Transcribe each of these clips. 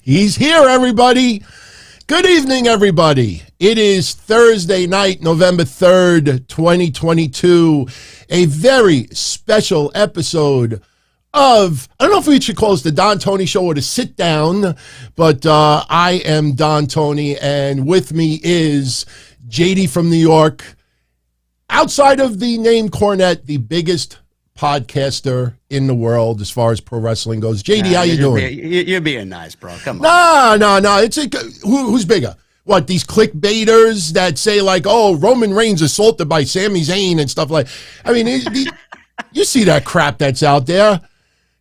He's here, everybody. Good evening, everybody. It is Thursday night, November 3rd, 2022. A very special episode of, I don't know if we should call this the Don Tony Show or the Sit Down, but I am Don Tony, and with me is JD from New York. Outside of the name Cornette, the biggest podcaster in the world as far as pro wrestling goes. JD, how you doing? You're being nice, bro. Come on. No. It's who's bigger? What, these clickbaiters that say like, oh, Roman Reigns assaulted by Sami Zayn and stuff like. I mean, you see that crap that's out there,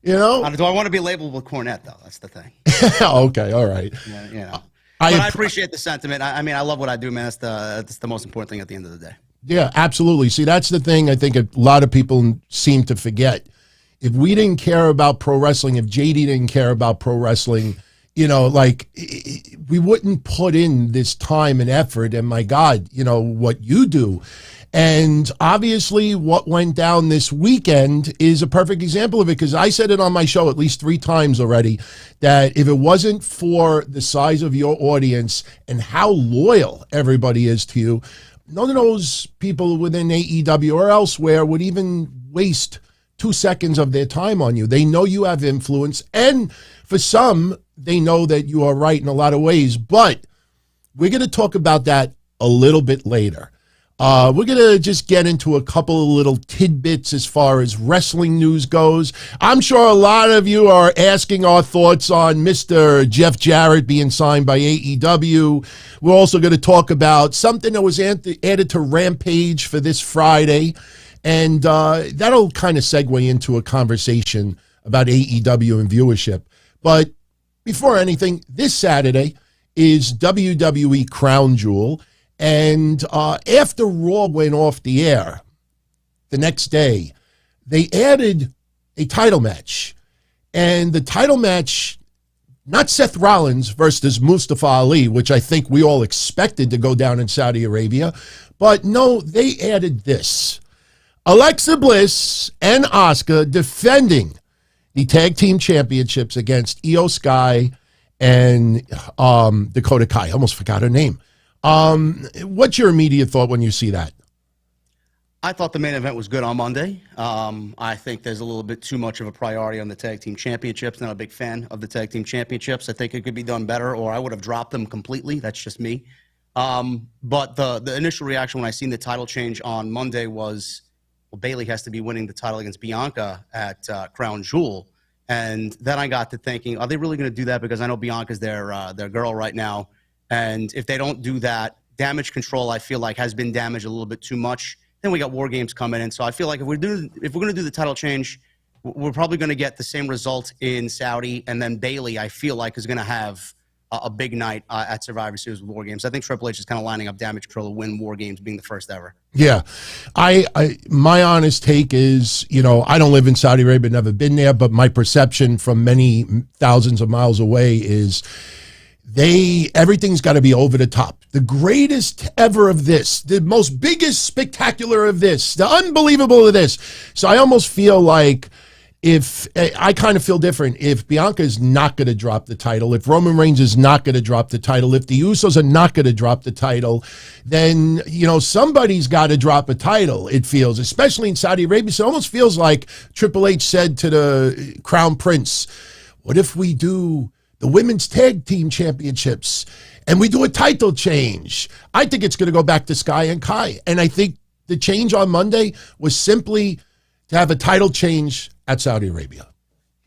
you know? Do I want to be labeled with Cornette though? That's the thing. Okay, all right. Yeah, you know. I appreciate the sentiment. I mean, I love what I do, man. That's the most important thing at the end of the day. Yeah, absolutely. See, that's the thing I think a lot of people seem to forget. If we didn't care about pro wrestling, if JD didn't care about pro wrestling, you know, like we wouldn't put in this time and effort. And my God, you know, what you do. And obviously what went down this weekend is a perfect example of it, because I said it on my show at least 3 times already, that if it wasn't for the size of your audience and how loyal everybody is to you, none of those people within AEW or elsewhere would even waste 2 seconds of their time on you. They know you have influence, and for some, they know that you are right in a lot of ways. But we're going to talk about that a little bit later. We're going to just get into a couple of little tidbits as far as wrestling news goes. I'm sure a lot of you are asking our thoughts on Mr. Jeff Jarrett being signed by AEW. We're also going to talk about something that was added to Rampage for this Friday, and that'll kind of segue into a conversation about AEW and viewership. But before anything, this Saturday is WWE Crown Jewel. And after Raw went off the air, the next day, they added a title match. And the title match, not Seth Rollins versus Mustafa Ali, which I think we all expected to go down in Saudi Arabia, but no, they added this. Alexa Bliss and Asuka defending the Tag Team Championships against Io Sky and Dakota Kai. I almost forgot her name. What's your immediate thought when you see that? I thought the main event was good on Monday. I think there's a little bit too much of a priority on the Tag Team Championships. Not a big fan of the Tag Team Championships. I think it could be done better, or I would have dropped them completely. That's just me. But the initial reaction when I seen the title change on Monday was, well, Bayley has to be winning the title against Bianca at Crown Jewel. And then I got to thinking, are they really going to do that? Because I know Bianca's their girl right now. And if they don't do that, Damage Control, I feel like, has been damaged a little bit too much. Then we got War Games coming in. So I feel like if we're going to do the title change, we're probably going to get the same result in Saudi. And then Bayley, I feel like, is going to have a big night at Survivor Series with War Games. I think Triple H is kind of lining up Damage Control to win War Games, being the first ever. Yeah. My honest take is, you know, I don't live in Saudi Arabia, never been there, but my perception from many thousands of miles away is everything's got to be over the top. The greatest ever of this, the most biggest spectacular of this, the unbelievable of this. So I almost feel like I kind of feel different. If Bianca is not going to drop the title, if Roman Reigns is not going to drop the title, if the Usos are not going to drop the title, then, you know, somebody's got to drop a title, it feels, especially in Saudi Arabia. So it almost feels like Triple H said to the Crown Prince, what if we do the Women's Tag Team Championships and we do a title change? I think it's going to go back to Sky and Kai. And I think the change on Monday was simply to have a title change at Saudi Arabia.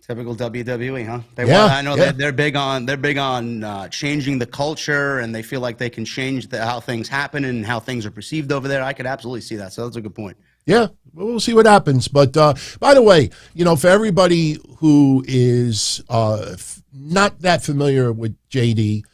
Typical WWE, huh? I know that they're big on changing the culture, and they feel like they can change how things happen and how things are perceived over there. I could absolutely see that. So that's a good point. Yeah, we'll see what happens. But by the way, you know, for everybody who is not that familiar with JD,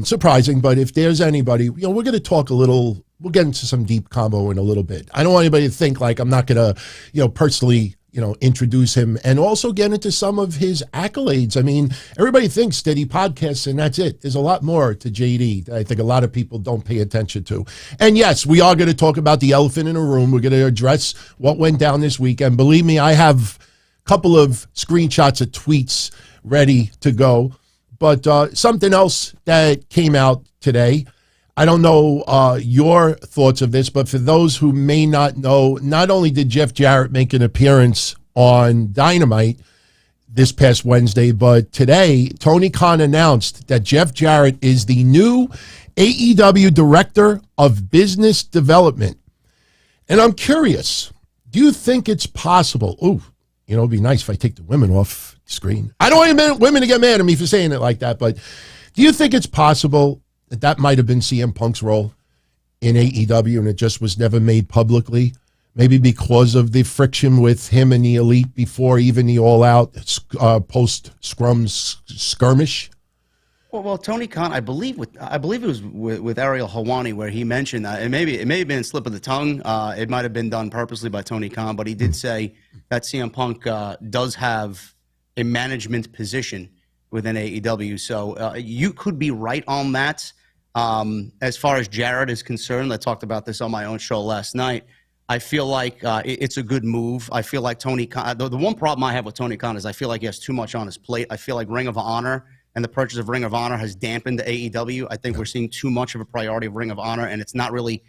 surprising, but if there's anybody, you know, we're going to talk a little, we'll get into some deep combo in a little bit. I don't want anybody to think like I'm not going to, you know, personally, you know, introduce him and also get into some of his accolades. I mean, everybody thinks that he podcasts and that's it. There's a lot more to JD that I think a lot of people don't pay attention to. And yes, we are going to talk about the elephant in the room. We're going to address what went down this weekend. Believe me, I have couple of screenshots of tweets ready to go. But something else that came out today, I don't know your thoughts of this, but for those who may not know, not only did Jeff Jarrett make an appearance on Dynamite this past Wednesday, but today Tony Khan announced that Jeff Jarrett is the new AEW Director of Business Development. And I'm curious, do you think it's possible? Ooh, it'd be nice if I take the women off the screen. I don't want women to get mad at me for saying it like that, but do you think it's possible that might have been CM Punk's role in AEW and it just was never made publicly? Maybe because of the friction with him and the Elite before even the all-out post-scrum skirmish? Well, Tony Khan, I believe it was with Ariel Helwani where he mentioned that, and maybe it may have been a slip of the tongue. It might have been done purposely by Tony Khan, but he did say that CM Punk does have a management position within AEW. So you could be right on that. As far as Jarrett is concerned, I talked about this on my own show last night. I feel like it's a good move. I feel like Tony Khan, the one problem I have with Tony Khan is I feel like he has too much on his plate. I feel like Ring of Honor and the purchase of Ring of Honor has dampened AEW. I think we're seeing too much of a priority of Ring of Honor, and it's not really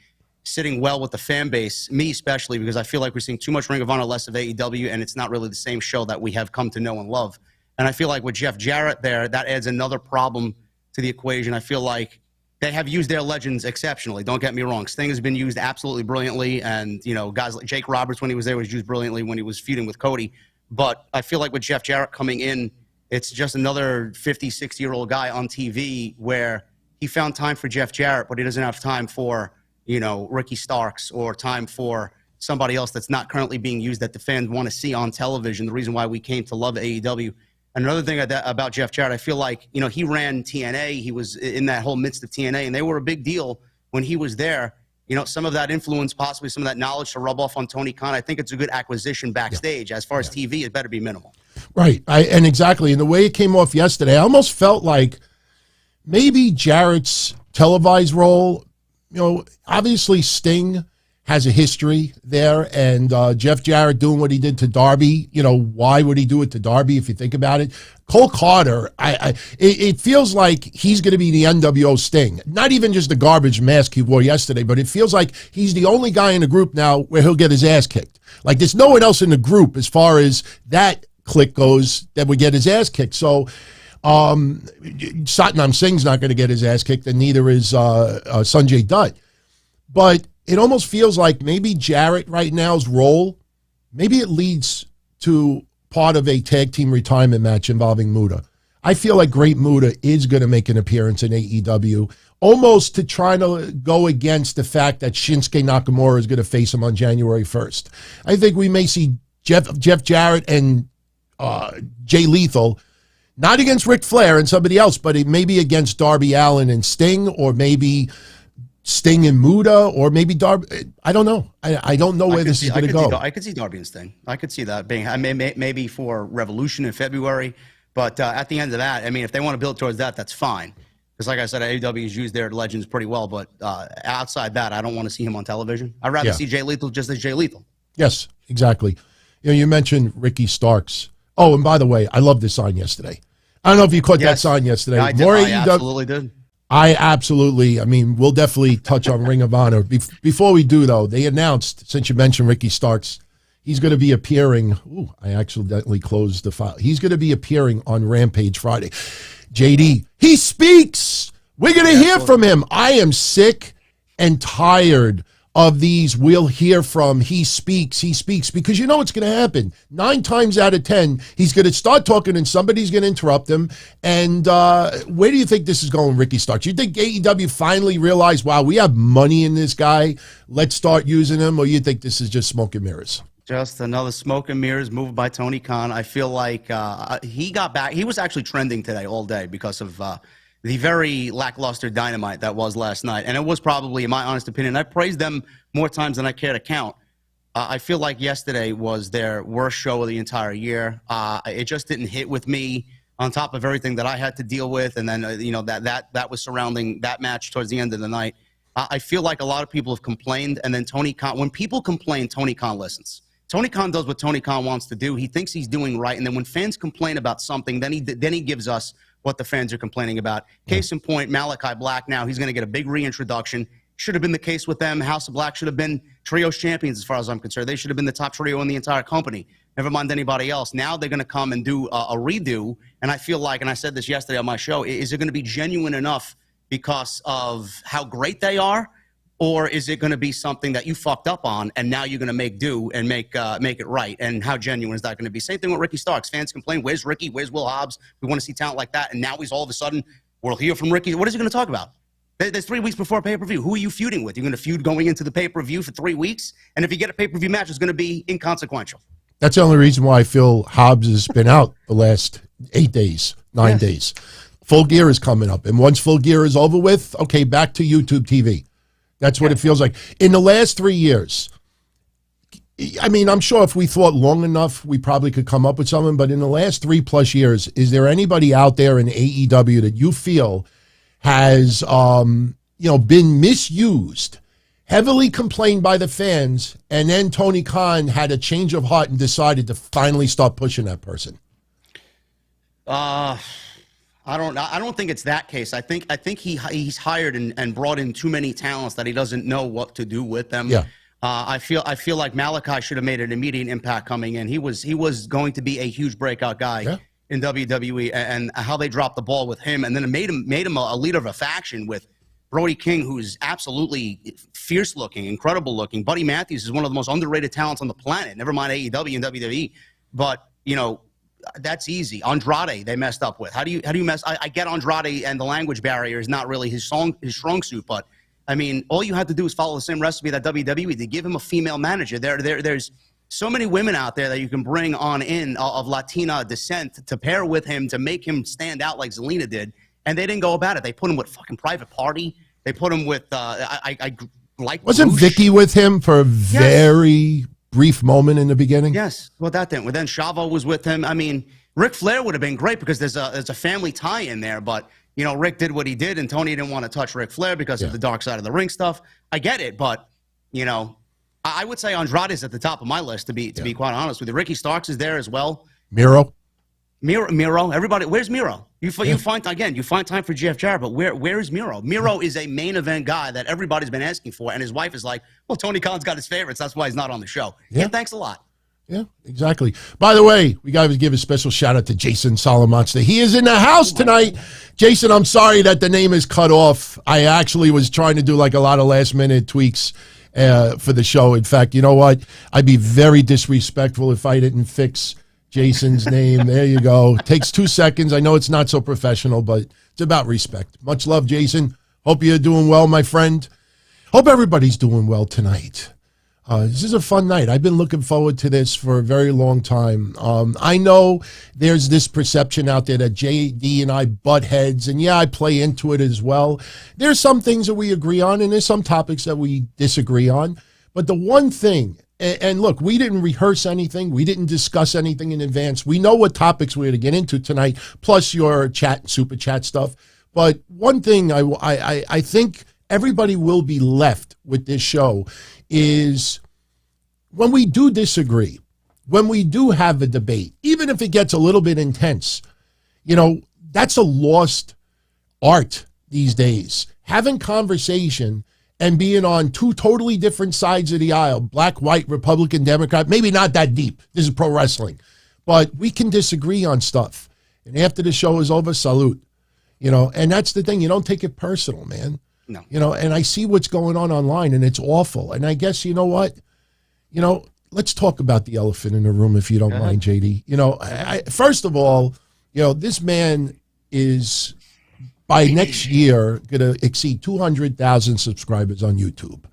sitting well with the fan base, me especially, because I feel like we're seeing too much Ring of Honor, less of AEW, and it's not really the same show that we have come to know and love. And I feel like with Jeff Jarrett there, that adds another problem to the equation. I feel like they have used their legends exceptionally. Don't get me wrong. Sting has been used absolutely brilliantly, and guys like Jake Roberts when he was there was used brilliantly when he was feuding with Cody. But I feel like with Jeff Jarrett coming in, it's just another 50, 60-year-old guy on TV where he found time for Jeff Jarrett, but he doesn't have time for, Ricky Starks or time for somebody else that's not currently being used that the fans want to see on television, the reason why we came to love AEW. Another thing about Jeff Jarrett, I feel like, he ran TNA. He was in that whole midst of TNA, and they were a big deal when he was there. Some of that influence, possibly some of that knowledge to rub off on Tony Khan. I think it's a good acquisition backstage. As far as TV, it better be minimal. Right. And exactly. And the way it came off yesterday, I almost felt like maybe Jarrett's televised role, obviously Sting has a history there, and Jeff Jarrett doing what he did to Darby, why would he do it to Darby if you think about it? Cole Carter, it feels like he's going to be the NWO Sting. Not even just the garbage mask he wore yesterday, but it feels like he's the only guy in the group now where he'll get his ass kicked. Like there's no one else in the group as far as that clique goes that would get his ass kicked. So Satnam Singh's not going to get his ass kicked, and neither is Sanjay Dutt. But it almost feels like maybe Jarrett right now's role, maybe it leads to part of a tag team retirement match involving Muta. I feel like Great Muta is going to make an appearance in AEW, almost to try to go against the fact that Shinsuke Nakamura is going to face him on January 1st. I think we may see Jeff Jarrett and Jay Lethal, not against Ric Flair and somebody else, but it may be against Darby Allin and Sting, or maybe Sting and Muta, or maybe Darby. I don't know. I don't know where this is going to go. I could see Darby and Sting. I could see that being, maybe for Revolution in February. But at the end of that, if they want to build towards that, that's fine. Because like I said, AEW has used their legends pretty well. But outside that, I don't want to see him on television. I'd rather see Jay Lethal just as Jay Lethal. Yes, exactly. You mentioned Ricky Starks. Oh, and by the way, I love this sign yesterday. I don't know if you caught that sign yesterday. I did. I absolutely did. We'll definitely touch on Ring of Honor. Before we do, though, they announced, since you mentioned Ricky Starks, he's going to be appearing. Ooh, I accidentally closed the file. He's going to be appearing on Rampage Friday. JD, he speaks. We're going to hear from him. I am sick and tired of these we'll hear from, he speaks, because you know what's going to happen. 9 times out of 10, he's going to start talking and somebody's going to interrupt him. And where do you think this is going, Ricky Starks? You think AEW finally realized, wow, we have money in this guy, let's start using him, or you think this is just smoke and mirrors? Just another smoke and mirrors move by Tony Khan. I feel like he got back. He was actually trending today all day because of the very lackluster Dynamite that was last night. And it was probably, in my honest opinion, I praised them more times than I care to count. I feel like yesterday was their worst show of the entire year. It just didn't hit with me, on top of everything that I had to deal with. And then, that was surrounding that match towards the end of the night. I feel like a lot of people have complained. And then Tony Khan, when people complain, Tony Khan listens. Tony Khan does what Tony Khan wants to do. He thinks he's doing right, and then when fans complain about something, then he gives us what the fans are complaining about. Case in point, Malachi Black. Now he's going to get a big reintroduction. Should have been the case with them. House of Black should have been trios champions, as far as I'm concerned. They should have been the top trio in the entire company. Never mind anybody else. Now they're going to come and do a redo, and I feel like, and I said this yesterday on my show, is it going to be genuine enough because of how great they are? Or is it going to be something that you fucked up on and now you're going to make do and make it right? And how genuine is that going to be? Same thing with Ricky Starks. Fans complain, where's Ricky? Where's Will Hobbs? We want to see talent like that. And now he's all of a sudden, we'll hear from Ricky. What is he going to talk about? There's 3 weeks before pay-per-view. Who are you feuding with? You're going to feud going into the pay-per-view for 3 weeks? And if you get a pay-per-view match, it's going to be inconsequential. That's the only reason why I feel Hobbs has been out the last 8 days, 9 days. Full Gear is coming up. And once Full Gear is over with, okay, back to YouTube TV. That's what it feels like. In the last 3 years, I mean, I'm sure if we thought long enough, we probably could come up with something. But in the last 3+ years, is there anybody out there in AEW that you feel has, been misused, heavily complained by the fans, and then Tony Khan had a change of heart and decided to finally start pushing that person? I don't think it's that case. I think he's hired and brought in too many talents that he doesn't know what to do with them. Yeah. I feel like Malachi should have made an immediate impact coming in. He was going to be a huge breakout guy in WWE, and how they dropped the ball with him, and then it made him a leader of a faction with Brody King, who's absolutely fierce looking, incredible looking. Buddy Matthews is one of the most underrated talents on the planet. Never mind AEW and WWE, but that's easy. Andrade, they messed up with. How do you mess? I get Andrade, and the language barrier is not really his strong suit, but I mean, all you have to do is follow the same recipe that WWE. They give him a female manager. There's so many women out there that you can bring on in of Latina descent to pair with him to make him stand out like Zelina did, and they didn't go about it. They put him with fucking Private Party. They put him with wasn't Bruce. Vicky with him for a very brief moment in the beginning? Yes. Well, that then. Well, then Chavo was with him. I mean, Ric Flair would have been great because there's a family tie in there. But Rick did what he did, and Tony didn't want to touch Ric Flair because of the Dark Side of the Ring stuff. I get it, but I would say Andrade is at the top of my list to be quite honest with you. Ricky Starks is there as well. Miro. Everybody. Where's Miro? You find time for Jeff Jarrett, but where is Miro? Miro is a main event guy that everybody's been asking for, and his wife is like, well, Tony Khan's got his favorites. That's why he's not on the show. Yeah, thanks a lot. Yeah, exactly. By the way, we got to give a special shout out to Jason Salamonster. He is in the house tonight. Jason, I'm sorry that the name is cut off. I actually was trying to do like a lot of last minute tweaks for the show. In fact, you know what? I'd be very disrespectful if I didn't fix Jason's name. There you go. Takes 2 seconds. I know it's not so professional, but it's about respect. Much love, Jason. Hope you're doing well, my friend. Hope everybody's doing well tonight. This is a fun night. I've been looking forward to this for a very long time. I know there's this perception out there that JD and I butt heads, and I play into it as well. There's some things that we agree on, and there's some topics that we disagree on. But the one thing, and look, we didn't rehearse anything. We didn't discuss anything in advance. We know what topics we're going to get into tonight, plus your chat and super chat stuff. But one thing I think everybody will be left with this show is when we do disagree, when we do have a debate, even if it gets a little bit intense, that's a lost art these days. Having conversation and being on two totally different sides of the aisle, black, white, Republican, Democrat, maybe not that deep. This is pro wrestling. But we can disagree on stuff. And after the show is over, salute. And that's the thing. You don't take it personal, man. No. And I see what's going on online, and it's awful. And I guess, you know what? Let's talk about the elephant in the room, if you don't mind, JD. First of all, this man is, by next year, going to exceed 200,000 subscribers on YouTube.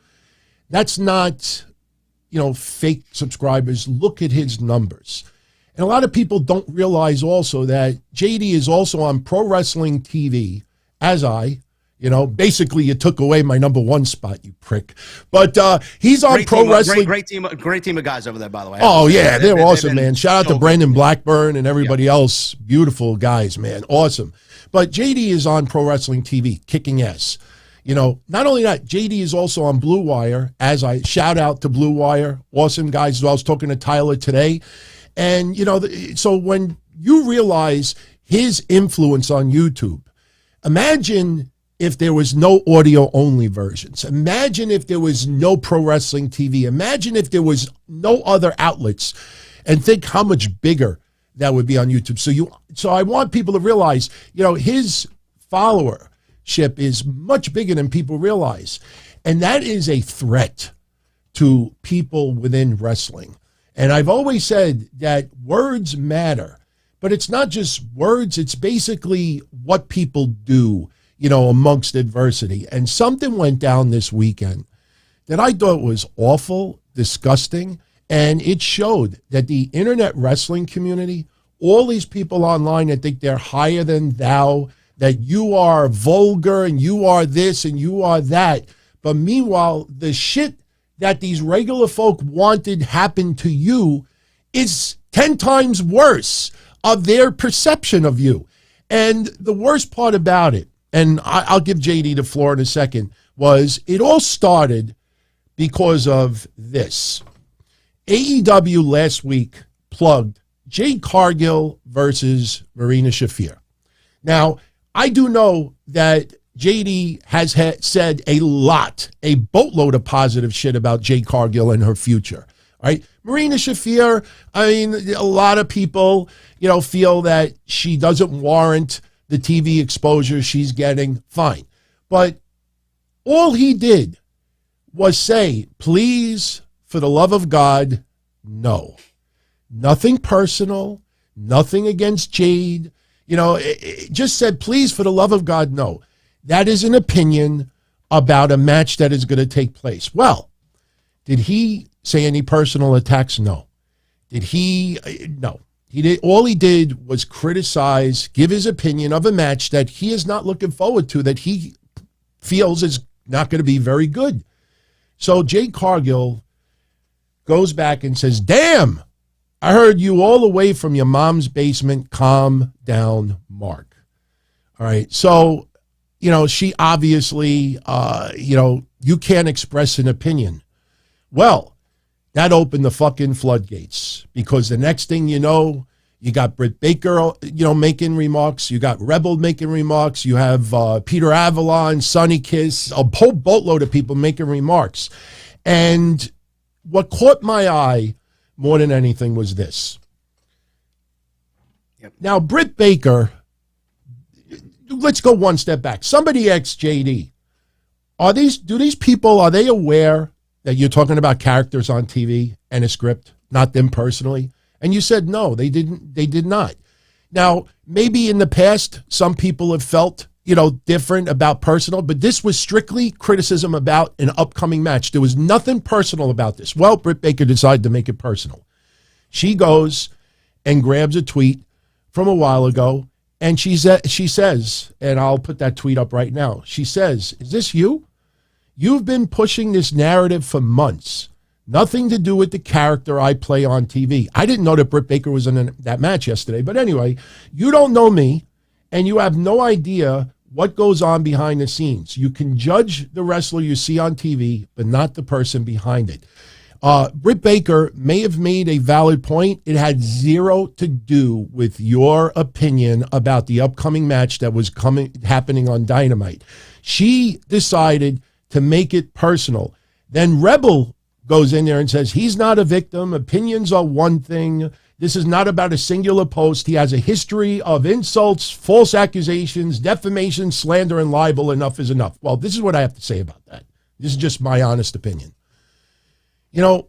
That's not, fake subscribers. Look at his numbers. And a lot of people don't realize also that JD is also on Pro Wrestling TV, as basically you took away my number one spot, you prick. But he's on Pro Wrestling. Great team of guys over there, by the way. Oh, yeah, they're awesome, man. Shout out to Brandon Blackburn and everybody else. Beautiful guys, man. Awesome. But JD is on Pro Wrestling TV, kicking ass. You know, not only that, JD is also on Blue Wire, as I shout out to Blue Wire. Awesome guys. I was talking to Tyler today. And, you know, so when you realize his influence on YouTube, imagine if there was no audio only versions. Imagine if there was no pro wrestling TV. Imagine if there was no other outlets, and think how much bigger that would be on YouTube. So I want people to realize, you know, his followership is much bigger than people realize. And that is a threat to people within wrestling. And I've always said that words matter, but it's not just words. It's basically what people do, you know, amongst adversity. And something went down this weekend that I thought was awful, disgusting, and it showed that the internet wrestling community, all these people online that think they're higher than thou, that you are vulgar and you are this and you are that. But meanwhile, the shit that these regular folk wanted happened to you is 10 times worse of their perception of you. And the worst part about it, and I'll give JD the floor in a second, was it all started because of this. AEW last week plugged Jade Cargill versus Marina Shafir. Now, I do know that JD has said a boatload of positive shit about Jade Cargill and her future. Right? Marina Shafir, I mean, a lot of people, you know, feel that she doesn't warrant the TV exposure she's getting. Fine. But all he did was say, please, for the love of God, no. Nothing personal, nothing against Jade. You know, it just said, please, for the love of God, no. That is an opinion about a match that is going to take place. Well, did he say any personal attacks? No. Did he? No. He did. All he did was criticize, give his opinion of a match that he is not looking forward to, that he feels is not going to be very good. So Jade Cargill goes back and says, damn, I heard you all the way from your mom's basement. Calm down, Mark. All right. So, you know, she obviously, you know, you can't express an opinion. Well, that opened the fucking floodgates, because the next thing you know, you got Britt Baker, you know, making remarks. You got Rebel making remarks. You have Peter Avalon, Sonny Kiss, a whole boatload of people making remarks. And what caught my eye more than anything was this. Yep. Now, Britt Baker, let's go one step back. Somebody asked JD, are they aware that you're talking about characters on TV and a script, not them personally? And you said, no, they did not. Now, maybe in the past, some people have felt, you know, different about personal, but this was strictly criticism about an upcoming match. There was nothing personal about this. Well, Britt Baker decided to make it personal. She goes and grabs a tweet from a while ago, and she says, and I'll put that tweet up right now. She says, is this you? You've been pushing this narrative for months. Nothing to do with the character I play on TV. I didn't know that Britt Baker was in that match yesterday. But anyway, you don't know me, and you have no idea what goes on behind the scenes. You can judge the wrestler you see on TV, but not the person behind it. Britt Baker may have made a valid point. It had zero to do with your opinion about the upcoming match that was happening on Dynamite. She decided to make it personal. Then Rebel goes in there and says, he's not a victim. Opinions are one thing. This is not about a singular post. He has a history of insults, false accusations, defamation, slander, and libel. Enough is enough. Well, this is what I have to say about that. This is just my honest opinion. You know,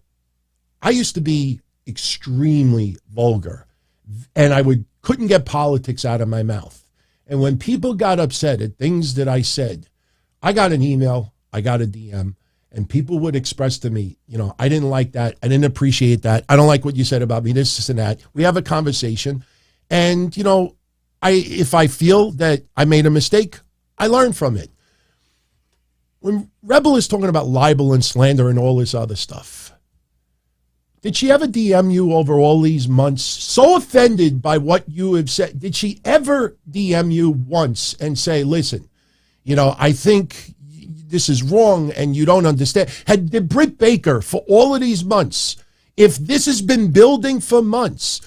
I used to be extremely vulgar, and I couldn't get politics out of my mouth. And when people got upset at things that I said, I got an email, I got a DM, and people would express to me, you know, I didn't like that. I didn't appreciate that. I don't like what you said about me, this and that. We have a conversation. And, you know, if I feel that I made a mistake, I learn from it. When Rebel is talking about libel and slander and all this other stuff, did she ever DM you over all these months so offended by what you have said? Did she ever DM you once and say, listen, you know, I think this is wrong and you don't understand. Did Britt Baker, for all of these months, if this has been building for months,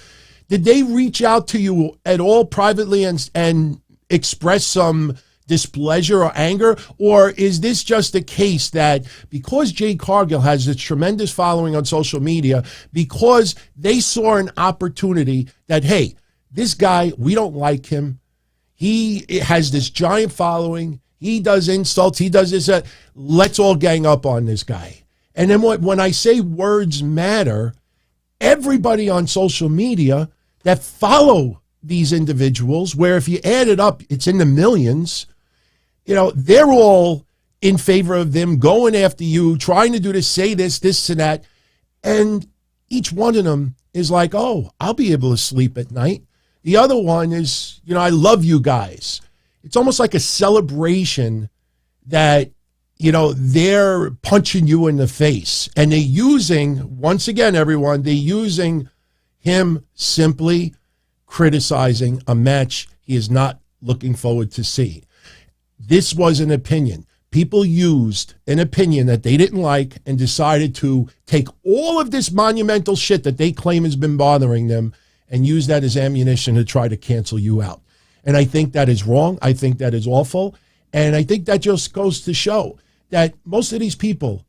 did they reach out to you at all privately and express some displeasure or anger? Or is this just a case that because Jade Cargill has a tremendous following on social media, because they saw an opportunity that, hey, this guy, we don't like him. He has this giant following. He does insults. He does this. Let's all gang up on this guy. And then when I say words matter, everybody on social media that follow these individuals, where if you add it up, it's in the millions, they're all in favor of them, going after you, trying to do this, say this and that. And each one of them is like, oh, I'll be able to sleep at night. The other one is, I love you guys. It's almost like a celebration that, they're punching you in the face. And they're using, once again, everyone, they're using him simply criticizing a match he is not looking forward to see. This was an opinion. People used an opinion that they didn't like and decided to take all of this monumental shit that they claim has been bothering them and use that as ammunition to try to cancel you out. And I think that is wrong. I think that is awful. And I think that just goes to show that most of these people,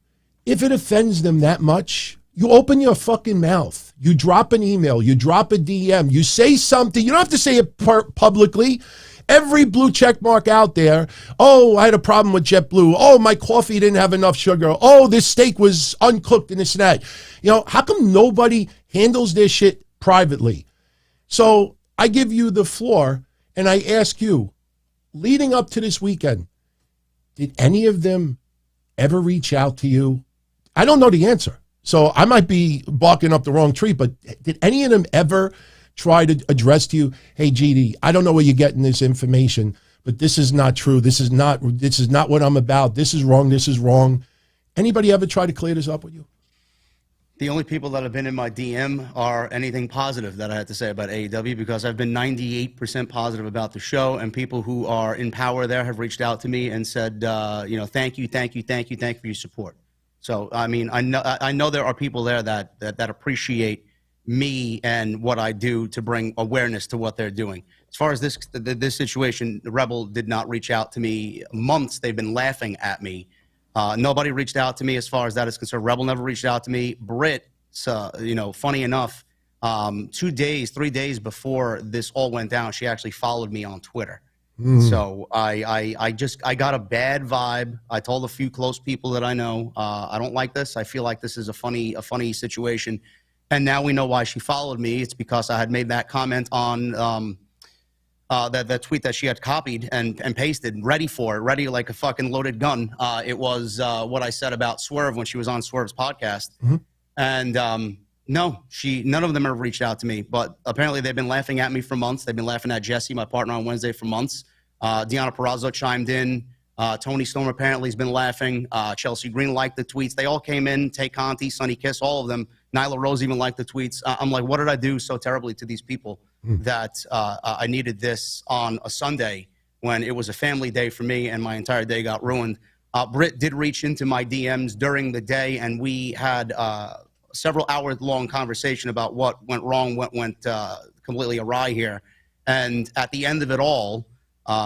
if it offends them that much, you open your fucking mouth. You drop an email. You drop a DM. You say something. You don't have to say it publicly. Every blue check mark out there. Oh, I had a problem with JetBlue. Oh, my coffee didn't have enough sugar. Oh, this steak was uncooked and this and that. How come nobody handles their shit privately? So I give you the floor and I ask you, leading up to this weekend, did any of them ever reach out to you? I don't know the answer, so I might be barking up the wrong tree, but did any of them ever try to address to you, hey, GD, I don't know where you're getting this information, but this is not true. This is not what I'm about. This is wrong. This is wrong. Anybody ever try to clear this up with you? The only people that have been in my DM are anything positive that I had to say about AEW, because I've been 98% positive about the show, and people who are in power there have reached out to me and said, thank you for your support. So, I mean, I know there are people there that appreciate me and what I do to bring awareness to what they're doing. As far as this situation, the Rebel did not reach out to me. Months they've been laughing at me. Nobody reached out to me as far as that is concerned. Rebel never reached out to me. Britt, funny enough, 3 days before this all went down, she actually followed me on Twitter. So I got a bad vibe. I told a few close people that I know, I don't like this. I feel like this is a funny situation. And now we know why she followed me. It's because I had made that comment on that tweet that she had copied and pasted, ready like a fucking loaded gun. It was what I said about Swerve when she was on Swerve's podcast. Mm-hmm. And none of them have reached out to me, but apparently they've been laughing at me for months. They've been laughing at Jesse, my partner on Wednesday, for months. Deanna Purrazzo chimed in. Tony Storm apparently has been laughing. Chelsea Green liked the tweets. They all came in. Tay Conti, Sonny Kiss, all of them. Nyla Rose even liked the tweets. I'm like, what did I do so terribly to these people that I needed this on a Sunday when it was a family day for me and my entire day got ruined? Britt did reach into my DMs during the day, and we had several hour-long conversation about what went wrong, what went completely awry here. And at the end of it all,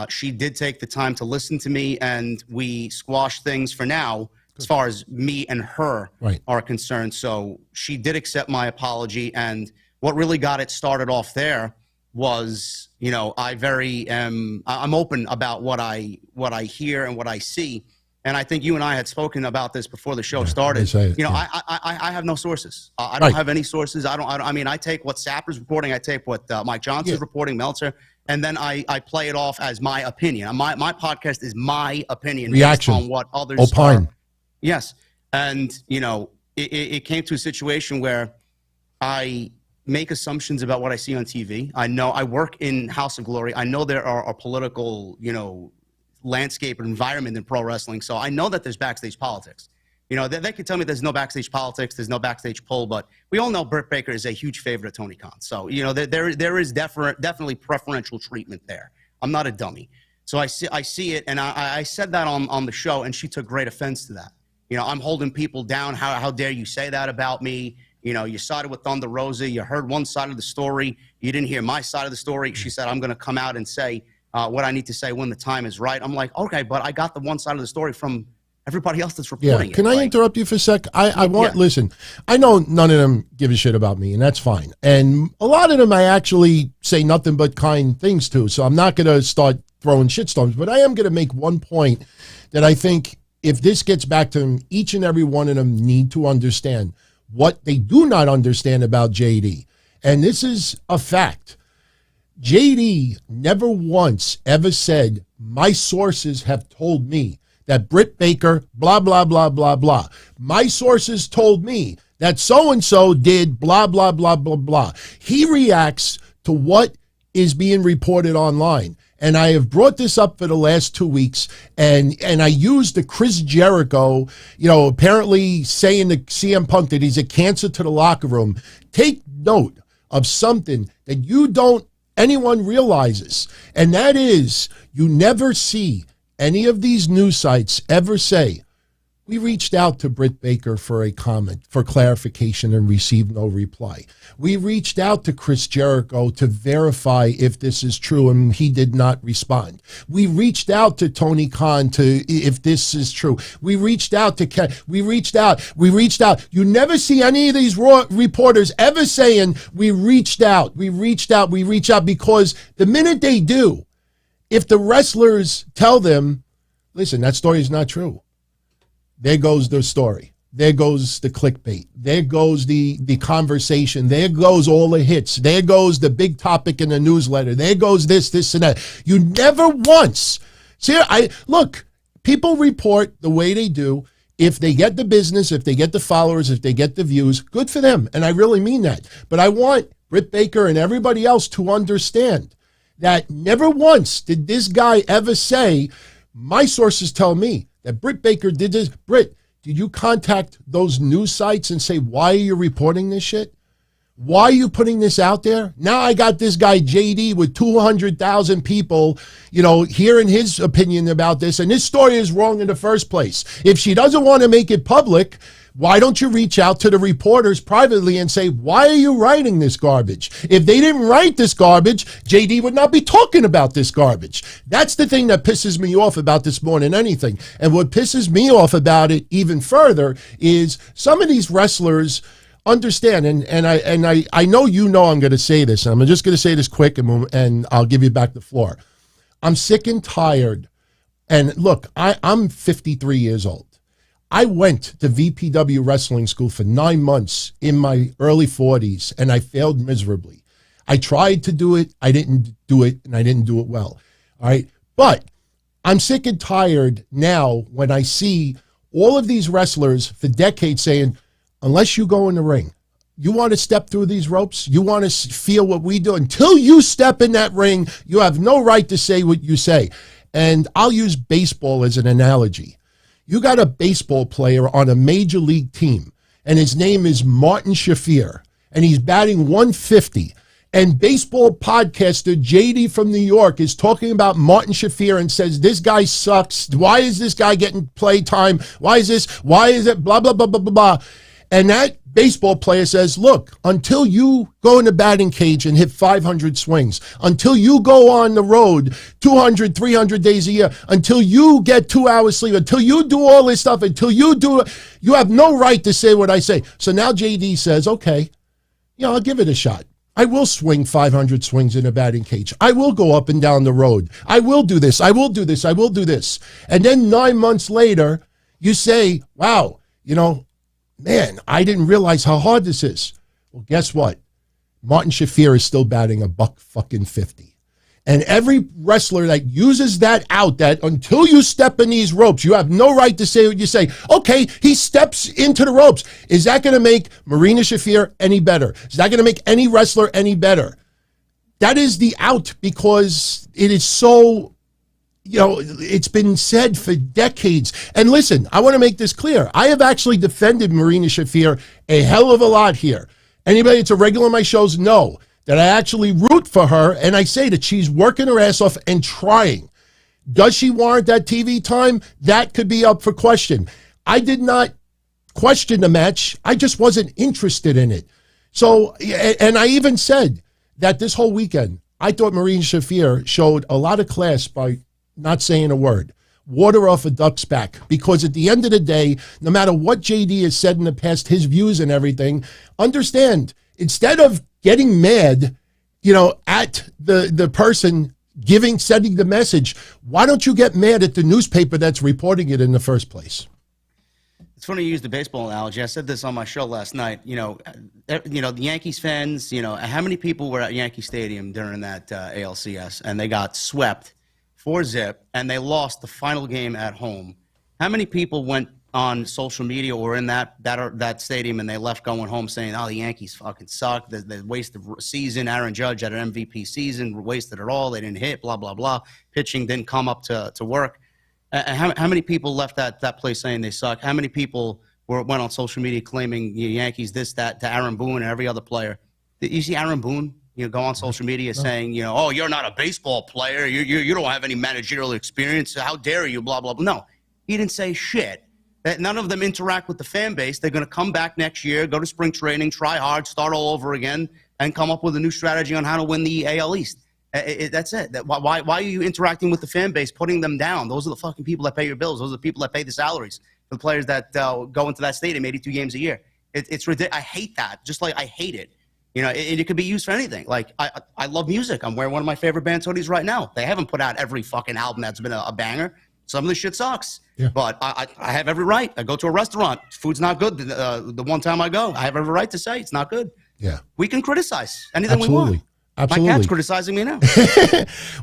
she did take the time to listen to me, and we squashed things for now as far as me and her are concerned. So she did accept my apology, and what really got it started off there was, I'm open about what I hear and what I see. And I think you and I had spoken about this before the show started. I have no sources. I don't have any sources. I take what Sapper's reporting. I take what Mike Johnson's reporting, Meltzer, and then I play it off as my opinion. My podcast is my opinion reaction based on what others opine. Yes. And, it came to a situation where I make assumptions about what I see on TV. I know I work in House of Glory. I know there are a political, landscape and environment in pro wrestling. So I know that there's backstage politics. They could tell me there's no backstage politics, there's no backstage pull, but we all know Britt Baker is a huge favorite of Tony Khan. So, there is definitely preferential treatment there. I'm not a dummy. So I see it, and I said that on the show, and she took great offense to that. You know, I'm holding people down. How dare you say that about me? You know, you sided with Thunder Rosa. You heard one side of the story. You didn't hear my side of the story. She said, I'm going to come out and say what I need to say when the time is right. I'm like, okay, but I got the one side of the story from everybody else that's reporting it. Can I interrupt you for a sec? Listen, I know none of them give a shit about me, and that's fine. And a lot of them I actually say nothing but kind things to, so I'm not going to start throwing shitstorms, but I am going to make one point that I think if this gets back to them, each and every one of them need to understand what they do not understand about JD. And this is a fact. JD never once ever said, my sources have told me that Britt Baker, blah, blah, blah, blah, blah. My sources told me that so-and-so did blah, blah, blah, blah, blah. He reacts to what is being reported online. And I have brought this up for the last 2 weeks, and I used the Chris Jericho, apparently saying to CM Punk that he's a cancer to the locker room. Take note of something that anyone realizes, and that is you never see any of these news sites ever say, we reached out to Britt Baker for a comment, for clarification, and received no reply. We reached out to Chris Jericho to verify if this is true, and he did not respond. We reached out to Tony Khan if this is true. We reached out to Ken. We reached out. You never see any of these reporters ever saying, we reached out, because the minute they do, if the wrestlers tell them, listen, that story is not true, there goes the story. There goes the clickbait. There goes the conversation. There goes all the hits. There goes the big topic in the newsletter. There goes this, and that. You never once. See, look, people report the way they do. If they get the business, if they get the followers, if they get the views, good for them. And I really mean that. But I want Britt Baker and everybody else to understand that never once did this guy ever say, my sources tell me that Britt Baker did this. Britt, did you contact those news sites and say, why are you reporting this shit? Why are you putting this out there? Now I got this guy, JD, with 200,000 people, hearing his opinion about this. And this story is wrong in the first place. If she doesn't want to make it public, why don't you reach out to the reporters privately and say, why are you writing this garbage? If they didn't write this garbage, JD would not be talking about this garbage. That's the thing that pisses me off about this more than anything. And what pisses me off about it even further is some of these wrestlers understand, and I know I'm going to say this. I'm just going to say this quick, and I'll give you back the floor. I'm sick and tired. And look, I'm 53 years old. I went to VPW wrestling school for 9 months in my early 40s, and I failed miserably. I tried to do it. I didn't do it, and I didn't do it well. All right. But I'm sick and tired now when I see all of these wrestlers for decades saying, unless you go in the ring, you want to step through these ropes, you want to feel what we do, until you step in that ring, you have no right to say what you say. And I'll use baseball as an analogy. You got a baseball player on a major league team, and his name is Martin Shafir, and he's batting 150. And baseball podcaster JD from New York is talking about Martin Shafir and says, this guy sucks. Why is this guy getting play time? Why is this? Why is it? Blah, blah, blah, blah, blah, blah. And that baseball player says, look, until you go in the batting cage and hit 500 swings, until you go on the road 200, 300 days a year, until you get 2 hours sleep, until you do all this stuff, you have no right to say what I say. So now JD says, okay, I'll give it a shot. I will swing 500 swings in a batting cage. I will go up and down the road. I will do this. I will do this. I will do this. And then 9 months later, you say, wow, man, I didn't realize how hard this is. Well, guess what? Martin Shafir is still batting $150. And every wrestler that uses that out, that until you step in these ropes, you have no right to say what you say. Okay, he steps into the ropes. Is that going to make Marina Shafir any better? Is that going to make any wrestler any better? That is the out, because it is so, it's been said for decades. And listen, I want to make this clear. I have actually defended Marina Shafir a hell of a lot here. Anybody that's a regular on my shows know that I actually root for her, and I say that she's working her ass off and trying. Does she warrant that TV time? That could be up for question. I did not question the match. I just wasn't interested in it. So, and I even said that this whole weekend, I thought Marine Shafir showed a lot of class by not saying a word. Water off a duck's back. Because at the end of the day, no matter what JD has said in the past, his views and everything, understand, instead of getting mad, at the person sending the message, why don't you get mad at the newspaper that's reporting it in the first place? It's funny you use the baseball analogy. I said this on my show last night. The Yankees fans, how many people were at Yankee Stadium during that ALCS and they got swept 4-0 and they lost the final game at home? How many people went on social media or in that stadium and they left going home saying, oh, the Yankees fucking suck. They wasted the season. Aaron Judge had an MVP season, wasted it all. They didn't hit, blah, blah, blah. Pitching didn't come up to work. How many people left that place saying they suck? How many people went on social media claiming Yankees this, that, to Aaron Boone and every other player? Did you see Aaron Boone go on social media saying, oh, you're not a baseball player. You don't have any managerial experience. How dare you, blah, blah, blah. No, he didn't say shit. None of them interact with the fan base. They're going to come back next year, go to spring training, try hard, start all over again, and come up with a new strategy on how to win the AL East. That's it. Why are you interacting with the fan base, putting them down? Those are the fucking people that pay your bills. Those are the people that pay the salaries for the players that go into that stadium 82 games a year. It's ridiculous. I hate that. Just like I hate it. It could be used for anything. Like, I love music. I'm wearing one of my favorite band hoodies right now. They haven't put out every fucking album that's been a banger. Some of the shit sucks. Yeah. But I have every right. I go to a restaurant. Food's not good. The one time I go, I have every right to say it's not good. Yeah. We can criticize anything we want. Absolutely. My cat's criticizing me now.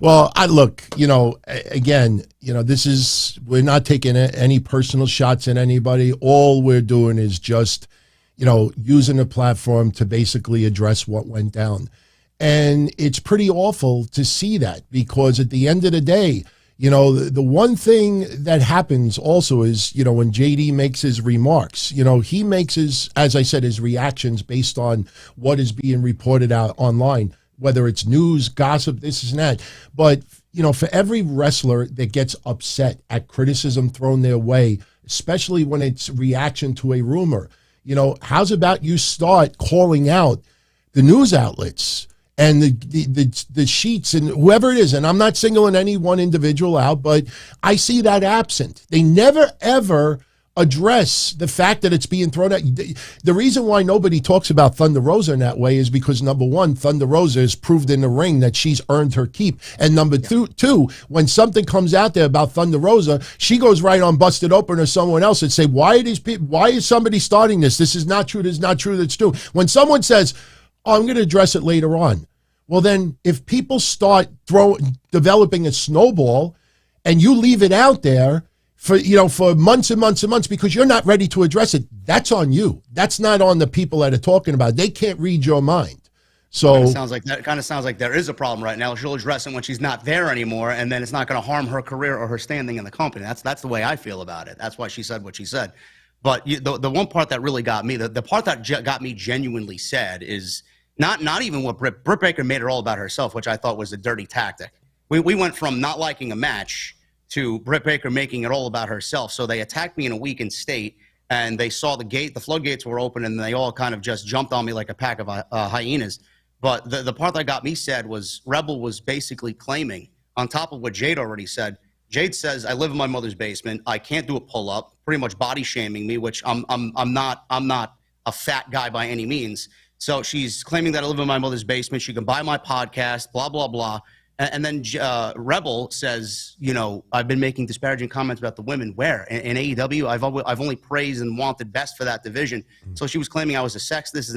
Well, again, we're not taking any personal shots at anybody. All we're doing is just, using a platform to basically address what went down. And it's pretty awful to see that, because at the end of the day, the one thing that happens also is, when JD makes his remarks, he makes his reactions based on what is being reported out online, whether it's news, gossip, this and that. But, for every wrestler that gets upset at criticism thrown their way, especially when it's reaction to a rumor, how's about you start calling out the news outlets and the sheets and whoever it is. And I'm not singling any one individual out, but I see that absent. They never, ever address the fact that it's being thrown out. The reason why nobody talks about Thunder Rosa in that way is because, number one, Thunder Rosa has proved in the ring that she's earned her keep. And number two, when something comes out there about Thunder Rosa, she goes right on Busted Open or someone else and say, why is somebody starting this? This is not true. This is not true. That's true. When someone says, I'm going to address it later on. Well, then if people start developing a snowball and you leave it out there for months and months and months because you're not ready to address it, that's on you. That's not on the people that are talking about it. They can't read your mind. So it kind of sounds like there is a problem right now. She'll address it when she's not there anymore, and then it's not going to harm her career or her standing in the company. That's the way I feel about it. That's why she said what she said. But the one part that really got me, the part that got me genuinely sad is not even what Britt Baker made it all about herself, which I thought was a dirty tactic. We went from not liking a match to Britt Baker making it all about herself. So they attacked me in a weakened state, and they saw the floodgates were open, and they all kind of just jumped on me like a pack of hyenas. But the part that got me sad was Rebel was basically claiming, on top of what Jade already said. Jade says, I live in my mother's basement. I can't do a pull-up, pretty much body shaming me, which I'm not a fat guy by any means. So she's claiming that I live in my mother's basement. She can buy my podcast, blah, blah, blah. And then Rebel says, I've been making disparaging comments about the women. Where? In AEW, I've only praised and wanted best for that division. So she was claiming I was a sexist,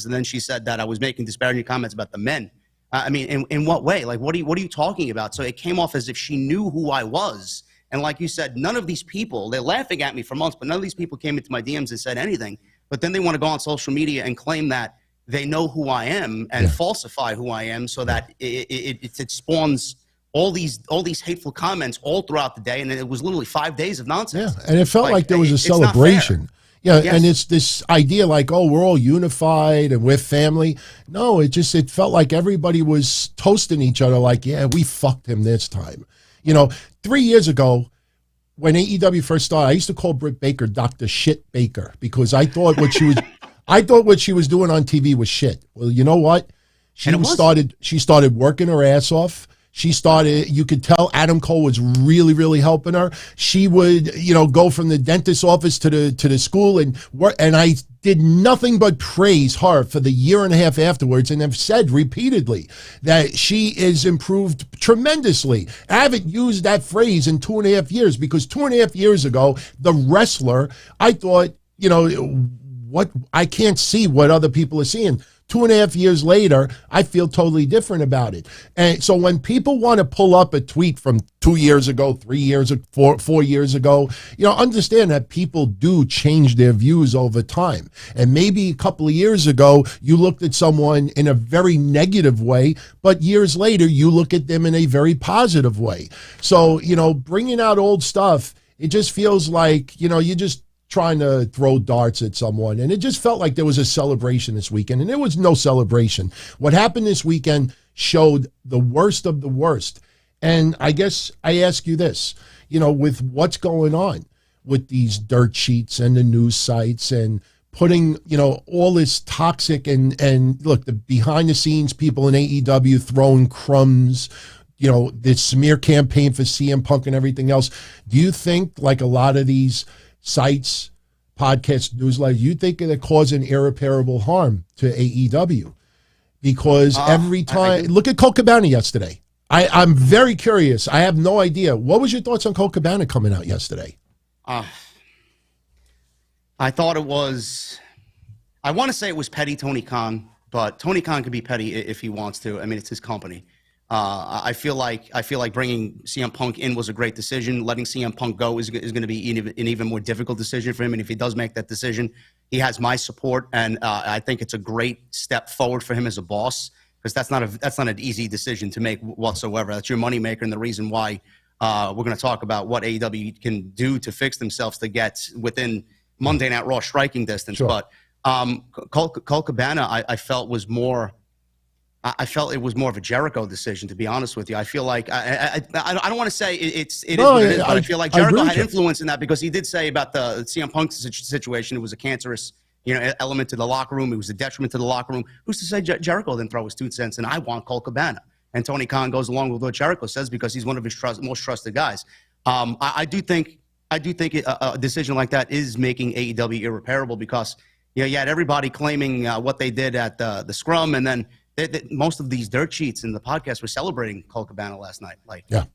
and then she said that I was making disparaging comments about the men. I mean, in what way? Like, what are you talking about? So it came off as if she knew who I was. And like you said, none of these people, they're laughing at me for months, but none of these people came into my DMs and said anything. But then they want to go on social media and claim that they know who I am and falsify who I am so that it spawns all these hateful comments all throughout the day. And it was literally 5 days of nonsense. Yeah, and it felt like there was a celebration. Yeah, yes. And it's this idea like, oh, we're all unified and we're family. No, it felt like everybody was toasting each other like, yeah, we fucked him this time. You know, 3 years ago, when AEW first started, I used to call Britt Baker Dr. Shit Baker because I thought what she was doing on TV was shit. Well, you know what? She started working her ass off. You could tell Adam Cole was really, really helping her. She would, go from the dentist's office to the school and work. And I did nothing but praise her for the year and a half afterwards, and have said repeatedly that she is improved tremendously. I haven't used that phrase in 2.5 years because 2.5 years ago, the wrestler, I thought, what I can't see what other people are seeing. 2.5 years later, I feel totally different about it. And so when people want to pull up a tweet from 2 years ago, 3 years, 4 years ago, understand that people do change their views over time. And maybe a couple of years ago, you looked at someone in a very negative way, but years later, you look at them in a very positive way. So, bringing out old stuff, it just feels like, you just trying to throw darts at someone. And it just felt like there was a celebration this weekend, and there was no celebration. What happened this weekend showed the worst of the worst. And I guess I ask you this, with what's going on with these dirt sheets and the news sites and putting, all this toxic and look, the behind the scenes people in AEW throwing crumbs, this smear campaign for CM Punk and everything else. Do you think, like a lot of these sites, podcasts, newsletters, you think they're causing irreparable harm to AEW? Because every time, look at Colt Cabana yesterday. I'm very curious. I have no idea. What was your thoughts on Colt Cabana coming out yesterday? I thought it was, I want to say it was petty Tony Khan, but Tony Khan can be petty if he wants to. I mean, it's his company. I feel like bringing CM Punk in was a great decision. Letting CM Punk go is going to be an even more difficult decision for him. And if he does make that decision, he has my support. And I think it's a great step forward for him as a boss, because that's not an easy decision to make whatsoever. That's your moneymaker, and the reason why we're going to talk about what AEW can do to fix themselves to get within Monday Night Raw striking distance. Sure. But Colt Cabana, I felt it was more of a Jericho decision, to be honest with you. I feel like I don't want to say it is what it is, but I feel like Jericho had influence in that, because he did say about the CM Punk situation, it was a cancerous element to the locker room. It was a detriment to the locker room. Who's to say Jericho didn't throw his 2 cents? And I want Colt Cabana. And Tony Khan goes along with what Jericho says because he's one of his most trusted guys. I do think a decision like that is making AEW irreparable, because you had everybody claiming what they did at the scrum, and then most of these dirt sheets in the podcast were celebrating Colt Cabana last night.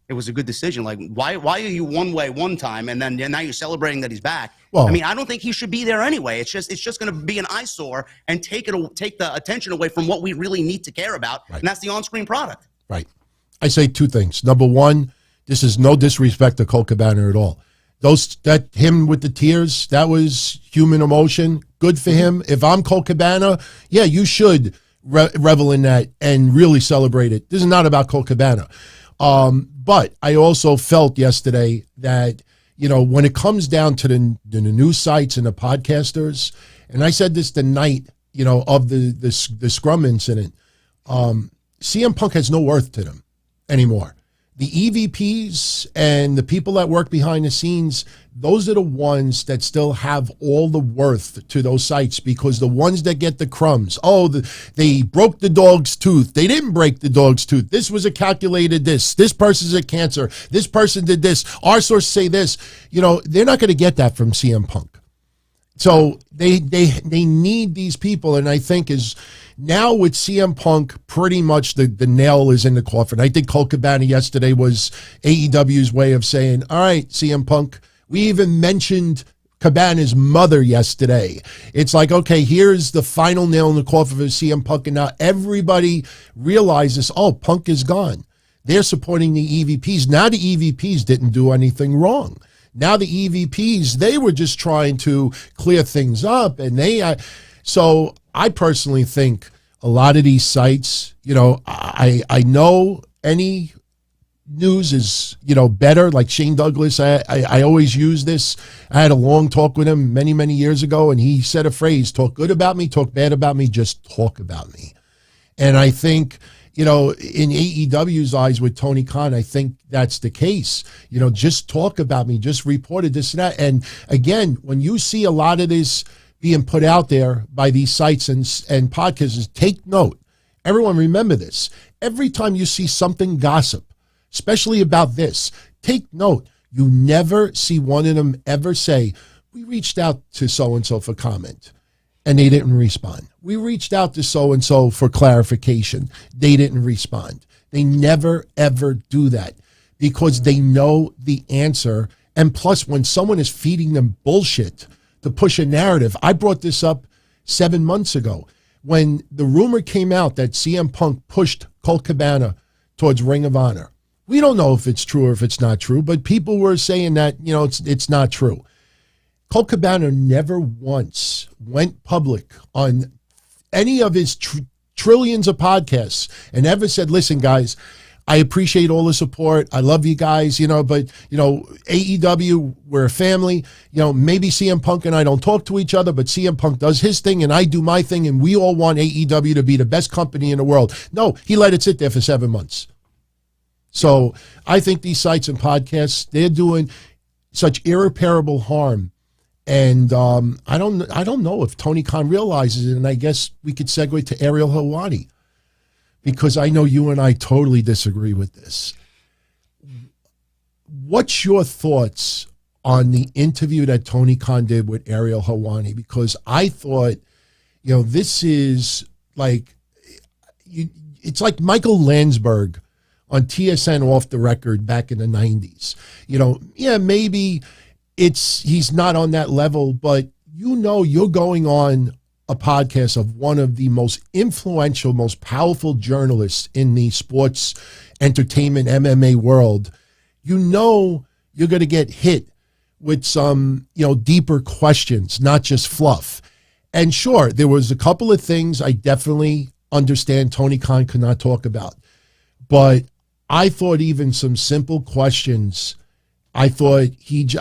It was a good decision. Like, why are you one way one time, and then now you're celebrating that he's back? Well, I mean, I don't think he should be there anyway. It's just going to be an eyesore and take the attention away from what we really need to care about, right. And that's the on-screen product. Right. I say 2 things. Number one, this is no disrespect to Colt Cabana at all. Him with the tears, that was human emotion. Good for him. If I'm Colt Cabana, yeah, you should revel in that and really celebrate it. This is not about Colt Cabana. But I also felt yesterday that, when it comes down to the news sites and the podcasters, and I said this the night, of the scrum incident, CM Punk has no worth to them anymore. The EVPs and the people that work behind the scenes, those are the ones that still have all the worth to those sites, because the ones that get the crumbs, they broke the dog's tooth. They didn't break the dog's tooth. This was a calculated this person's a cancer. This person did this. Our sources say this. They're not going to get that from CM Punk. So they need these people, and I think is now with CM Punk, pretty much the nail is in the coffin. I think Colt Cabana yesterday was AEW's way of saying, all right, CM Punk, we even mentioned Cabana's mother yesterday. It's like, okay, here's the final nail in the coffin for CM Punk, and now everybody realizes, Punk is gone. They're supporting the EVPs. Now the EVPs didn't do anything wrong. Now the EVPs, they were just trying to clear things up, and so I personally think a lot of these sites, I know any news is, better, like Shane Douglas. I always use this. I had a long talk with him many, many years ago, and he said a phrase, talk good about me, talk bad about me, just talk about me. And I think you know, in AEW's eyes with Tony Khan, I think that's the case. You know, just talk about me, just reported this and that. And again, when you see a lot of this being put out there by these sites and podcasts, take note. Everyone remember this. Every time you see something gossip, especially about this, take note. You never see one of them ever say, we reached out to so-and-so for comment, and they didn't respond. We reached out to so-and-so for clarification. They didn't respond. They never, ever do that because they know the answer. And plus, when someone is feeding them bullshit to push a narrative, I brought this up 7 months ago when the rumor came out that CM Punk pushed Colt Cabana towards Ring of Honor. We don't know if it's true or if it's not true, but people were saying that, you know, it's not true. Colt Cabana never once went public on any of his trillions of podcasts and ever said, listen, guys, I appreciate all the support. I love you guys, you know, but, you know, AEW, we're a family. You know, maybe CM Punk and I don't talk to each other, but CM Punk does his thing and I do my thing, and we all want AEW to be the best company in the world. No, he let it sit there for 7 months. So I think these sites and podcasts, they're doing such irreparable harm. And I don't know if Tony Khan realizes it, and I guess we could segue to Ariel Helwani, because I know you and I totally disagree with this. What's your thoughts on the interview that Tony Khan did with Ariel Helwani? Because I thought, you know, this is like, it's like Michael Landsberg on TSN Off the Record back in the 90s. You know, yeah, maybe he's not on that level, but you know you're going on a podcast of one of the most influential, most powerful journalists in the sports, entertainment, MMA world. You know you're going to get hit with some, you know, deeper questions, not just fluff. And sure, there was a couple of things I definitely understand Tony Khan could not talk about. But I thought even some simple questions, I thought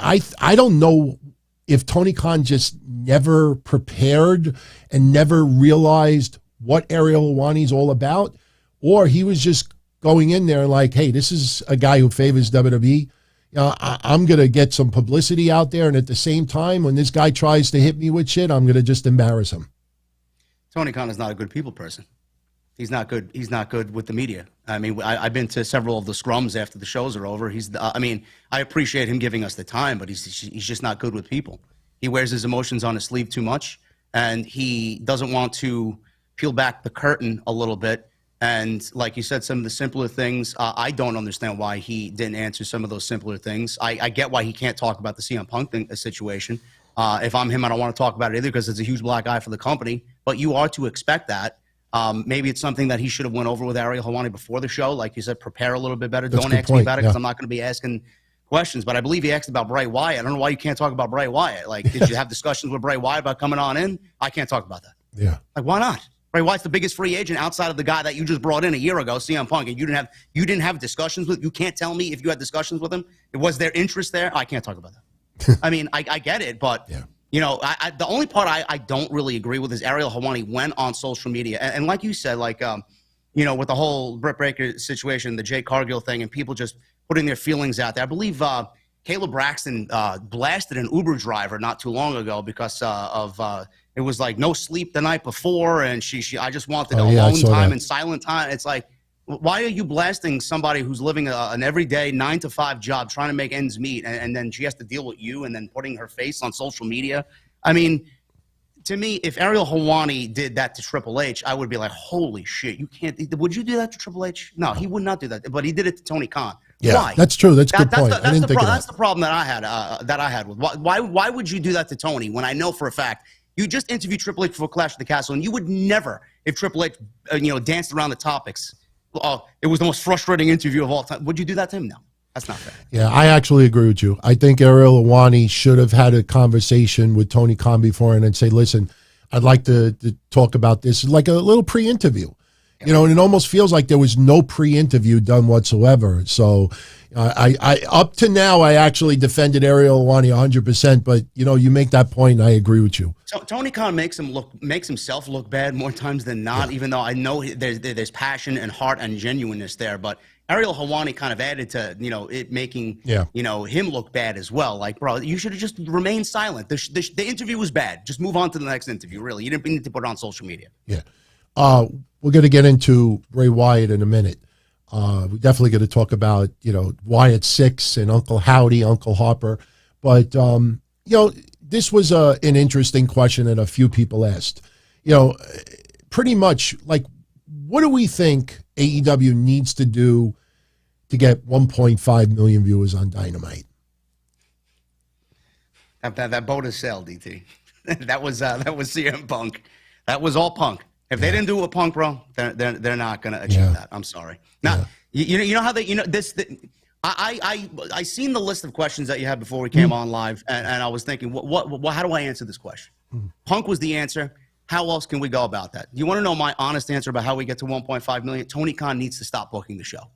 I don't know if Tony Khan just never prepared and never realized what Ariel Helwani's all about, or he was just going in there like, hey, this is a guy who favors WWE. You know, I'm going to get some publicity out there, and at the same time, when this guy tries to hit me with shit, I'm going to just embarrass him. Tony Khan is not a good people person. He's not good. He's not good with the media. I mean, I've been to several of the scrums after the shows are over. I mean, I appreciate him giving us the time, but he's just not good with people. He wears his emotions on his sleeve too much, and he doesn't want to peel back the curtain a little bit. And like you said, some of the simpler things, I don't understand why he didn't answer some of those simpler things. I get why he can't talk about the CM Punk situation. If I'm him, I don't want to talk about it either because it's a huge black eye for the company. But you are to expect that. Maybe it's something that he should have went over with Ariel Helwani before the show. Like you said, prepare a little bit better. Don't ask me about it because I'm not going to be asking questions. But I believe he asked about Bray Wyatt. I don't know why you can't talk about Bray Wyatt. Like, did you have discussions with Bray Wyatt about coming on in? I can't talk about that. Yeah. Like, why not? Bray Wyatt's the biggest free agent outside of the guy that you just brought in a year ago, CM Punk, and you didn't have discussions with. You can't tell me if you had discussions with him. Was there interest there? I can't talk about that. I mean, I get it, but. Yeah. You know, the only part I don't really agree with is Ariel Helwani went on social media. And like you said, like, you know, with the whole Britt Baker situation, the Jay Cargill thing, and people just putting their feelings out there. I believe Kayla Braxton blasted an Uber driver not too long ago because it was like no sleep the night before. And I just wanted alone time and silent time. It's like, why are you blasting somebody who's living an everyday 9-to-5 job trying to make ends meet, and then she has to deal with you and then putting her face on social media? I mean, to me, if Ariel Helwani did that to Triple H, I would be like, holy shit, you can't. Would you do that to Triple H? No, he would not do that. But he did it to Tony Khan. Yeah, why? That's true. That's a good point. That's the problem that I had with why would you do that to Tony when I know for a fact you just interviewed Triple H for Clash of the Castle, and you would never, if Triple H danced around the topics. It was the most frustrating interview of all time. Would you do that to him? No, that's not fair. Yeah, I actually agree with you. I think Ariel Helwani should have had a conversation with Tony Khan beforehand and say, listen, I'd like to talk about this, like a little pre-interview. You know, and it almost feels like there was no pre-interview done whatsoever. So I up to now, I actually defended Ariel Helwani 100%, but, you know, you make that point, and I agree with you. So Tony Khan makes himself look bad more times than not, even though I know there's passion and heart and genuineness there. But Ariel Helwani kind of added to, you know, it making, you know, him look bad as well. Like, bro, you should have just remained silent. The interview was bad. Just move on to the next interview, really. You didn't need to put it on social media. Yeah. We're going to get into Bray Wyatt in a minute. We're definitely going to talk about, you know, Wyatt 6 and Uncle Howdy, Uncle Harper. But, you know, this was an interesting question that a few people asked. You know, pretty much, like, what do we think AEW needs to do to get 1.5 million viewers on Dynamite? That boat is sailed, DT. that was CM Punk. That was all Punk. If they didn't do it with Punk, bro, they're not going to achieve that. I'm sorry. Now, you know how they, you know, I seen the list of questions that you had before we came on live, and I was thinking, how do I answer this question? Punk was the answer. How else can we go about that? You want to know my honest answer about how we get to 1.5 million? Tony Khan needs to stop booking the show.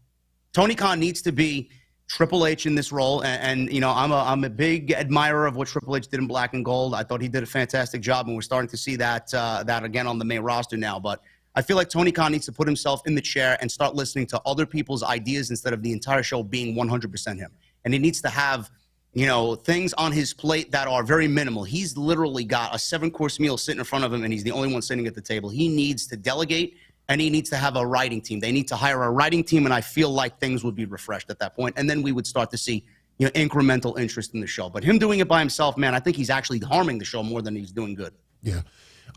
Tony Khan needs to be Triple H in this role, and you know, I'm a big admirer of what Triple H did in Black and Gold. I thought he did a fantastic job, and we're starting to see that again on the main roster now. But I feel like Tony Khan needs to put himself in the chair and start listening to other people's ideas instead of the entire show being 100% him. And he needs to have, you know, things on his plate that are very minimal. He's literally got a 7-course meal sitting in front of him, and he's the only one sitting at the table. He needs to delegate, and he needs to have a writing team. They need to hire a writing team, and I feel like things would be refreshed at that point. And then we would start to see, you know, incremental interest in the show. But him doing it by himself, man, I think he's actually harming the show more than he's doing good. Yeah.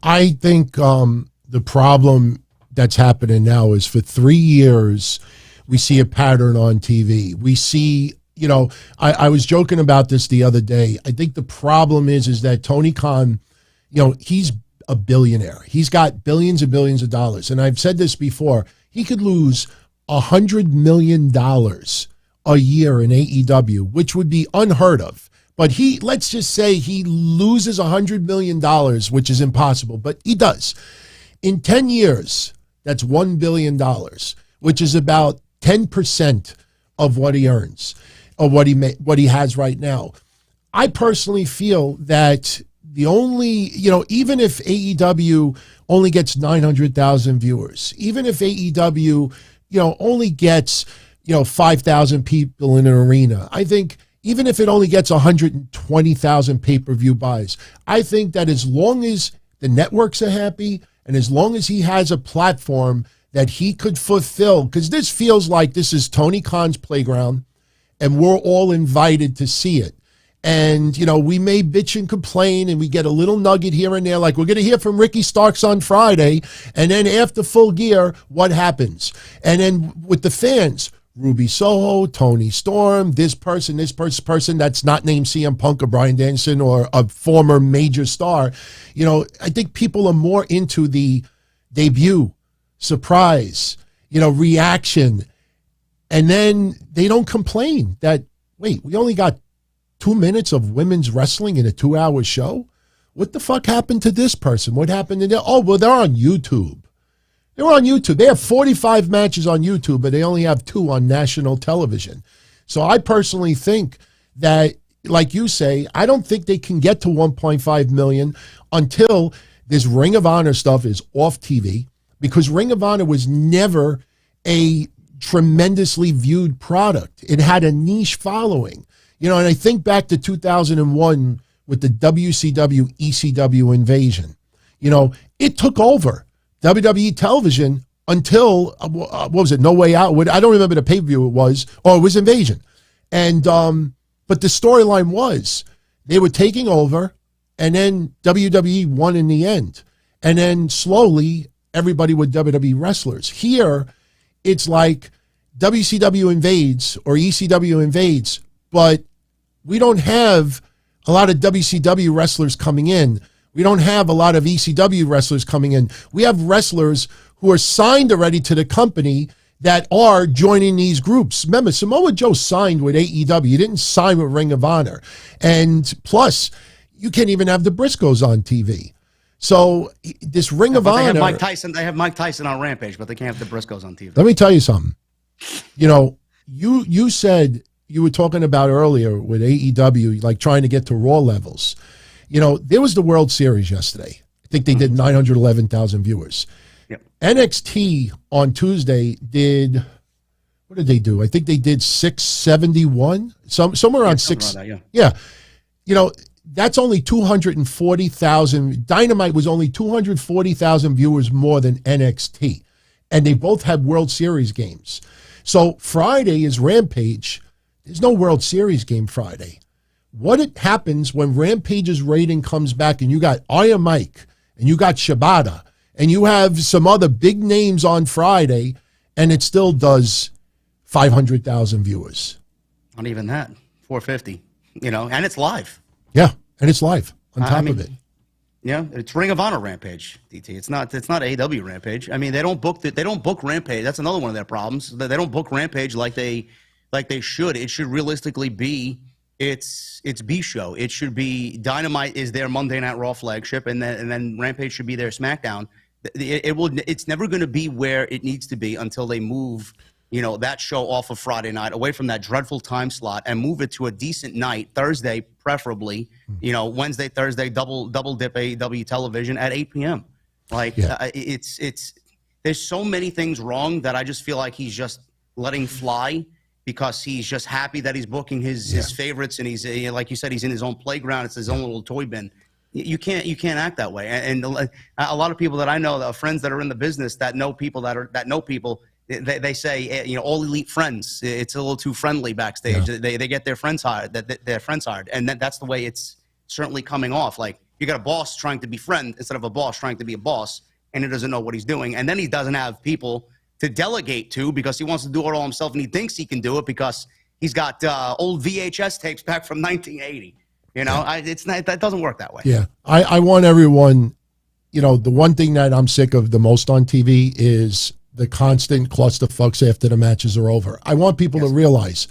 I think the problem that's happening now is for 3 years, we see a pattern on TV. We see, you know, I was joking about this the other day. I think the problem is that Tony Khan, you know, he's a billionaire. He's got billions and billions of dollars. And I've said this before, he could lose $100 million a year in AEW, which would be unheard of. But let's just say he loses $100 million, which is impossible, but he does. In 10 years, that's $1 billion, which is about 10% of what he earns, or what he has right now. I personally feel that the only, you know, even if AEW only gets 900,000 viewers, even if AEW, you know, only gets, you know, 5,000 people in an arena, I think even if it only gets 120,000 pay-per-view buys, I think that as long as the networks are happy and as long as he has a platform that he could fulfill, because this feels like this is Tony Khan's playground and we're all invited to see it. And, you know, we may bitch and complain and we get a little nugget here and there, like we're going to hear from Ricky Starks on Friday. And then after Full Gear, what happens? And then with the fans, Ruby Soho, Tony Storm, this person that's not named CM Punk or Bryan Danielson or a former major star. You know, I think people are more into the debut, surprise, you know, reaction. And then they don't complain that, wait, we only got 2 minutes of women's wrestling in a 2-hour show? What the fuck happened to this person? What happened to them? Oh, well, they're on YouTube. They're on YouTube. They have 45 matches on YouTube, but they only have 2 on national television. So I personally think that, like you say, I don't think they can get to 1.5 million until this Ring of Honor stuff is off TV, because Ring of Honor was never a tremendously viewed product. It had a niche following. You know, and I think back to 2001 with the WCW, ECW invasion. You know, it took over WWE television until, what was it, No Way Out? I don't remember the pay-per-view it was, or it was Invasion. And, but the storyline was they were taking over, and then WWE won in the end. And then slowly, everybody with WWE wrestlers. Here, it's like WCW invades or ECW invades, but we don't have a lot of WCW wrestlers coming in. We don't have a lot of ECW wrestlers coming in. We have wrestlers who are signed already to the company that are joining these groups. Remember, Samoa Joe signed with AEW. He didn't sign with Ring of Honor. And plus, you can't even have the Briscoes on TV. So this Ring of Honor. They have Mike Tyson. They have Mike Tyson on Rampage, but they can't have the Briscoes on TV. Let me tell you something. You know, you said you were talking about earlier with AEW, like trying to get to Raw levels. You know, there was the World Series yesterday. I think they did 911,000 viewers. Yep. NXT on Tuesday did, what did they do? I think they did 671, somewhere around six. Around that, yeah. You know, that's only 240,000. Dynamite was only 240,000 viewers more than NXT. And they both had World Series games. So Friday is Rampage. There's no World Series game Friday. What happens when Rampage's rating comes back and you got Iron Mike and you got Shibata and you have some other big names on Friday and it still does 500,000 viewers? Not even that. 450. You know, and it's live. Yeah, and it's live on top of it. Yeah, it's Ring of Honor Rampage, DT. It's not AEW Rampage. I mean, they don't book Rampage. That's another one of their problems. They don't book Rampage like they should. It should realistically be its B show. It should be Dynamite is their Monday Night Raw flagship, and then Rampage should be their SmackDown. It's never going to be where it needs to be until they move, you know, that show off of Friday night, away from that dreadful time slot, and move it to a decent night, Thursday preferably. You know, Wednesday, Thursday, double dip AEW television at 8 p.m. Like it's there's so many things wrong that I just feel like he's just letting fly, because he's just happy that he's booking his favorites, and he's, like you said, he's in his own playground. It's his own little toy bin. You can't act that way. And a lot of people that I know, friends that are in the business that know people that know people, they say, you know, all elite friends. It's a little too friendly backstage. Yeah. They get their friends hired. Their friends hired, and that's the way it's certainly coming off. Like, you got a boss trying to be friend instead of a boss trying to be a boss, and he doesn't know what he's doing, and then he doesn't have people to delegate to because he wants to do it all himself, and he thinks he can do it because he's got old VHS tapes back from 1980. You know, that doesn't work that way. Yeah, I want everyone, you know, the one thing that I'm sick of the most on TV is the constant clusterfucks after the matches are over. I want people to realize,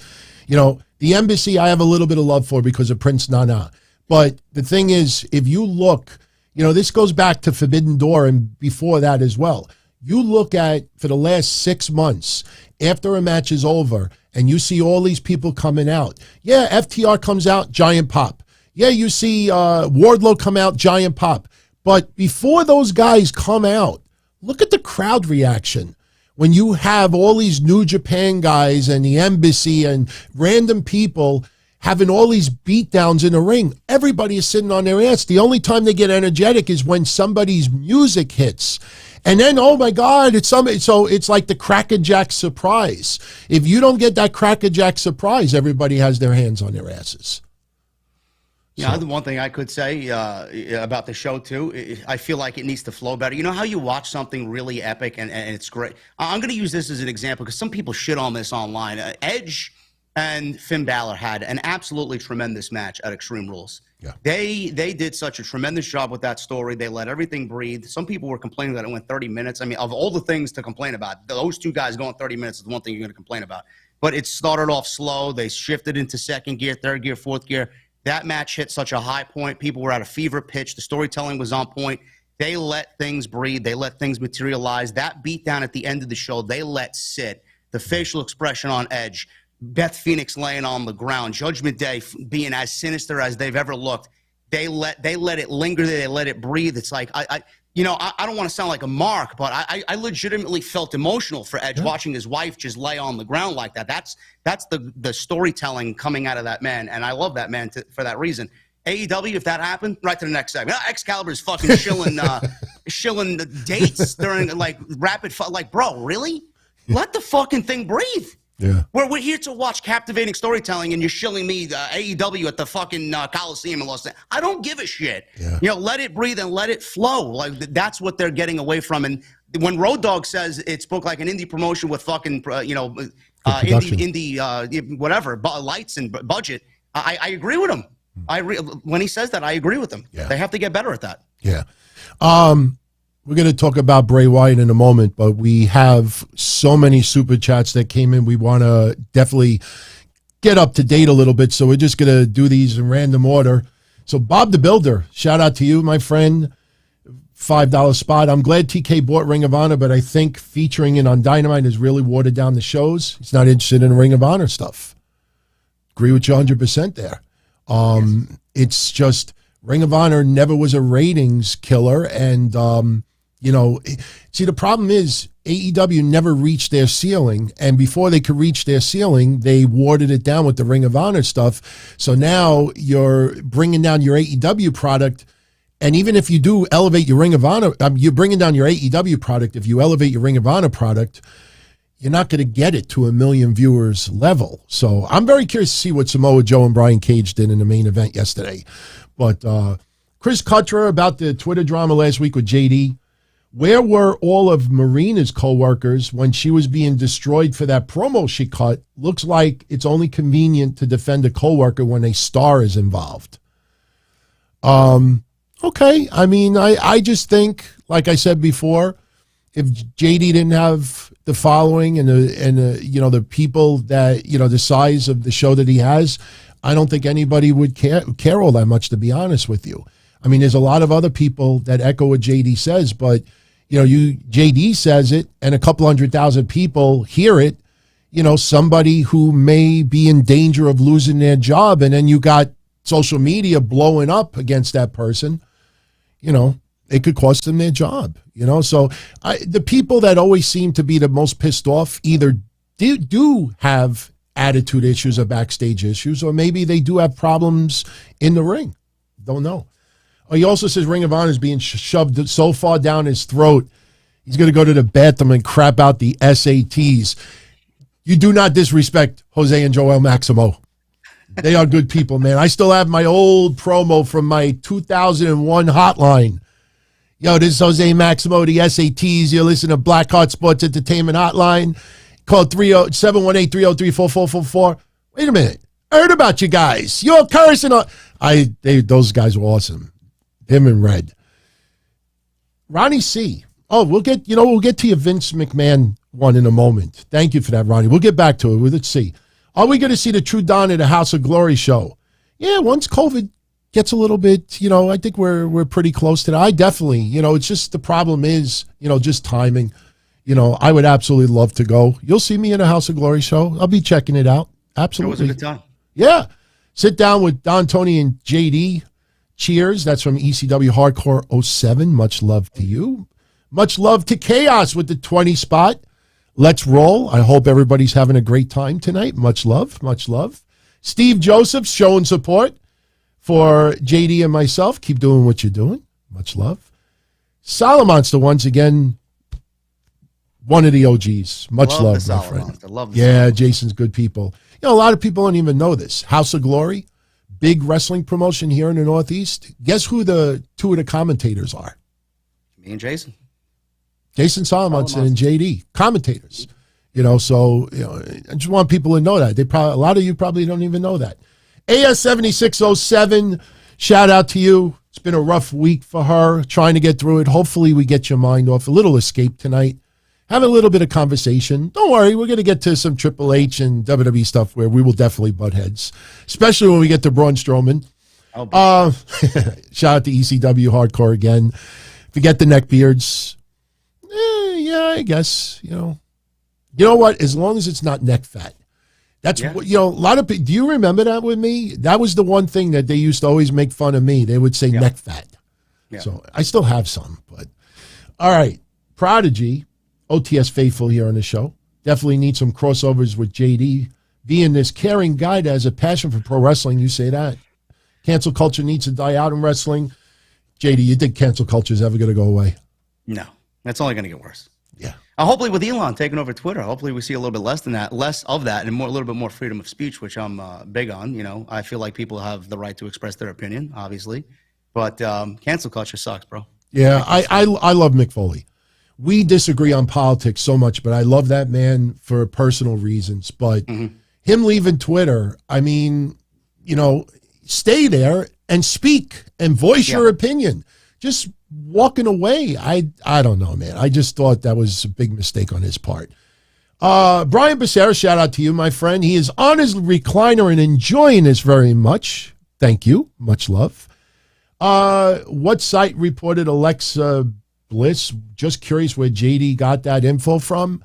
you know, the Embassy I have a little bit of love for because of Prince Nana. But the thing is, if you look, you know, this goes back to Forbidden Door and before that as well. You look at, for the last 6 months, after a match is over, and you see all these people coming out. Yeah, FTR comes out, giant pop. Yeah, you see Wardlow come out, giant pop. But before those guys come out, look at the crowd reaction. When you have all these New Japan guys and the Embassy and random people having all these beatdowns in the ring, everybody is sitting on their ass. The only time they get energetic is when somebody's music hits. And then, oh my God, it's somebody. So it's like the crackerjack surprise. If you don't get that crackerjack surprise, everybody has their hands on their asses. Yeah, the one thing I could say about the show, too, I feel like it needs to flow better. You know how you watch something really epic and it's great? I'm going to use this as an example because some people shit on this online. Edge and Finn Balor had an absolutely tremendous match at Extreme Rules. Yeah. They did such a tremendous job with that story. They let everything breathe. Some people were complaining that it went 30 minutes. I mean, of all the things to complain about, those two guys going 30 minutes is the one thing you're going to complain about. But it started off slow. They shifted into second gear, third gear, fourth gear. That match hit such a high point. People were at a fever pitch. The storytelling was on point. They let things breathe. They let things materialize. That beatdown at the end of the show, they let sit. The facial expression on Edge, Beth Phoenix laying on the ground, Judgment Day being as sinister as they've ever looked. They let it linger. They let it breathe. It's like, I don't want to sound like a mark, but I legitimately felt emotional for Edge watching his wife just lay on the ground like that. That's the storytelling coming out of that man, and I love that man for that reason. AEW, if that happened, right to the next segment. Excalibur's fucking shilling dates during like like, bro, really? Let the fucking thing breathe. Yeah, we're here to watch captivating storytelling, and you're shilling me AEW at the fucking Coliseum in Los Angeles. I don't give a shit. Yeah. You know, let it breathe and let it flow. Like that's what they're getting away from. And when Road Dogg says it's booked like an indie promotion with fucking indie whatever lights and budget, I agree with him. When he says that, I agree with him. Yeah. They have to get better at that. Yeah. We're going to talk about Bray Wyatt in a moment, but we have so many super chats that came in. We want to definitely get up to date a little bit, so we're just going to do these in random order. So Bob the Builder, shout out to you, my friend. $5 spot. I'm glad TK bought Ring of Honor, but I think featuring it on Dynamite has really watered down the shows. He's not interested in Ring of Honor stuff. Agree with you 100% there. It's just Ring of Honor never was a ratings killer. And, see, the problem is AEW never reached their ceiling. And before they could reach their ceiling, they watered it down with the Ring of Honor stuff. So now you're bringing down your AEW product. And even if you do elevate your Ring of Honor, you're bringing down your AEW product. If you elevate your Ring of Honor product, you're not going to get it to 1 million viewers level. So I'm very curious to see what Samoa Joe and Brian Cage did in the main event yesterday. But Chris Cutrer about the Twitter drama last week with JD. Where were all of Marina's co-workers when she was being destroyed for that promo she cut? Looks like it's only convenient to defend a co-worker when a star is involved. Okay, I mean, I just think, like I said before, if JD didn't have the following and the people that, the size of the show that he has, I don't think anybody would care all that much, to be honest with you. I mean, there's a lot of other people that echo what JD says, but, JD says it and a couple 100,000 people hear it, somebody who may be in danger of losing their job, and then you got social media blowing up against that person. It could cost them their job, So the people that always seem to be the most pissed off either do have attitude issues or backstage issues, or maybe they do have problems in the ring. Don't know. He also says Ring of Honor is being shoved so far down his throat, he's going to go to the bathroom and crap out the SATs. You do not disrespect Jose and Joel Maximo. They are good people, man. I still have my old promo from my 2001 hotline. Yo, this is Jose Maximo, the SATs. You're listening to Blackheart Sports Entertainment Hotline. Call 718-303-4444. Wait a minute. I heard about you guys. You're cursing. Those guys were awesome. Him and Red. Ronnie C. Oh, we'll get to your Vince McMahon one in a moment. Thank you for that, Ronnie. We'll get back to it. Let's see. Are we going to see the True Dawn at the House of Glory show? Yeah, once COVID gets a little bit, I think we're pretty close to that. I definitely, it's just the problem is, just timing. I would absolutely love to go. You'll see me in a House of Glory show. I'll be checking it out. Absolutely. It was a good time. Yeah. Sit down with Don, Tony, and JD. Cheers. That's from ECW Hardcore 07. Much love to you. Much love to Chaos with the 20 spot. Let's roll. I hope everybody's having a great time tonight. Much love. Much love. Steve Joseph showing support for JD and myself. Keep doing what you're doing. Much love. Solomonster once again, one of the OGs. Much love, my friend. Yeah, Jason's good people. A lot of people don't even know this. House of Glory, big wrestling promotion here in the Northeast. Guess who the two of the commentators are? Me and Jason. Jason Solomonson and JD, commentators. I just want people to know that. A lot of you probably don't even know that. AS7607, shout out to you. It's been a rough week for her, trying to get through it. Hopefully we get your mind off. A little escape tonight. Have a little bit of conversation. Don't worry, we're going to get to some Triple H and WWE stuff where we will definitely butt heads, especially when we get to Braun Strowman. Shout out to ECW Hardcore again. Forget the neckbeards. Yeah, I guess, You know what? As long as it's not neck fat. That's what, a lot of people, do you remember that with me? That was the one thing that they used to always make fun of me. They would say neck fat. Yeah. So I still have some, but all right. Prodigy, OTS faithful here on the show. Definitely need some crossovers with JD. Being this caring guy that has a passion for pro wrestling, you say that. Cancel culture needs to die out in wrestling. JD, you think cancel culture is ever going to go away? No, that's only going to get worse. Yeah. Hopefully with Elon taking over Twitter, hopefully we see a little bit less of that, and a little bit more freedom of speech, which I'm big on. I feel like people have the right to express their opinion, obviously, but cancel culture sucks, bro. Yeah, I love Mick Foley. We disagree on politics so much, but I love that man for personal reasons. But him leaving Twitter, I mean, stay there and speak and voice your opinion. Just walking away, I don't know, man. I just thought that was a big mistake on his part. Brian Becerra, shout out to you, my friend. He is on his recliner and enjoying this very much. Thank you. Much love. What site reported Alexa Bliss? Just curious where JD got that info from.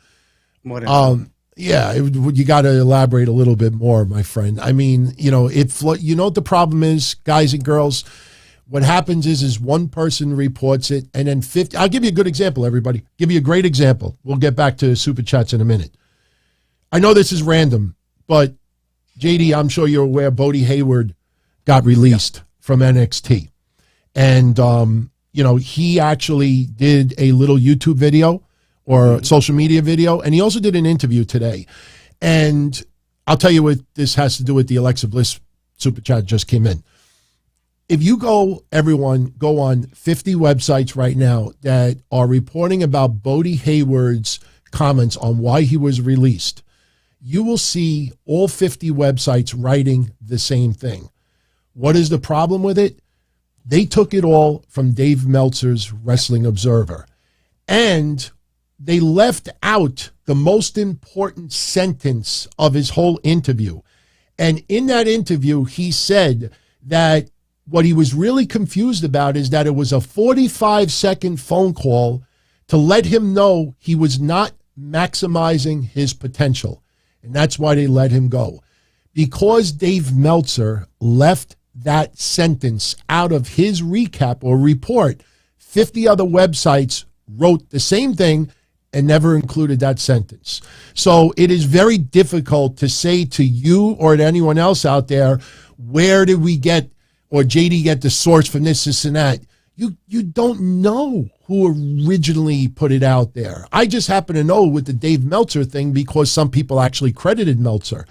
What info? Yeah, you got to elaborate a little bit more, my friend. I mean, you know, you know what the problem is, guys and girls? What happens is one person reports it, and then 50. I'll give you a good example, everybody. Give you a great example. We'll get back to Super Chats in a minute. I know this is random, but JD, I'm sure you're aware, Bodie Hayward got released from NXT. And, you know, he actually did a little YouTube video or social media video, and he also did an interview today. And I'll tell you what this has to do with the Alexa Bliss Super Chat just came in. If you everyone, go on 50 websites right now that are reporting about Bodie Hayward's comments on why he was released, you will see all 50 websites writing the same thing. What is the problem with it? They took it all from Dave Meltzer's Wrestling Observer. And they left out the most important sentence of his whole interview. And in that interview, he said that what he was really confused about is that it was a 45-second phone call to let him know he was not maximizing his potential. And that's why they let him go. Because Dave Meltzer left that sentence out of his recap or report, 50 other websites wrote the same thing and never included that sentence. So it is very difficult to say to you or to anyone else out there, where did we get, or JD get the source from this and that. You don't know who originally put it out there. I just happen to know with the Dave Meltzer thing because some people actually credited Meltzer.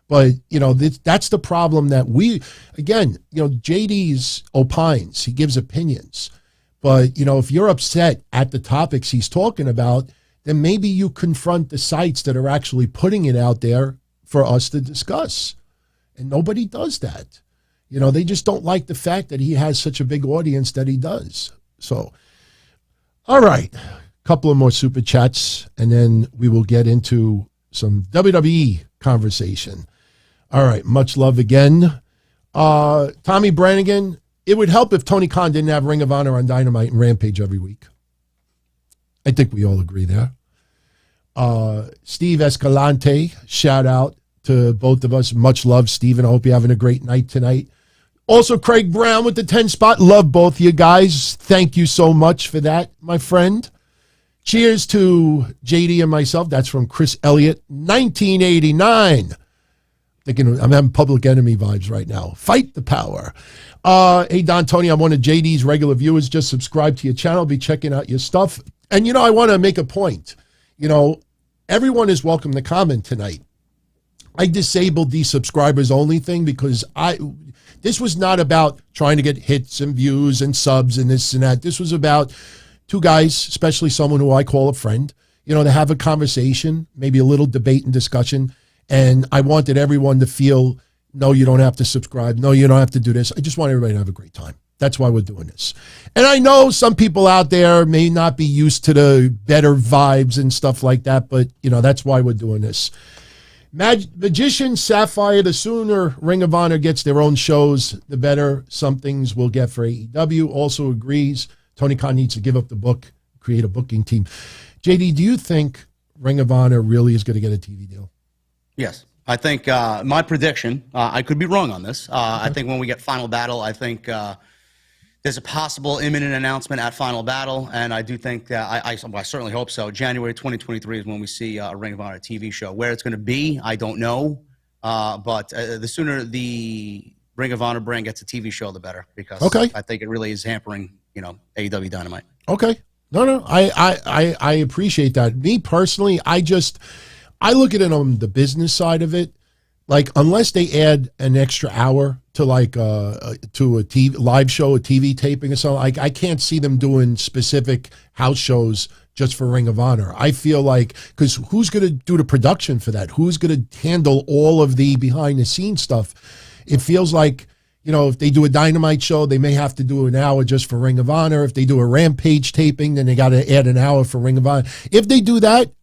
But, you know, that's the problem that again, you know, JD's opines, he gives opinions. But, you know, if you're upset at the topics he's talking about, then maybe you confront the sites that are actually putting it out there for us to discuss. And nobody does that. You know, they just don't like the fact that he has such a big audience that he does. So, all right, couple of more super chats, and then we will get into some WWE conversation. All right, much love again. Tommy Brannigan, it would help if Tony Khan didn't have Ring of Honor on Dynamite and Rampage every week. I think we all agree there. Steve Escalante, shout out to both of us. Much love, Steve, I hope you're having a great night tonight. Also, Craig Brown with the 10 spot. Love both of you guys. Thank you so much for that, my friend. Cheers to JD and myself. That's from Chris Elliott, 1989. Thinking I'm having Public Enemy vibes right now. Fight the power. Hey, Don Tony, I'm one of JD's regular viewers. Just subscribe to your channel. Be checking out your stuff. And, you know, I want to make a point. You know, everyone is welcome to comment tonight. I disabled the subscribers only thing because this was not about trying to get hits and views and subs and this and that. This was about two guys, especially someone who I call a friend, you know, to have a conversation, maybe a little debate and discussion. And I wanted everyone to feel, no, you don't have to subscribe. No, you don't have to do this. I just want everybody to have a great time. That's why we're doing this. And I know some people out there may not be used to the better vibes and stuff like that, but, you know, that's why we're doing this. Magician Sapphire, the sooner Ring of Honor gets their own shows, the better some things will get for AEW. Also agrees Tony Khan needs to give up the book, create a booking team. JD, do you think Ring of Honor really is going to get a TV deal? Yes. I think my prediction, I could be wrong on this. I think when we get Final Battle, I think there's a possible imminent announcement at Final Battle, and I do think that I certainly hope so. January 2023 is when we see a Ring of Honor TV show. Where it's going to be, I don't know, but the sooner the Ring of Honor brand gets a TV show, the better, because I think it really is hampering, you know, AEW Dynamite. Okay, no, I appreciate that. Me personally, I look at it on the business side of it. Like, unless they add an extra hour to to a TV live show, a TV taping or something, I can't see them doing specific house shows just for Ring of Honor. I feel like, because who's going to do the production for that? Who's going to handle all of the behind the scenes stuff? It feels like, you know, if they do a Dynamite show, they may have to do an hour just for Ring of Honor. If they do a Rampage taping, then they got to add an hour for Ring of Honor. If they do that,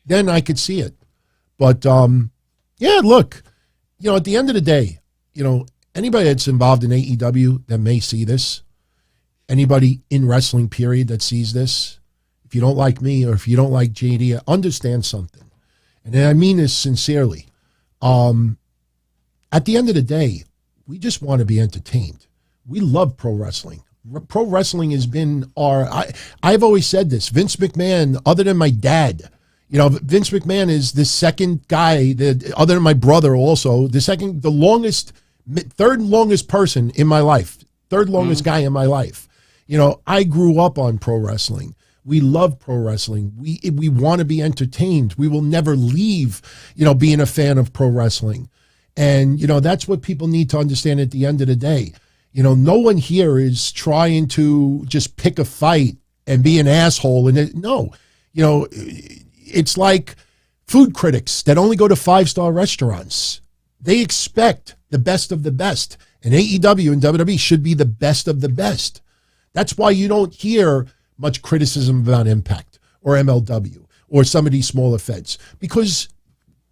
then I could see it. But, yeah, look, you know, at the end of the day, you know, anybody that's involved in AEW that may see this, anybody in wrestling period that sees this, if you don't like me or if you don't like JD, understand something. And I mean this sincerely. At the end of the day, we just want to be entertained. We love pro wrestling. Pro wrestling has been I've always said this. Vince McMahon, other than my dad, Vince McMahon is the second guy that, other than my brother also, third longest person in my life, third longest guy in my life. I grew up on pro wrestling. We love pro wrestling. We want to be entertained. We will never leave, being a fan of pro wrestling. And, that's what people need to understand at the end of the day. No one here is trying to just pick a fight and be an asshole. No, it's like food critics that only go to 5-star restaurants. They expect the best of the best. And AEW and WWE should be the best of the best. That's why you don't hear much criticism about Impact or MLW or some of these smaller feds, because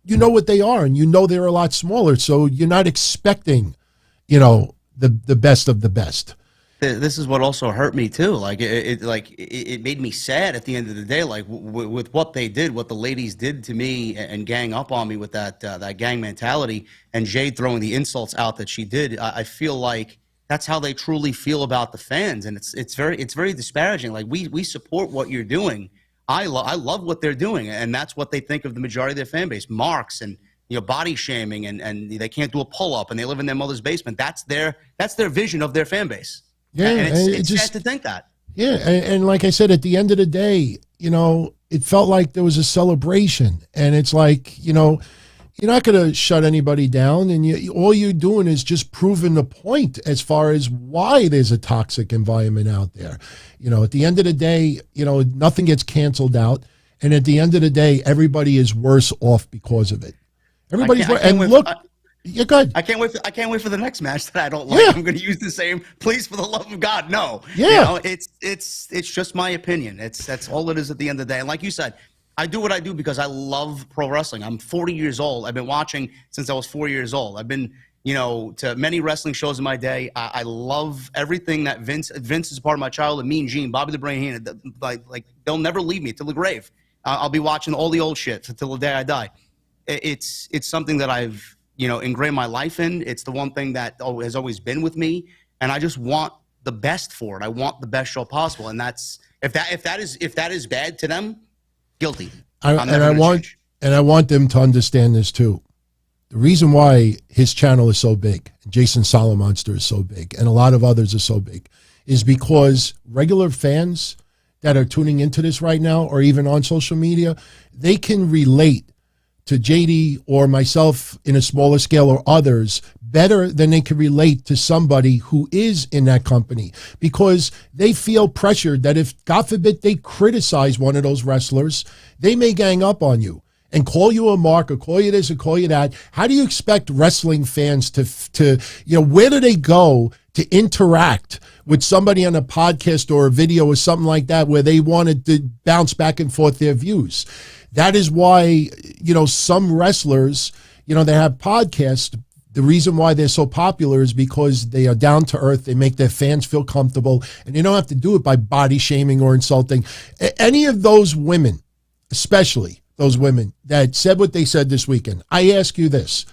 you know what they are and they're a lot smaller. So you're not expecting, the best of the best. This is what also hurt me too. Like it made me sad at the end of the day. Like with what they did, what the ladies did to me and gang up on me with that gang mentality, and Jade throwing the insults out that she did. I feel like that's how they truly feel about the fans, and it's very disparaging. Like we support what you're doing. I love what they're doing, and that's what they think of the majority of their fan base. Marks and body shaming, and they can't do a pull up, and they live in their mother's basement. That's their vision of their fan base. Yeah, and it's sad to think that. Yeah, and like I said, at the end of the day, it felt like there was a celebration, and it's like, you're not going to shut anybody down, and all you're doing is just proving the point as far as why there's a toxic environment out there. At the end of the day, nothing gets canceled out, and at the end of the day, everybody is worse off because of it. Everybody's you're good. I can't wait for the next match that I don't like. Yeah. I'm going to use the same. Please, for the love of God, no. Yeah. It's just my opinion. That's all it is at the end of the day. And like you said, I do what I do because I love pro wrestling. I'm 40 years old. I've been watching since I was 4 years old. I've been, to many wrestling shows in my day. I love everything that Vince is a part of my childhood. Me and Gene, Bobby the Brain Heenan, like they'll never leave me till the grave. I'll be watching all the old shit till the day I die. It's something that I've ingrained my life in. It's the one thing that has always been with me, and I just want the best for it. I want the best show possible, and that's if that is bad to them, guilty. I want them to understand this too. The reason why his channel is so big, Jason Solomonster is so big, and a lot of others are so big, is because regular fans that are tuning into this right now, or even on social media, they can relate to JD or myself in a smaller scale or others better than they can relate to somebody who is in that company, because they feel pressured that if, God forbid, they criticize one of those wrestlers, they may gang up on you and call you a mark or call you this or call you that. How do you expect wrestling fans to where do they go to interact with somebody on a podcast or a video or something like that where they wanted to bounce back and forth their views? That is why, some wrestlers, they have podcasts. The reason why they're so popular is because they are down to earth. They make their fans feel comfortable, and they don't have to do it by body shaming or insulting. Any of those women, especially those women that said what they said this weekend, I ask you this.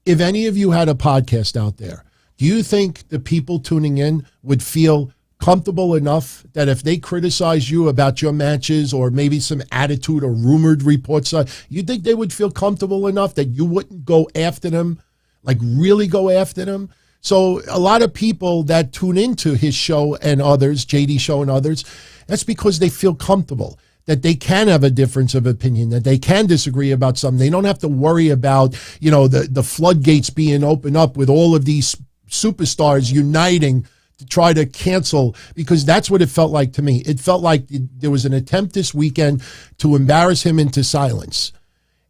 If any of you had a podcast out there, do you think the people tuning in would feel comfortable enough that if they criticize you about your matches or maybe some attitude or rumored reports, you think they would feel comfortable enough that you wouldn't go after them, like really go after them? So a lot of people that tune into his show and others, JD show and others, that's because they feel comfortable that they can have a difference of opinion, that they can disagree about something. They don't have to worry about, the floodgates being opened up with all of these superstars uniting to try to cancel, because that's what it felt like to me. It felt like there was an attempt this weekend to embarrass him into silence.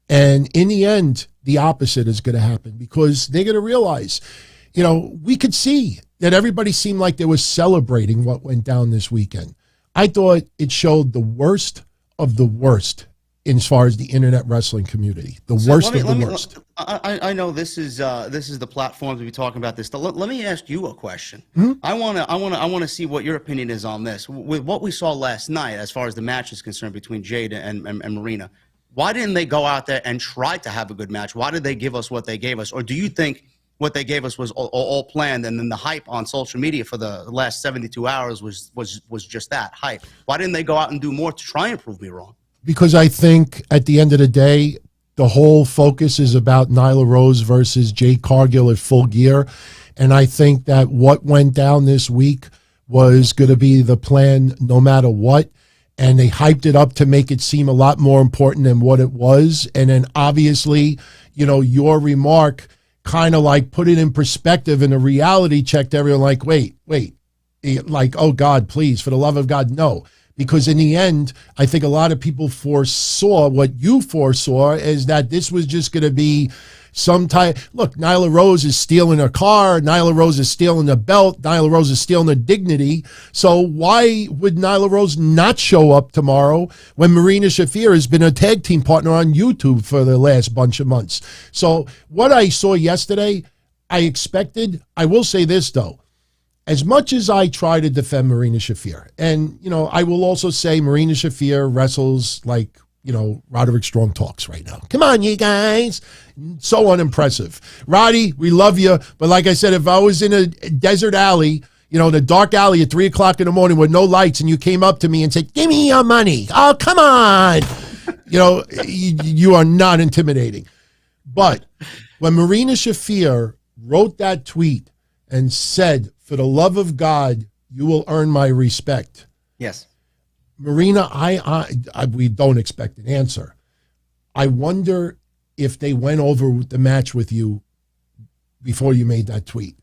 And in the end, the opposite is going to happen, because they're going to realize, we could see that everybody seemed like they were celebrating what went down this weekend. I thought it showed the worst of the worst as far as the internet wrestling community. The worst of the worst. I know this is the platform to be talking about this. Let me ask you a question. I want to see what your opinion is on this. With what we saw last night, as far as the match is concerned between Jade and Marina, why didn't they go out there and try to have a good match? Why did they give us what they gave us? Or do you think what they gave us was all planned, and then the hype on social media for the last 72 hours was just that, hype? Why didn't they go out and do more to try and prove me wrong? Because I think at the end of the day, the whole focus is about Nyla Rose versus Jade Cargill at Full Gear. And I think that what went down this week was going to be the plan no matter what. And they hyped it up to make it seem a lot more important than what it was. And then obviously, you know, your remark kind of like put it in perspective, and a reality check to everyone like, wait, like, oh God, please, for the love of God, no. Because in the end, I think a lot of people foresaw what you foresaw, is that this was just going to be some type. Look, Nyla Rose is stealing her car. Nyla Rose is stealing the belt. Nyla Rose is stealing her dignity. So why would Nyla Rose not show up tomorrow when Marina Shafir has been a tag team partner on YouTube for the last bunch of months? So what I saw yesterday, I expected. I will say this, though. As much as I try to defend Marina Shafir, and, you know, I will also say Marina Shafir wrestles like, you know, Roderick Strong talks right now. Come on, you guys. So unimpressive. Roddy, we love you. But like I said, if I was in a desert alley, you know, in a dark alley at 3 o'clock in the morning with no lights, and you came up to me and said, give me your money. Oh, come on. You know, you are not intimidating. But when Marina Shafir wrote that tweet and said, for the love of God, you will earn my respect. Yes. Marina, we don't expect an answer. I wonder if they went over the match with you before you made that tweet.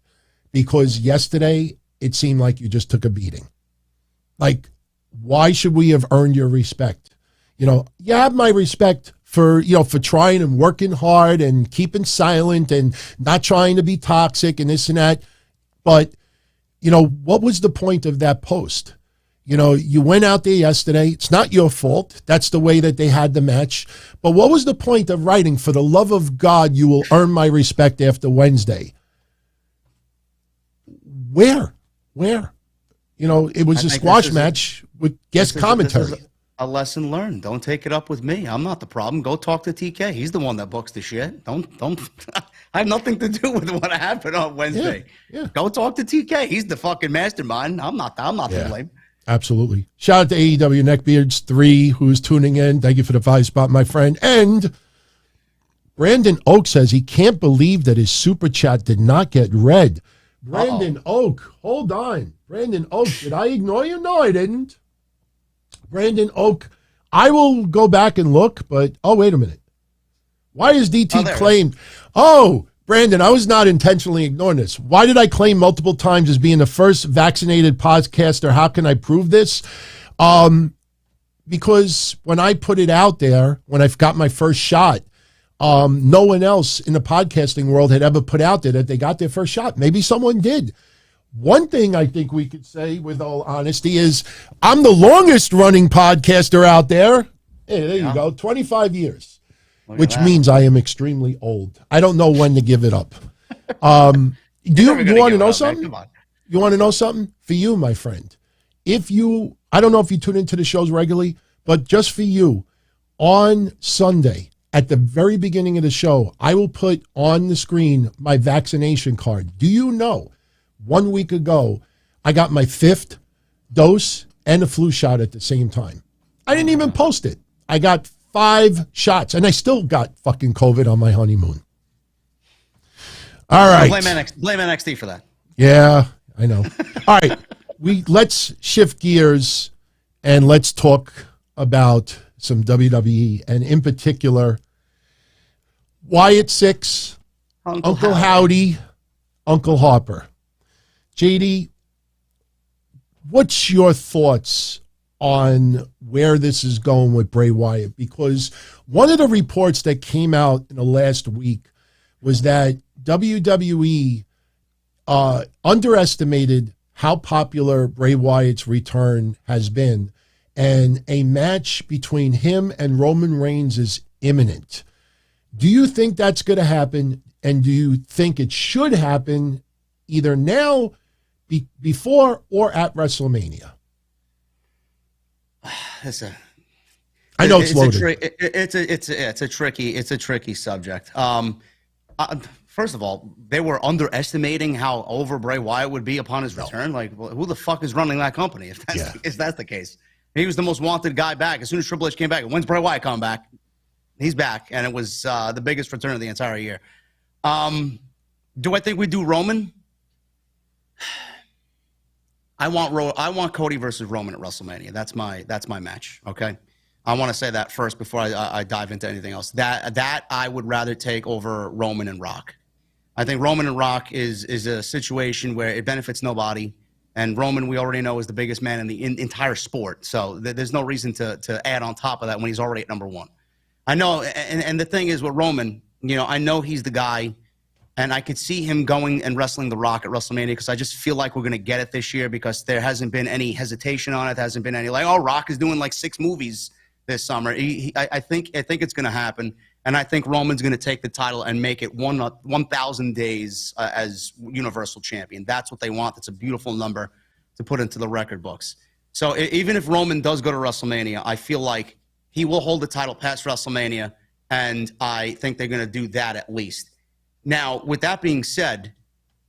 Because yesterday, it seemed like you just took a beating. Like, why should we have earned your respect? You know, you have my respect for, you know, for trying and working hard and keeping silent and not trying to be toxic and this and that. But, you know, what was the point of that post? You know, you went out there yesterday. It's not your fault. That's the way that they had the match. But what was the point of writing, for the love of God, you will earn my respect after Wednesday? Where? You know, it was a squash match with guest commentary. This is a lesson learned. Don't take it up with me. I'm not the problem. Go talk to TK. He's the one that books the shit. Don't. I have nothing to do with what happened on Wednesday. Yeah. Go talk to TK. He's the fucking mastermind. I'm not to blame. Absolutely. Shout out to AEW Neckbeards 3, who's tuning in. Thank you for the 5 spot, my friend. And Brandon Oak says he can't believe that his super chat did not get read. Brandon Oak, hold on. Brandon Oak, did I ignore you? No, I didn't. Brandon Oak, I will go back and look, but, wait a minute. Why is DT claimed? Brandon, I was not intentionally ignoring this. Why did I claim multiple times as being the first vaccinated podcaster? How can I prove this? Because when I put it out there, when I got my first shot, no one else in the podcasting world had ever put out there that they got their first shot. Maybe someone did. One thing I think we could say with all honesty is I'm the longest running podcaster out there. Hey, there you go. 25 years. Which means I am extremely old. I don't know when to give it up. Do you want to know something? Come on. You want to know something? For you, my friend, I don't know if you tune into the shows regularly, but just for you, on Sunday, at the very beginning of the show, I will put on the screen my vaccination card. Do you know, 1 week ago, I got my 5th dose and a flu shot at the same time. I didn't even post it. I got 5 shots, and I still got fucking COVID on my honeymoon. All right. Blame NXT for that. Yeah, I know. All right. Let's shift gears and let's talk about some WWE, and in particular, Wyatt 6, Uncle Howdy, Uncle Harper. JD, what's your thoughts on where this is going with Bray Wyatt? Because one of the reports that came out in the last week was that WWE underestimated how popular Bray Wyatt's return has been, and a match between him and Roman Reigns is imminent. Do you think that's going to happen? And do you think it should happen either now, before, or at WrestleMania? I know it's loaded. It's a tricky subject. First of all, they were underestimating how over Bray Wyatt would be upon his return. Like, well, who the fuck is running that company if that's the case? He was the most wanted guy back. As soon as Triple H came back, when's Bray Wyatt come back? He's back, and it was the biggest return of the entire year. Do I think we do Roman? I want Cody versus Roman at WrestleMania. That's my match. Okay, I want to say that first before I dive into anything else. That I would rather take over Roman and Rock. I think Roman and Rock is a situation where it benefits nobody, and Roman, we already know, is the biggest man in the entire sport. So there's no reason to add on top of that when he's already at number one. I know, and the thing is with Roman, I know he's the guy, and I could see him going and wrestling The Rock at WrestleMania because I just feel like we're going to get it this year because there hasn't been any hesitation on it. There hasn't been any like, oh, Rock is doing like 6 movies this summer. I think it's going to happen, and I think Roman's going to take the title and make it 1,000 days as Universal Champion. That's what they want. That's a beautiful number to put into the record books. So even if Roman does go to WrestleMania, I feel like he will hold the title past WrestleMania, and I think they're going to do that at least. Now, with that being said,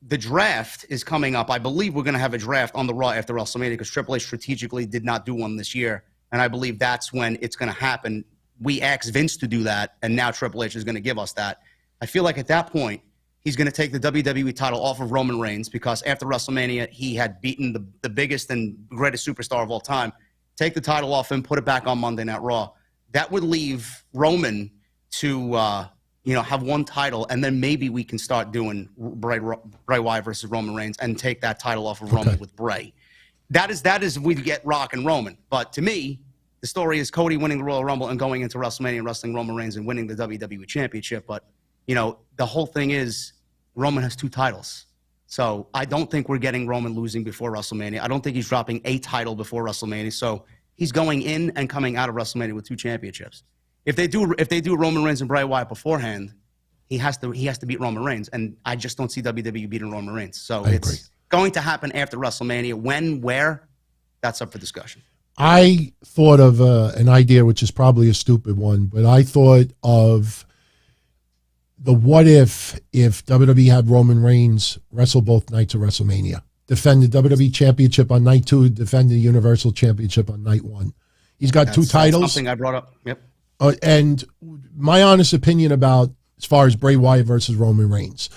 the draft is coming up. I believe we're going to have a draft on the Raw after WrestleMania because Triple H strategically did not do one this year, and I believe that's when it's going to happen. We asked Vince to do that, and now Triple H is going to give us that. I feel like at that point, he's going to take the WWE title off of Roman Reigns because after WrestleMania, he had beaten the biggest and greatest superstar of all time. Take the title off him, put it back on Monday Night Raw. That would leave Roman to have one title, and then maybe we can start doing Bray Wyatt versus Roman Reigns and take that title off of Roman with Bray. That is we get Rock and Roman. But to me, the story is Cody winning the Royal Rumble and going into WrestleMania and wrestling Roman Reigns and winning the WWE Championship. But, the whole thing is Roman has 2 titles. So I don't think we're getting Roman losing before WrestleMania. I don't think he's dropping a title before WrestleMania. So he's going in and coming out of WrestleMania with 2 championships. If they do Roman Reigns and Bray Wyatt beforehand, he has to beat Roman Reigns. And I just don't see WWE beating Roman Reigns. So it's going to happen after WrestleMania. When, where, that's up for discussion. I thought of an idea, which is probably a stupid one, but I thought of the what if WWE had Roman Reigns wrestle both nights of WrestleMania, defend the WWE Championship on night 2, defend the Universal Championship on night 1. He's got that's 2 titles. Something I brought up. Yep. And my honest opinion about as far as Bray Wyatt versus Roman Reigns,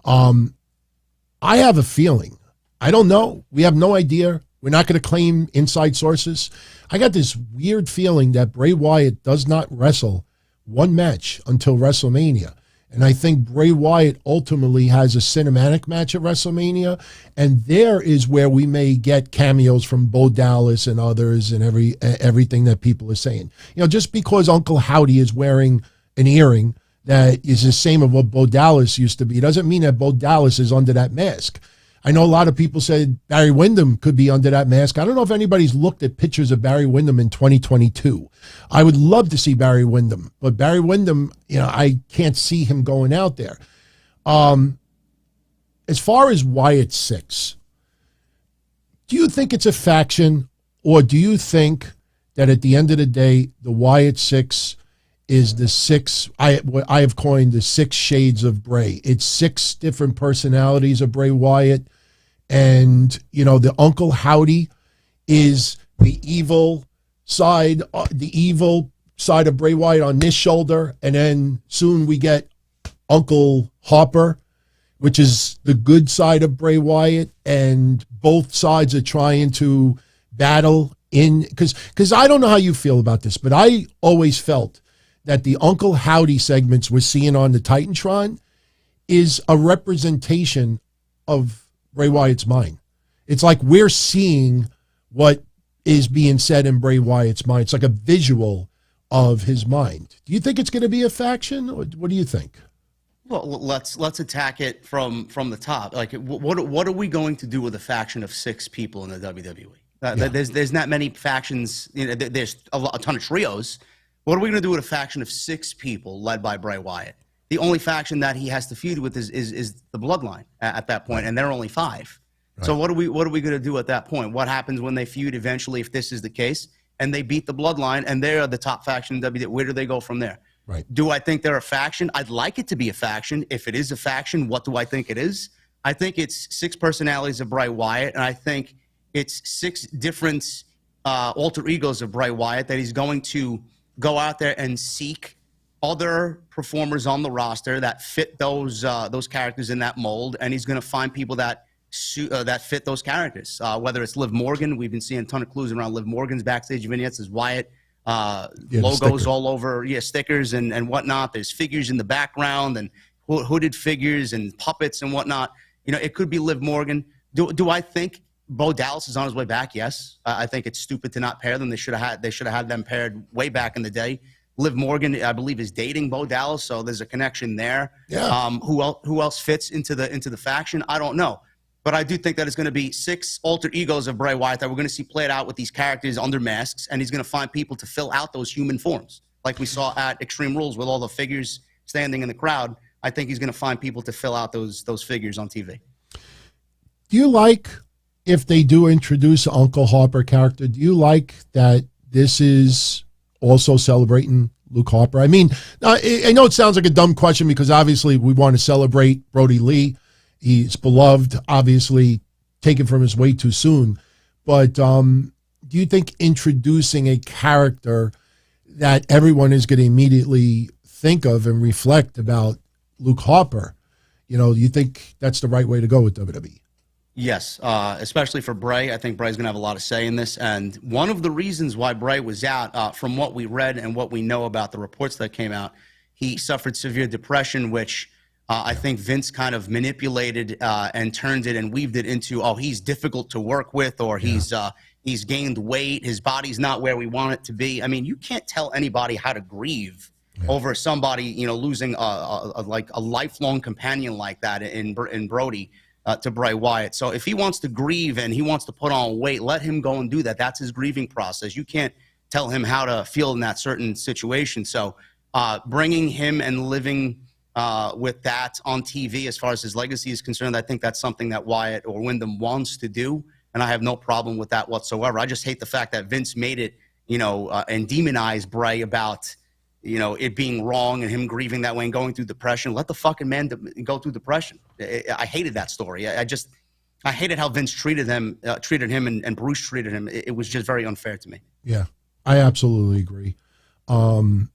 I have a feeling. I don't know. We have no idea. We're not going to claim inside sources. I got this weird feeling that Bray Wyatt does not wrestle one match until WrestleMania. And I think Bray Wyatt ultimately has a cinematic match at WrestleMania. And there is where we may get cameos from Bo Dallas and others and everything that people are saying. Just because Uncle Howdy is wearing an earring that is the same of what Bo Dallas used to be doesn't mean that Bo Dallas is under that mask. I know a lot of people said Barry Windham could be under that mask. I don't know if anybody's looked at pictures of Barry Windham in 2022. I would love to see Barry Windham, but Barry Windham, I can't see him going out there. As far as Wyatt 6, do you think it's a faction, or do you think that at the end of the day, the Wyatt 6 is the 6, I have coined the 6 shades of Bray. It's 6 different personalities of Bray Wyatt. And, the Uncle Howdy is the evil side of Bray Wyatt on this shoulder. And then soon we get Uncle Harper, which is the good side of Bray Wyatt. And both sides are trying to battle because I don't know how you feel about this, but I always felt that the Uncle Howdy segments we're seeing on the Titantron is a representation of Bray Wyatt's mind. It's like we're seeing what is being said in Bray Wyatt's mind. It's like a visual of his mind. Do you think it's going to be a faction, or what do you think? Well, let's attack it from the top. Like, what are we going to do with a faction of 6 people in the WWE? There's not many factions. There's a ton of trios. What are we going to do with a faction of 6 people led by Bray Wyatt? The only faction that he has to feud with is the Bloodline at that point, and they're only 5. Right. So what are we going to do at that point? What happens when they feud eventually, if this is the case, and they beat the Bloodline, and they're the top faction in WWE? Where do they go from there? Right. Do I think they're a faction? I'd like it to be a faction. If it is a faction, what do I think it is? I think it's 6 personalities of Bray Wyatt, and I think it's 6 different alter egos of Bray Wyatt that he's going to go out there and seek other performers on the roster that fit those characters in that mold, and he's going to find people that fit those characters. Whether it's Liv Morgan, we've been seeing a ton of clues around Liv Morgan's backstage vignettes as Wyatt. Logos all over, stickers and whatnot. There's figures in the background and hooded figures and puppets and whatnot. It could be Liv Morgan. Do I think Bo Dallas is on his way back? Yes. I think it's stupid to not pair them. They should have had them paired way back in the day. Liv Morgan, I believe, is dating Bo Dallas, so there's a connection there. Yeah. Who else fits into the faction? I don't know. But I do think that it's going to be 6 alter egos of Bray Wyatt that we're going to see played out with these characters under masks, and he's going to find people to fill out those human forms, like we saw at Extreme Rules with all the figures standing in the crowd. I think he's going to find people to fill out those figures on TV. Do you like, if they do introduce Uncle Harper character, do you like that this is also celebrating Luke Harper? I mean, I know it sounds like a dumb question because obviously we want to celebrate Brody Lee. He's beloved, obviously taken from us way too soon. But do you think introducing a character that everyone is going to immediately think of and reflect about Luke Harper, do you think that's the right way to go with WWE? Yes, especially for Bray. I think Bray's going to have a lot of say in this. And one of the reasons why Bray was out, from what we read and what we know about the reports that came out, he suffered severe depression, which I think Vince kind of manipulated and turned it and weaved it into, he's difficult to work with, or he's gained weight, his body's not where we want it to be. I mean, you can't tell anybody how to grieve over somebody, losing a lifelong companion like that in Brody to Bray Wyatt. So if he wants to grieve and he wants to put on weight, let him go and do that. That's his grieving process. You can't tell him how to feel in that certain situation. So bringing him and living with that on TV as far as his legacy is concerned, I think that's something that Wyatt or Wyndham wants to do, and I have no problem with that whatsoever. I just hate the fact that Vince made it, and demonized Bray about, it being wrong and him grieving that way and going through depression. Let the fucking man go through depression. I hated that story. I hated how Vince treated him and Bruce treated him. It was just very unfair to me. Yeah, I absolutely agree. But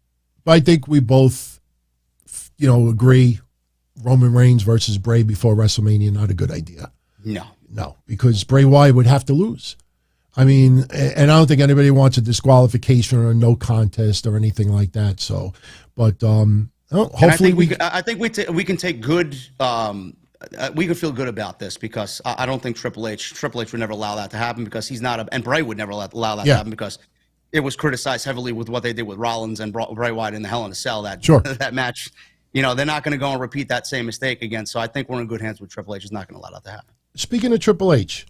I think we both agree Roman Reigns versus Bray before WrestleMania, not a good idea. No, because Bray Wyatt would have to lose. I mean, and I don't think anybody wants a disqualification or a no contest or anything like that. So, but hopefully I think we can take good. We can feel good about this because I don't think Triple H would never allow that to happen because he's not and Bray would never allow that to happen because it was criticized heavily with what they did with Rollins and Bray Wyatt in the Hell in a Cell that match. They're not going to go and repeat that same mistake again. So I think we're in good hands with Triple H. He's not going to allow that to happen. Speaking of Triple H,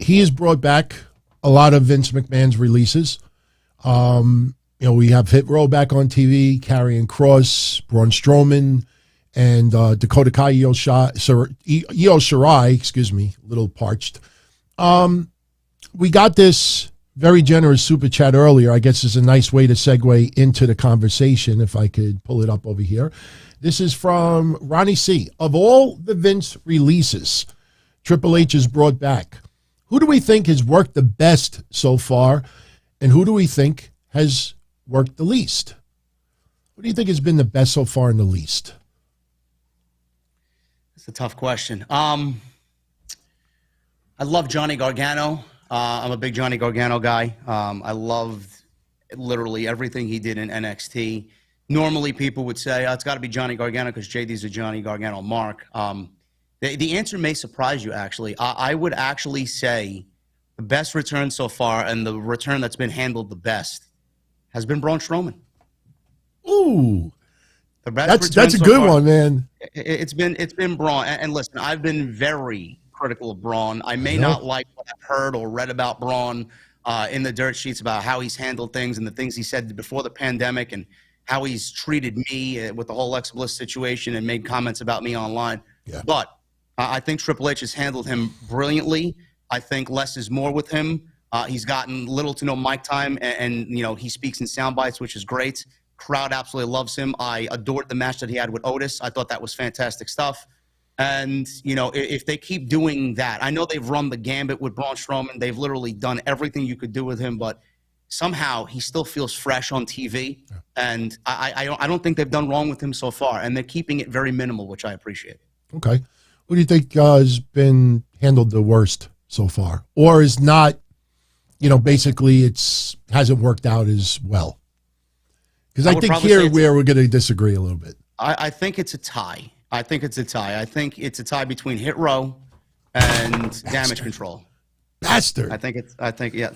he has brought back a lot of Vince McMahon's releases. We have Hit Row back on TV, Karrion Kross, Braun Strowman, and Dakota Kai, Io Shirai, excuse me, a little parched. We got this very generous super chat earlier. I guess is a nice way to segue into the conversation, if I could pull it up over here. This is from Ronnie C. Of all the Vince releases Triple H has brought back, who do we think has worked the best so far, and who do we think has worked the least? What do you think has been the best so far and the least? It's a tough question. I love Johnny Gargano. I'm a big Johnny Gargano guy. I loved literally everything he did in NXT. Normally, people would say, it's got to be Johnny Gargano because JD's a Johnny Gargano mark. The answer may surprise you, actually. I would actually say the best return so far and the return that's been handled the best has been Braun Strowman. Ooh. That's a good one, man. It's been Braun. And listen, I've been very critical of Braun. I may not like what I've heard or read about Braun in the dirt sheets about how he's handled things and the things he said before the pandemic and how he's treated me with the whole Alexa Bliss situation and made comments about me online. Yeah. But I think Triple H has handled him brilliantly. I think less is more with him. He's gotten little to no mic time, and you know, he speaks in sound bites, which is great. Crowd absolutely loves him. I adored the match that he had with Otis. I thought that was fantastic stuff. And, you know, if they keep doing that, I know they've run the gambit with Braun Strowman. They've literally done everything you could do with him, but somehow he still feels fresh on TV. Yeah. And I don't think they've done wrong with him so far, and they're keeping it very minimal, which I appreciate. Okay. What do you think has been handled the worst so far? Or is not, you know, basically hasn't worked out as well? Because I think here we're going to disagree a little bit. I think it's a tie. I think it's a tie between Hit Row and Damage Control. Bastard. I think yeah.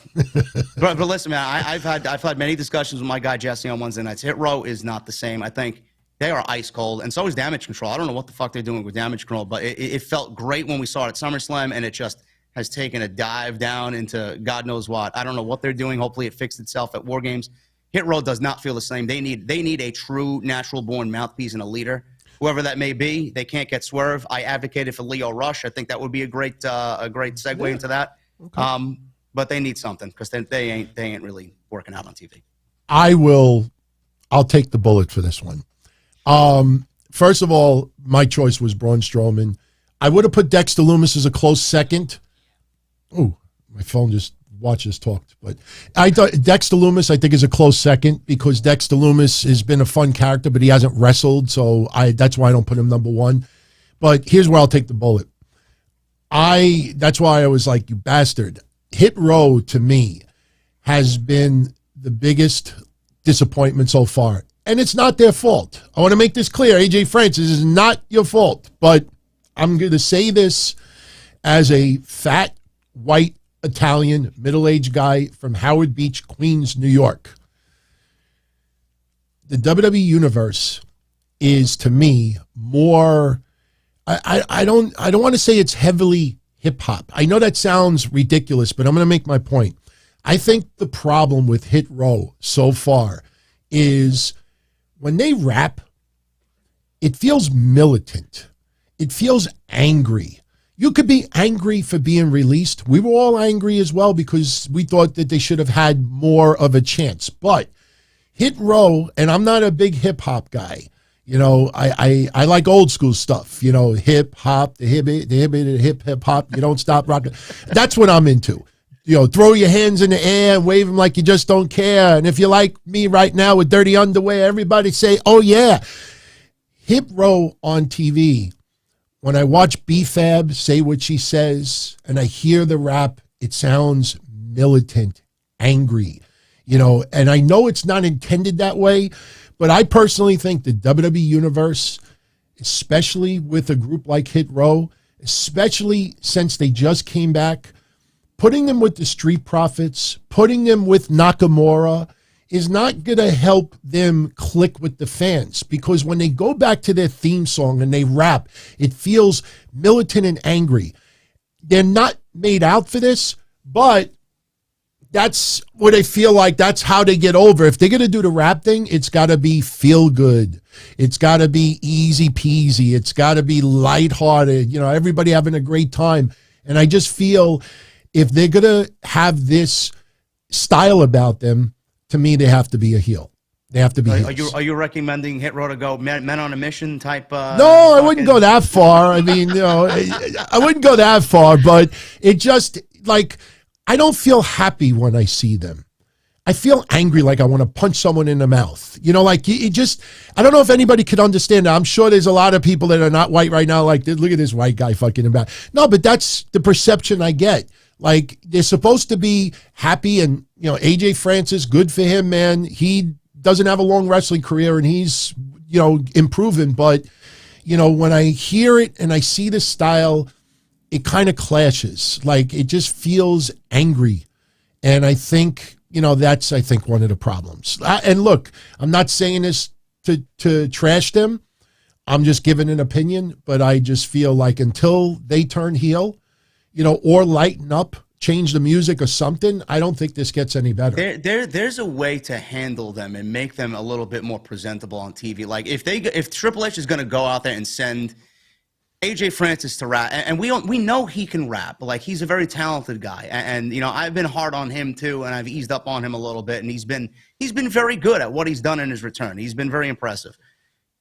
but listen, man, I've had many discussions with my guy Jesse on Wednesday nights. Hit Row is not the same. I think they are ice cold, and so is Damage Control. I don't know what the fuck they're doing with Damage Control, but it felt great when we saw it at SummerSlam, and it just has taken a dive down into God knows what. I don't know what they're doing. Hopefully it fixed itself at War Games. Hit Row does not feel the same. They need a true natural-born mouthpiece and a leader. Whoever that may be, they can't get Swerve. I advocated for Leo Rush. I think that would be a great segue into that. Okay. But they need something because they ain't really working out on TV. I'll take the bullet for this one. First of all, my choice was Braun Strowman. I would have put Dexter Lumis as a close second. Oh, my phone just talked. But I thought Dexter Lumis, I think, is a close second because Dexter Lumis has been a fun character, but he hasn't wrestled, so that's why I don't put him number one. But here's where I'll take the bullet. That's why I was like, you bastard. Hit Row, to me, has been the biggest disappointment so far. And it's not their fault. I want to make this clear. AJ Francis is not your fault. But I'm going to say this as a fat, white, Italian, middle-aged guy from Howard Beach, Queens, New York. The WWE Universe is, to me, more... I don't want to say it's heavily hip-hop. I know that sounds ridiculous, but I'm going to make my point. I think the problem with Hit Row so far is when they rap, it feels militant. It feels angry. You could be angry for being released. We were all angry as well because we thought that they should have had more of a chance. But Hit Row, and I'm not a big hip-hop guy. You know, I like old school stuff, you know, hip hop, the hip hop, you don't stop rocking. That's what I'm into. You know, throw your hands in the air and wave them like you just don't care. And if you like me right now with dirty underwear, everybody say, oh yeah. Hit Row on TV, when I watch B-Fab say what she says and I hear the rap, it sounds militant, angry, you know, and I know it's not intended that way. But I personally think the WWE Universe, especially with a group like Hit Row, especially since they just came back, putting them with the Street Profits, putting them with Nakamura is not going to help them click with the fans. Because when they go back to their theme song and they rap, it feels militant and angry. They're not made out for this, but that's what I feel like. That's how they get over. If they're going to do the rap thing, it's got to be feel good. It's got to be easy peasy. It's got to be lighthearted. You know, everybody having a great time. And I just feel if they're going to have this style about them, to me, they have to be a heel. They have to be heels. Are you recommending Hit Row to go men on a mission type? No, I wouldn't go that far. I mean, you know, I wouldn't go that far, but it just like, I don't feel happy when I see them. I feel angry, like I want to punch someone in the mouth. You know, like you just, I don't know if anybody could understand that. I'm sure there's a lot of people that are not white right now, like, look at this white guy fucking about. No, but that's the perception I get. Like, they're supposed to be happy and, you know, AJ Francis, good for him, man. He doesn't have a long wrestling career and he's, you know, improving. But, you know, when I hear it and I see the style, it kind of clashes. Like, it just feels angry. And I think, you know, that's, I think, one of the problems. And look, I'm not saying this to trash them. I'm just giving an opinion. But I just feel like until they turn heel, or lighten up, change the music or something, I don't think this gets any better. There's a way to handle them and make them a little bit more presentable on TV. Like if Triple H is going to go out there and send AJ Francis to rap, and we know he can rap. Like, he's a very talented guy, and I've been hard on him too, and I've eased up on him a little bit, and he's been very good at what he's done in his return. He's been very impressive.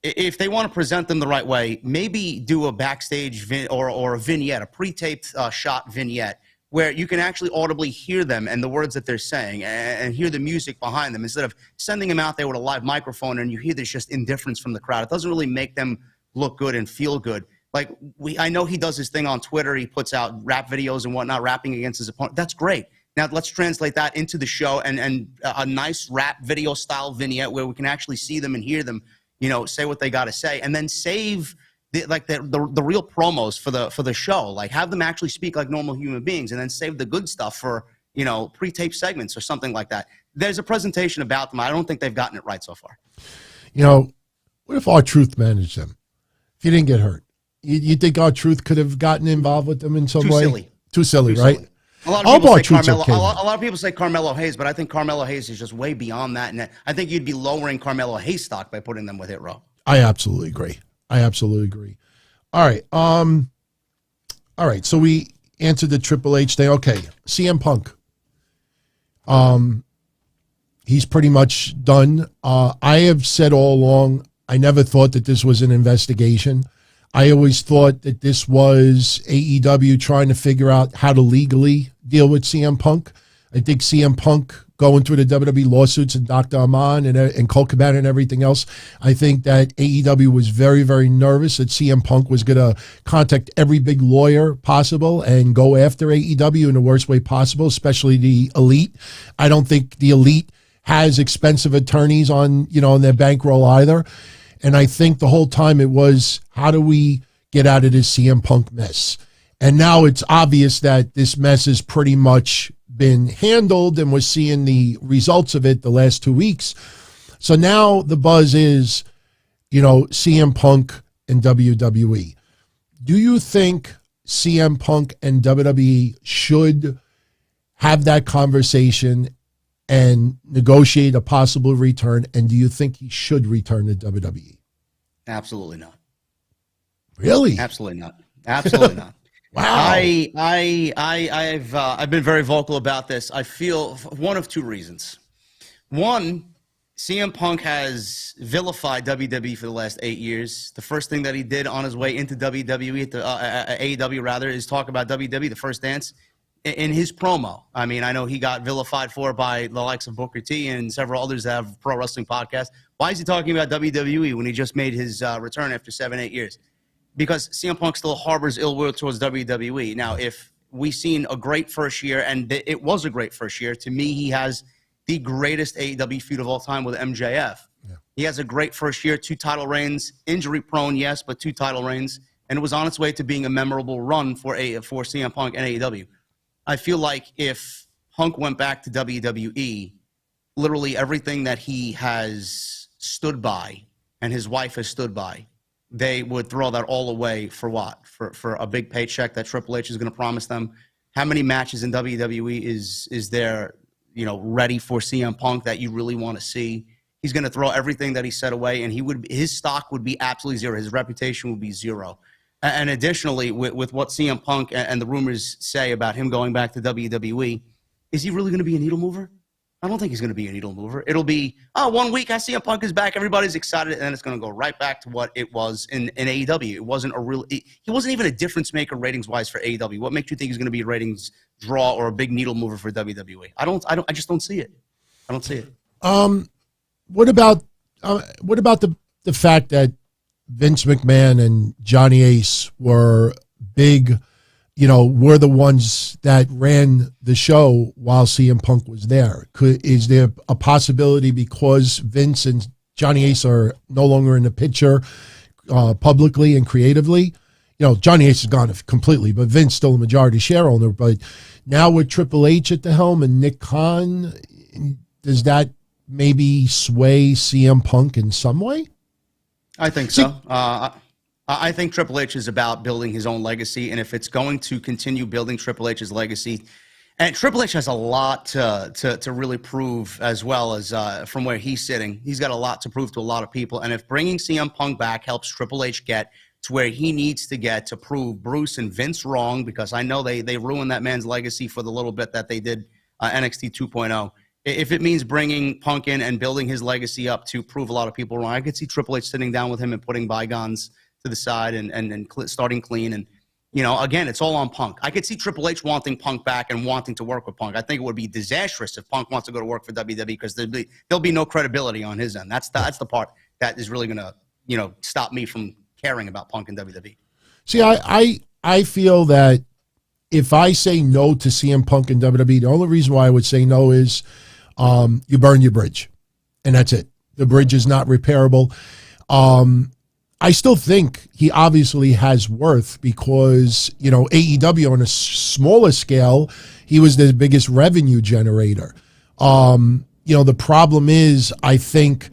If they want to present them the right way, maybe do a backstage or a vignette, a pre-taped shot vignette, where you can actually audibly hear them and the words that they're saying and hear the music behind them, instead of sending them out there with a live microphone and you hear this just indifference from the crowd. It doesn't really make them look good and feel good. Like, I know he does his thing on Twitter. He puts out rap videos and whatnot, rapping against his opponent. That's great. Now let's translate that into the show and a nice rap video style vignette where we can actually see them and hear them, say what they got to say, and then save the real promos for the show. Like, have them actually speak like normal human beings, and then save the good stuff for pre-tape segments or something like that. There's a presentation about them. I don't think they've gotten it right so far. What if R-Truth managed them? If he didn't get hurt, you think R-Truth could have gotten involved with them in some way? Too silly, right? Silly. A lot of people say Carmelo Hayes, but I think Carmelo Hayes is just way beyond that. And I think you'd be lowering Carmelo Hayes stock by putting them with Hit Row. I absolutely agree. All right. All right. So we answered the Triple H thing. Okay. CM Punk. He's pretty much done. I have said all along, I never thought that this was an investigation. I always thought that this was AEW trying to figure out how to legally deal with CM Punk. I think CM Punk going through the WWE lawsuits and Dr. Aman and Colt Cabana and everything else, I think that AEW was very, very nervous that CM Punk was going to contact every big lawyer possible and go after AEW in the worst way possible, especially the Elite. I don't think the Elite has expensive attorneys on their bankroll either. And I think the whole time it was, how do we get out of this CM Punk mess? And now it's obvious that this mess has pretty much been handled, and we're seeing the results of it the last 2 weeks. So now the buzz is, CM Punk and WWE. Do you think CM Punk and WWE should have that conversation and negotiate a possible return? And do you think he should return to WWE? Absolutely not. Really? Absolutely not. Absolutely not. Wow. I've been very vocal about this. I feel one of two reasons. One, CM Punk has vilified WWE for the last 8 years. The first thing that he did on his way into WWE, AEW rather, is talk about WWE, the first dance, in his promo. I mean, I know he got vilified for it by the likes of Booker T and several others that have pro wrestling podcasts. Why is he talking about WWE when he just made his return after 7-8 years? Because CM Punk still harbors ill will towards WWE. Now, if we've seen a great first year, and it was a great first year, to me, he has the greatest AEW feud of all time with MJF. Yeah. He has a great first year, 2 title reigns, injury prone, yes, but 2 title reigns, and it was on its way to being a memorable run for CM Punk and AEW. I feel like if Punk went back to WWE, literally everything that he has stood by and his wife has stood by, they would throw that all away for what? For a big paycheck that Triple H is going to promise them. How many matches in WWE is there, ready for CM Punk that you really want to see? He's going to throw everything that he said away, and his stock would be absolutely zero. His reputation would be zero. And additionally, with what CM Punk and the rumors say about him going back to WWE, is he really going to be a needle mover? I don't think he's going to be a needle mover. It'll be, 1 week, I see CM Punk is back, everybody's excited, and then it's going to go right back to what it was in AEW. It wasn't he wasn't even a difference maker ratings-wise for AEW. What makes you think he's going to be a ratings draw or a big needle mover for WWE? I just don't see it. I don't see it. What about the fact that Vince McMahon and Johnny Ace were big, were the ones that ran the show while CM Punk was there? Is there a possibility, because Vince and Johnny Ace are no longer in the picture publicly and creatively? Johnny Ace is gone completely, but Vince still a majority share owner. But now with Triple H at the helm and Nick Khan, does that maybe sway CM Punk in some way? I think so. I think Triple H is about building his own legacy, and if it's going to continue building Triple H's legacy, and Triple H has a lot to really prove, as well as from where he's sitting. He's got a lot to prove to a lot of people, and if bringing CM Punk back helps Triple H get to where he needs to get to prove Bruce and Vince wrong, because I know they ruined that man's legacy for the little bit that they did NXT 2.0. If it means bringing Punk in and building his legacy up to prove a lot of people wrong, I could see Triple H sitting down with him and putting bygones to the side and starting clean. And, again, it's all on Punk. I could see Triple H wanting Punk back and wanting to work with Punk. I think it would be disastrous if Punk wants to go to work for WWE, because there'll be no credibility on his end. That's the part that is really going to, stop me from caring about Punk and WWE. See, I feel that if I say no to CM Punk and WWE, the only reason why I would say no is you burn your bridge, and that's it. The bridge is not repairable. I still think he obviously has worth because, AEW on a smaller scale, he was the biggest revenue generator. The problem is, I think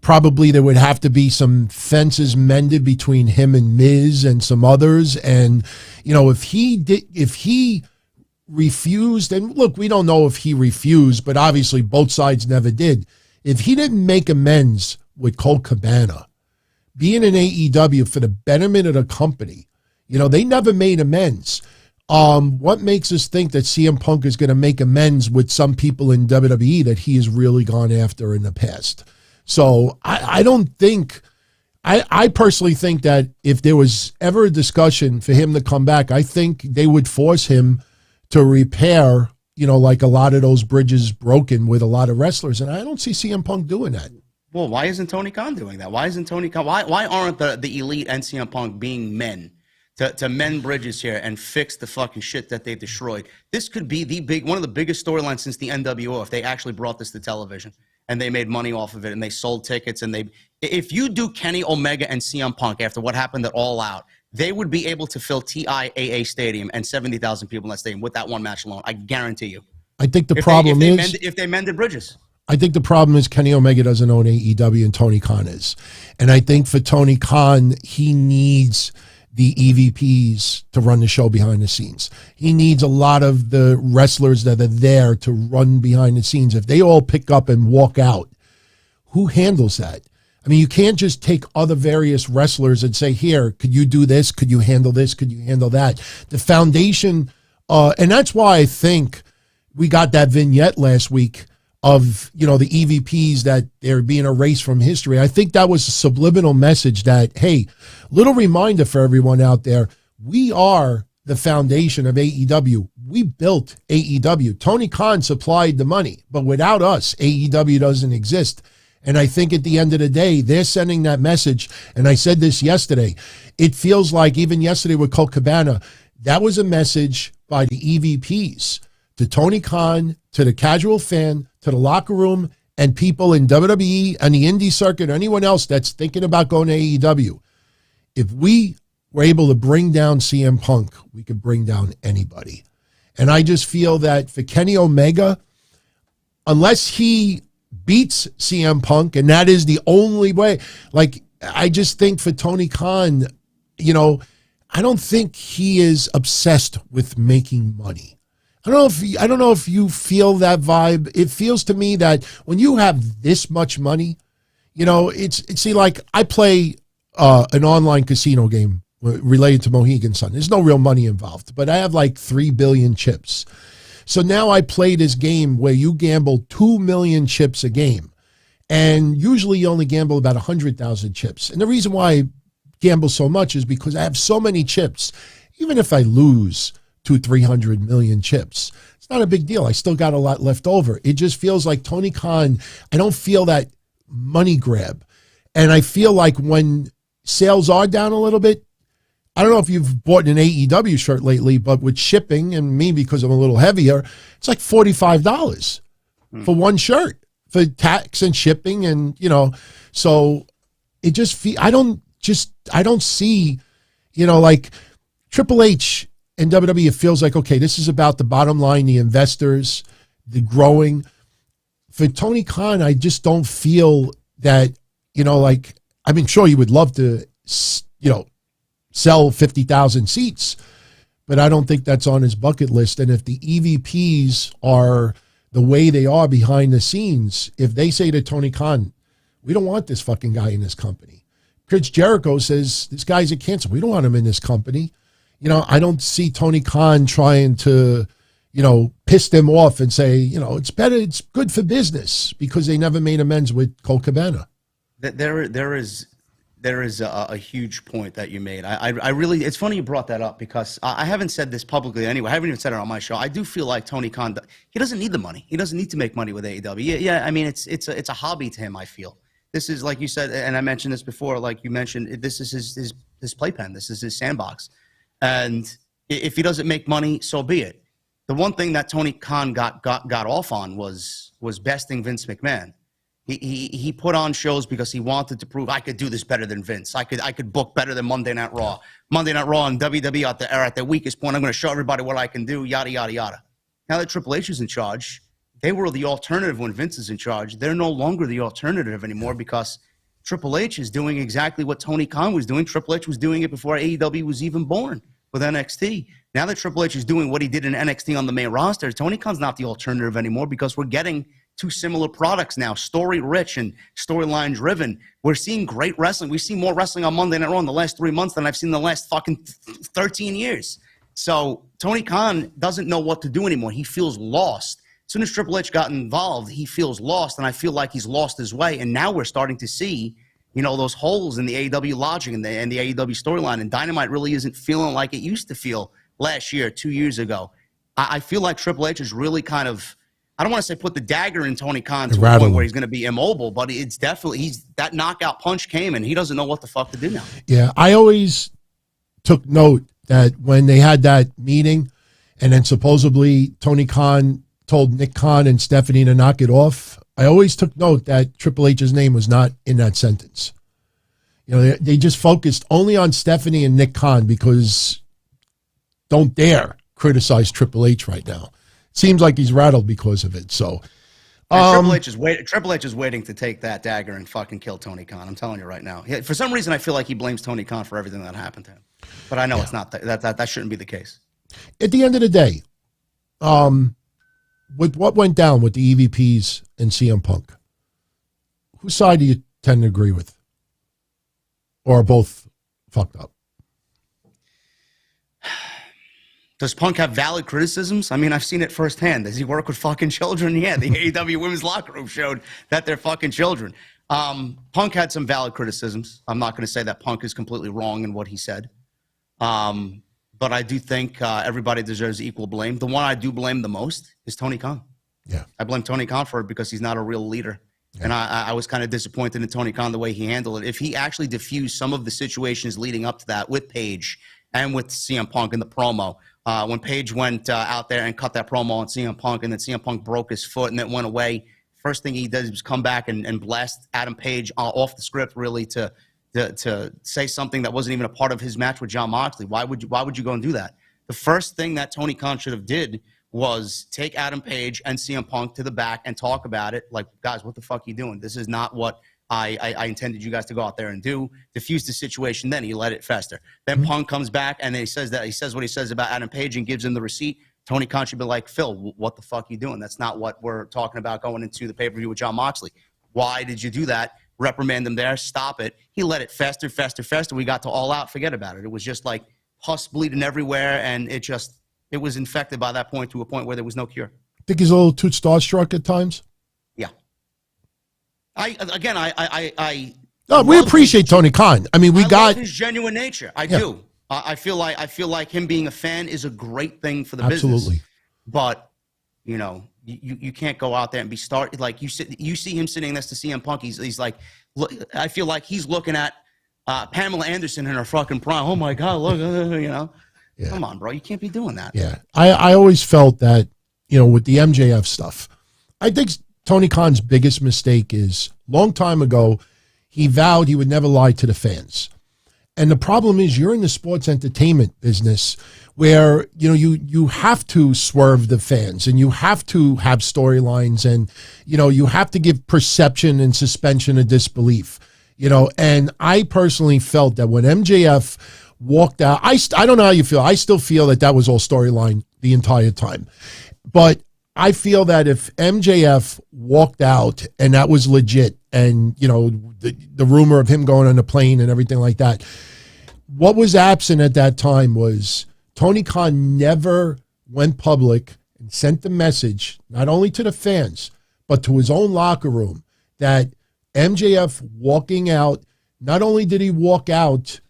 probably there would have to be some fences mended between him and Miz and some others. And, if he refused, and look, we don't know if he refused, but obviously both sides never did. If he didn't make amends with Colt Cabana, being in AEW for the betterment of the company, they never made amends. What makes us think that CM Punk is going to make amends with some people in WWE that he has really gone after in the past? So I don't think, I personally think that if there was ever a discussion for him to come back, I think they would force him to repair, like a lot of those bridges broken with a lot of wrestlers. And I don't see CM Punk doing that. Well, why isn't Tony Khan doing that? Why aren't the Elite and CM Punk being men to mend bridges here and fix the fucking shit that they've destroyed? This could be one of the biggest storylines since the NWO if they actually brought this to television and they made money off of it and they sold tickets. And if you do Kenny Omega and CM Punk after what happened at All Out, they would be able to fill TIAA Stadium and 70,000 people in that stadium with that one match alone. I guarantee you. I think the problem is if they mended bridges. I think the problem is Kenny Omega doesn't own AEW and Tony Khan is. And I think for Tony Khan, he needs the EVPs to run the show behind the scenes. He needs a lot of the wrestlers that are there to run behind the scenes. If they all pick up and walk out, who handles that? I mean, you can't just take other various wrestlers and say, here, could you do this? Could you handle this? Could you handle that? The foundation, and that's why I think we got that vignette last week of, the EVPs that they're being erased from history. I think that was a subliminal message that, hey, little reminder for everyone out there, we are the foundation of AEW. We built AEW. Tony Khan supplied the money, but without us, AEW doesn't exist. And I think at the end of the day, they're sending that message. And I said this yesterday. It feels like even yesterday with Colt Cabana, that was a message by the EVPs to Tony Khan, to the casual fan, to the locker room, and people in WWE and the indie circuit, or anyone else that's thinking about going to AEW. If we were able to bring down CM Punk, we could bring down anybody. And I just feel that for Kenny Omega, unless he beats CM Punk, and that is the only way, I just think for Tony Khan, I don't think he is obsessed with making money. I don't know if you feel that vibe. It feels to me that when you have this much money, I play an online casino game related to Mohegan Sun. There's no real money involved, but I have 3 billion chips. So now I play this game where you gamble 2 million chips a game. And usually you only gamble about 100,000 chips. And the reason why I gamble so much is because I have so many chips. Even if I lose 200-300 million chips, it's not a big deal. I still got a lot left over. It just feels like Tony Khan, I don't feel that money grab. And I feel like when sales are down a little bit, I don't know if you've bought an AEW shirt lately, but with shipping, and me because I'm a little heavier, it's like $45 for one shirt for tax and shipping. And, so it just, I don't see, Triple H and WWE, it feels like, okay, this is about the bottom line, the investors, the growing. For Tony Khan, I just don't feel that, sure you would love to, sell 50,000 seats, but I don't think that's on his bucket list. And if the EVPs are the way they are behind the scenes, if they say to Tony Khan, we don't want this fucking guy in this company. Chris Jericho says, this guy's a cancer. We don't want him in this company. You know, I don't see Tony Khan trying to, you know, piss them off and say, you know, it's better, it's good for business, because they never made amends with Colt Cabana. There is a huge point that you made. I really, it's funny you brought that up, because I haven't said this publicly anyway. I haven't even said it on my show. I do feel like Tony Khan, he doesn't need the money. He doesn't need to make money with AEW. Yeah, I mean, it's a hobby to him, I feel. This is, like you said, and I mentioned this before, like you mentioned, this is his playpen. This is his sandbox. And if he doesn't make money, so be it. The one thing that Tony Khan got off on was besting Vince McMahon. He put on shows because he wanted to prove, I could do this better than Vince. I could book better than Monday Night Raw. Monday Night Raw and WWE are at their weakest point. I'm going to show everybody what I can do, yada, yada, yada. Now that Triple H is in charge, they were the alternative when Vince is in charge. They're no longer the alternative anymore, because Triple H is doing exactly what Tony Khan was doing. Triple H was doing it before AEW was even born with NXT. Now that Triple H is doing what he did in NXT on the main roster, Tony Khan's not the alternative anymore, because we're getting two similar products now, story-rich and storyline-driven. We're seeing great wrestling. We've seen more wrestling on Monday Night Raw in the last 3 months than I've seen in the last fucking 13 years. So Tony Khan doesn't know what to do anymore. He feels lost. As soon as Triple H got involved, he feels lost, and I feel like he's lost his way. And now we're starting to see, you know, those holes in the AEW logic and the AEW storyline. And Dynamite really isn't feeling like it used to feel last year, 2 years ago. I feel like Triple H is really kind of, I don't want to say put the dagger in Tony Khan to a point where he's going to be immobile, but it's definitely, that knockout punch came and he doesn't know what the fuck to do now. Yeah, I always took note that when they had that meeting and then supposedly Tony Khan told Nick Khan and Stephanie to knock it off, I always took note that Triple H's name was not in that sentence. You know, they just focused only on Stephanie and Nick Khan, because don't dare criticize Triple H right now. Seems like he's rattled because of it. So Triple H is waiting to take that dagger and fucking kill Tony Khan. I'm telling you right now. For some reason, I feel like he blames Tony Khan for everything that happened to him. But I know it's not that shouldn't be the case. At the end of the day, with what went down with the EVPs and CM Punk, whose side do you tend to agree with? Or are both fucked up? Does Punk have valid criticisms? I mean, I've seen it firsthand. Does he work with fucking children? Yeah, the AEW women's locker room showed that they're fucking children. Punk had some valid criticisms. I'm not going to say that Punk is completely wrong in what he said. But I do think everybody deserves equal blame. The one I do blame the most is Tony Khan. Yeah, I blame Tony Khan for it because he's not a real leader. Yeah. And I was kind of disappointed in Tony Khan the way he handled it. If he actually diffused some of the situations leading up to that with Paige and with CM Punk in the promo, when Paige went out there and cut that promo on CM Punk, and then CM Punk broke his foot and it went away, first thing he does was come back and blast Adam Page off the script, really, to say something that wasn't even a part of his match with Jon Moxley. Why would you go and do that? The first thing that Tony Khan should have did was take Adam Page and CM Punk to the back and talk about it. Like, guys, what the fuck are you doing? This is not what I intended you guys to go out there and do. Diffuse the situation, then he let it fester. Then Punk comes back and he says what he says about Adam Page and gives him the receipt. Tony Khan should be like, Phil, what the fuck are you doing? That's not what we're talking about going into the pay-per-view with Jon Moxley. Why did you do that? Reprimand him there, stop it. He let it fester. We got to All Out, forget about it. It was just like pus bleeding everywhere, and it was infected by that point to a point where there was no cure. Think he's a little too starstruck at times? Yeah. We appreciate Tony Khan. I mean, I love his genuine nature. I do. I feel like him being a fan is a great thing for the business. Absolutely. But, you know, you can't go out there and be like you see him sitting next to CM Punk. He's like, look, I feel like he's looking at Pamela Anderson in her fucking prime. Oh my God, look, you know. Yeah. Come on, bro. You can't be doing that. Yeah. I always felt that, you know, with the MJF stuff, I think Tony Khan's biggest mistake is long time ago, he vowed he would never lie to the fans. And the problem is you're in the sports entertainment business where, you know, you have to swerve the fans and you have to have storylines and, you know, you have to give perception and suspension of disbelief, you know. And I personally felt that when MJF walked out. I don't know how you feel. I still feel that was all storyline the entire time. But I feel that if MJF walked out and that was legit and, the rumor of him going on the plane and everything like that, what was absent at that time was Tony Khan never went public and sent the message, not only to the fans, but to his own locker room, that MJF walking out, not only did he walk out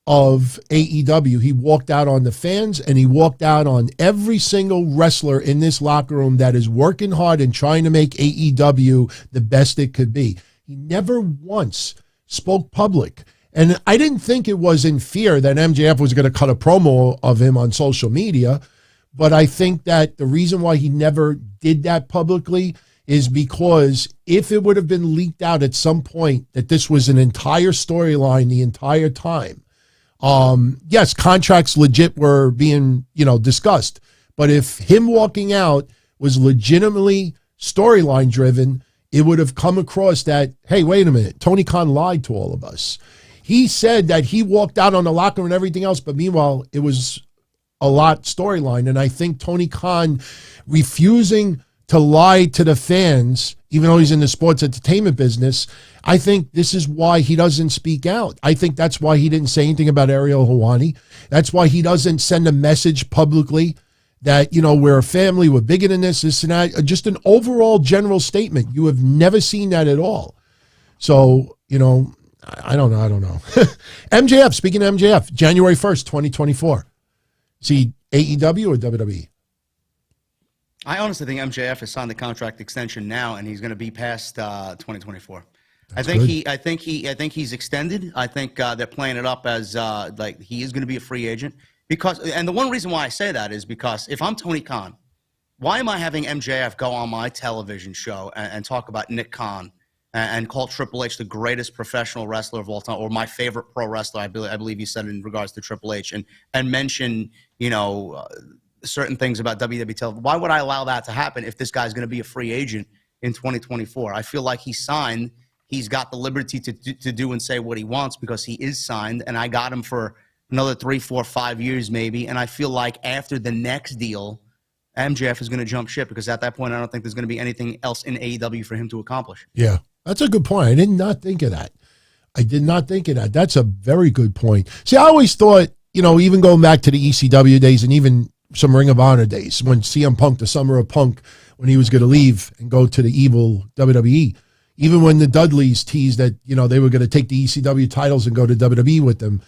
of AEW, he walked out on the fans and he walked out on every single wrestler in this locker room that is working hard and trying to make AEW the best it could be. He never once spoke public. And I didn't think it was in fear that MJF was going to cut a promo of him on social media, but I think that the reason why he never did that publicly is because if it would have been leaked out at some point that this was an entire storyline the entire time, yes, contracts legit were being, discussed, but if him walking out was legitimately storyline driven, it would have come across that, hey, wait a minute, Tony Khan lied to all of us. He said that he walked out on the locker and everything else, but meanwhile, it was a lot storyline. And I think Tony Khan refusing to lie to the fans, even though he's in the sports entertainment business, I think this is why he doesn't speak out. I think that's why he didn't say anything about Ariel Helwani. That's why he doesn't send a message publicly that, we're a family, we're bigger than this and that. Just an overall general statement. You have never seen that at all. So, I don't know. MJF, speaking of MJF, January 1st, 2024. Is he AEW or WWE? I honestly think MJF has signed the contract extension now, and he's going to be past 2024. I think he's extended. I think they're playing it up as he is going to be a free agent and the one reason why I say that is because if I'm Tony Khan, why am I having MJF go on my television show and talk about Nick Khan and call Triple H the greatest professional wrestler of all time, or my favorite pro wrestler? I believe you said in regards to Triple H, and mention certain things about WWE television. Why would I allow that to happen if this guy's going to be a free agent in 2024? I feel like he's signed. He's got the liberty to do and say what he wants because he is signed, and I got him for another 3, 4, 5 years maybe. And I feel like after the next deal, MJF is going to jump ship because at that point, I don't think there's going to be anything else in AEW for him to accomplish. Yeah, that's a good point. I did not think of that. That's a very good point. See, I always thought, even going back to the ECW days and even some Ring of Honor days when CM Punk, the summer of Punk, when he was going to leave and go to the evil WWE, even when the Dudleys teased that, they were going to take the ECW titles and go to WWE with them.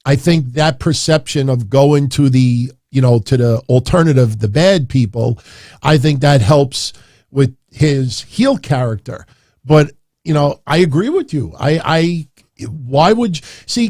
I think that perception of going to the, to the alternative, the bad people, I think that helps with his heel character. But, I agree with you. Why would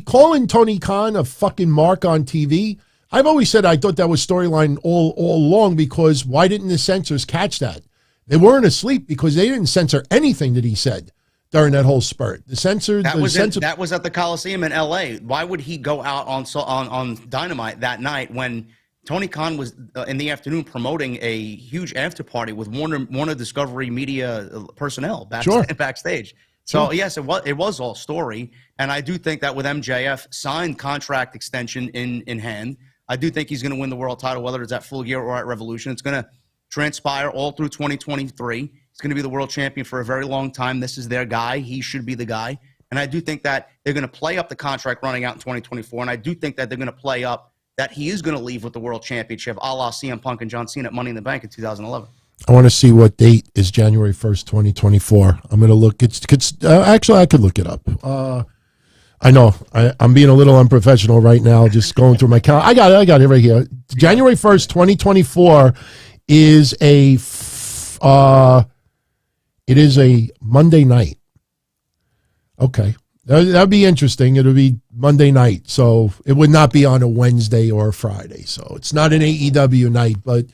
calling Tony Khan a fucking mark on TV? I've always said I thought that was storyline all along because why didn't the censors catch that? They weren't asleep because they didn't censor anything that he said during that whole spurt. That was at the Coliseum in L.A. Why would he go out on Dynamite that night when Tony Khan was in the afternoon promoting a huge after party with Warner Discovery Media personnel backstage? So yes, it was all story, and I do think that with MJF signed contract extension in hand, I do think he's going to win the world title, whether it's at Full Gear or at Revolution. It's going to transpire all through 2023. He's going to be the world champion for a very long time. This is their guy. He should be the guy. And I do think that they're going to play up the contract running out in 2024. And I do think that they're going to play up that he is going to leave with the world championship, a la CM Punk and John Cena at Money in the Bank in 2011. I want to see what date is January 1st, 2024. I'm going to look. Actually, I could look it up. I know. I'm being a little unprofessional right now, just going through my calendar. I got it right here. January 1st, 2024 is a Monday night. Okay. That'd be interesting. It'll be Monday night. So it would not be on a Wednesday or a Friday. So it's not an AEW night, but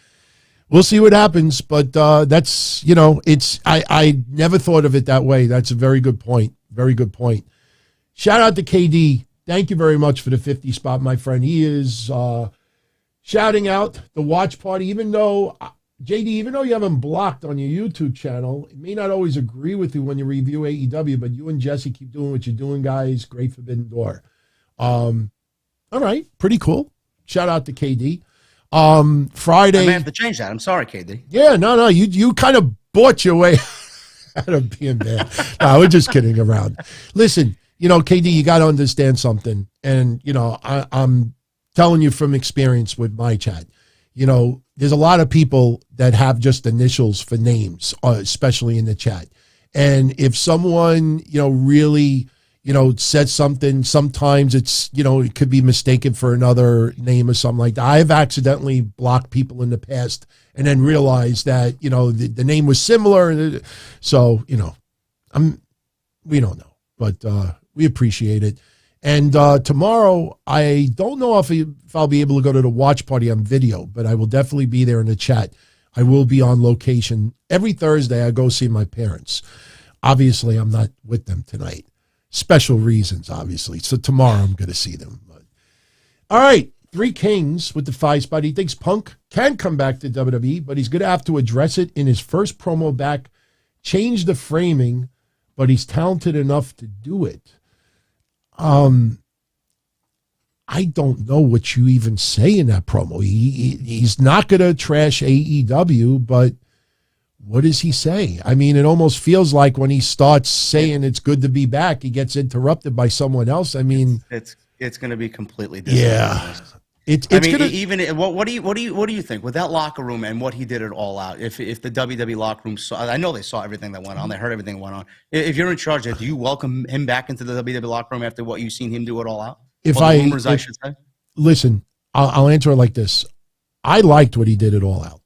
we'll see what happens. But that's, I never thought of it that way. That's a very good point. Very good point. Shout out to KD. Thank you very much for the 50 spot, my friend. He is shouting out the watch party, even though, JD, even though you have him blocked on your YouTube channel, it may not always agree with you when you review AEW, but you and Jesse keep doing what you're doing, guys. Great Forbidden Door. All right. Pretty cool. Shout out to KD. Friday. I may have to change that. I'm sorry, KD. Yeah, no. You kind of bought your way out of being bad. No, we're just kidding around. Listen, KD, you got to understand something. And, I'm telling you from experience with my chat, there's a lot of people that have just initials for names, especially in the chat. And if someone, really, says something, sometimes it's, it could be mistaken for another name or something like that. I've accidentally blocked people in the past and then realized that, the name was similar. So, we don't know, but we appreciate it. And tomorrow, I don't know if I'll be able to go to the watch party on video, but I will definitely be there in the chat. I will be on location. Every Thursday, I go see my parents. Obviously, I'm not with them tonight. Special reasons, obviously. So tomorrow, I'm going to see them. But, all right, Three Kings with the 5 spot. He thinks Punk can come back to WWE, but he's going to have to address it in his first promo back, change the framing, but he's talented enough to do it. I don't know what you even say in that promo. He's not going to trash AEW, but what does he say? I mean, it almost feels like when he starts saying it's good to be back, he gets interrupted by someone else. I mean, it's going to be completely different. Yeah. What do you think with that locker room and what he did it all out? If the WWE locker room saw, I know they saw everything that went on, they heard everything that went on. If you're in charge, do you welcome him back into the WWE locker room after what you've seen him do it all out? I should say. Listen, I'll answer it like this. I liked what he did it all out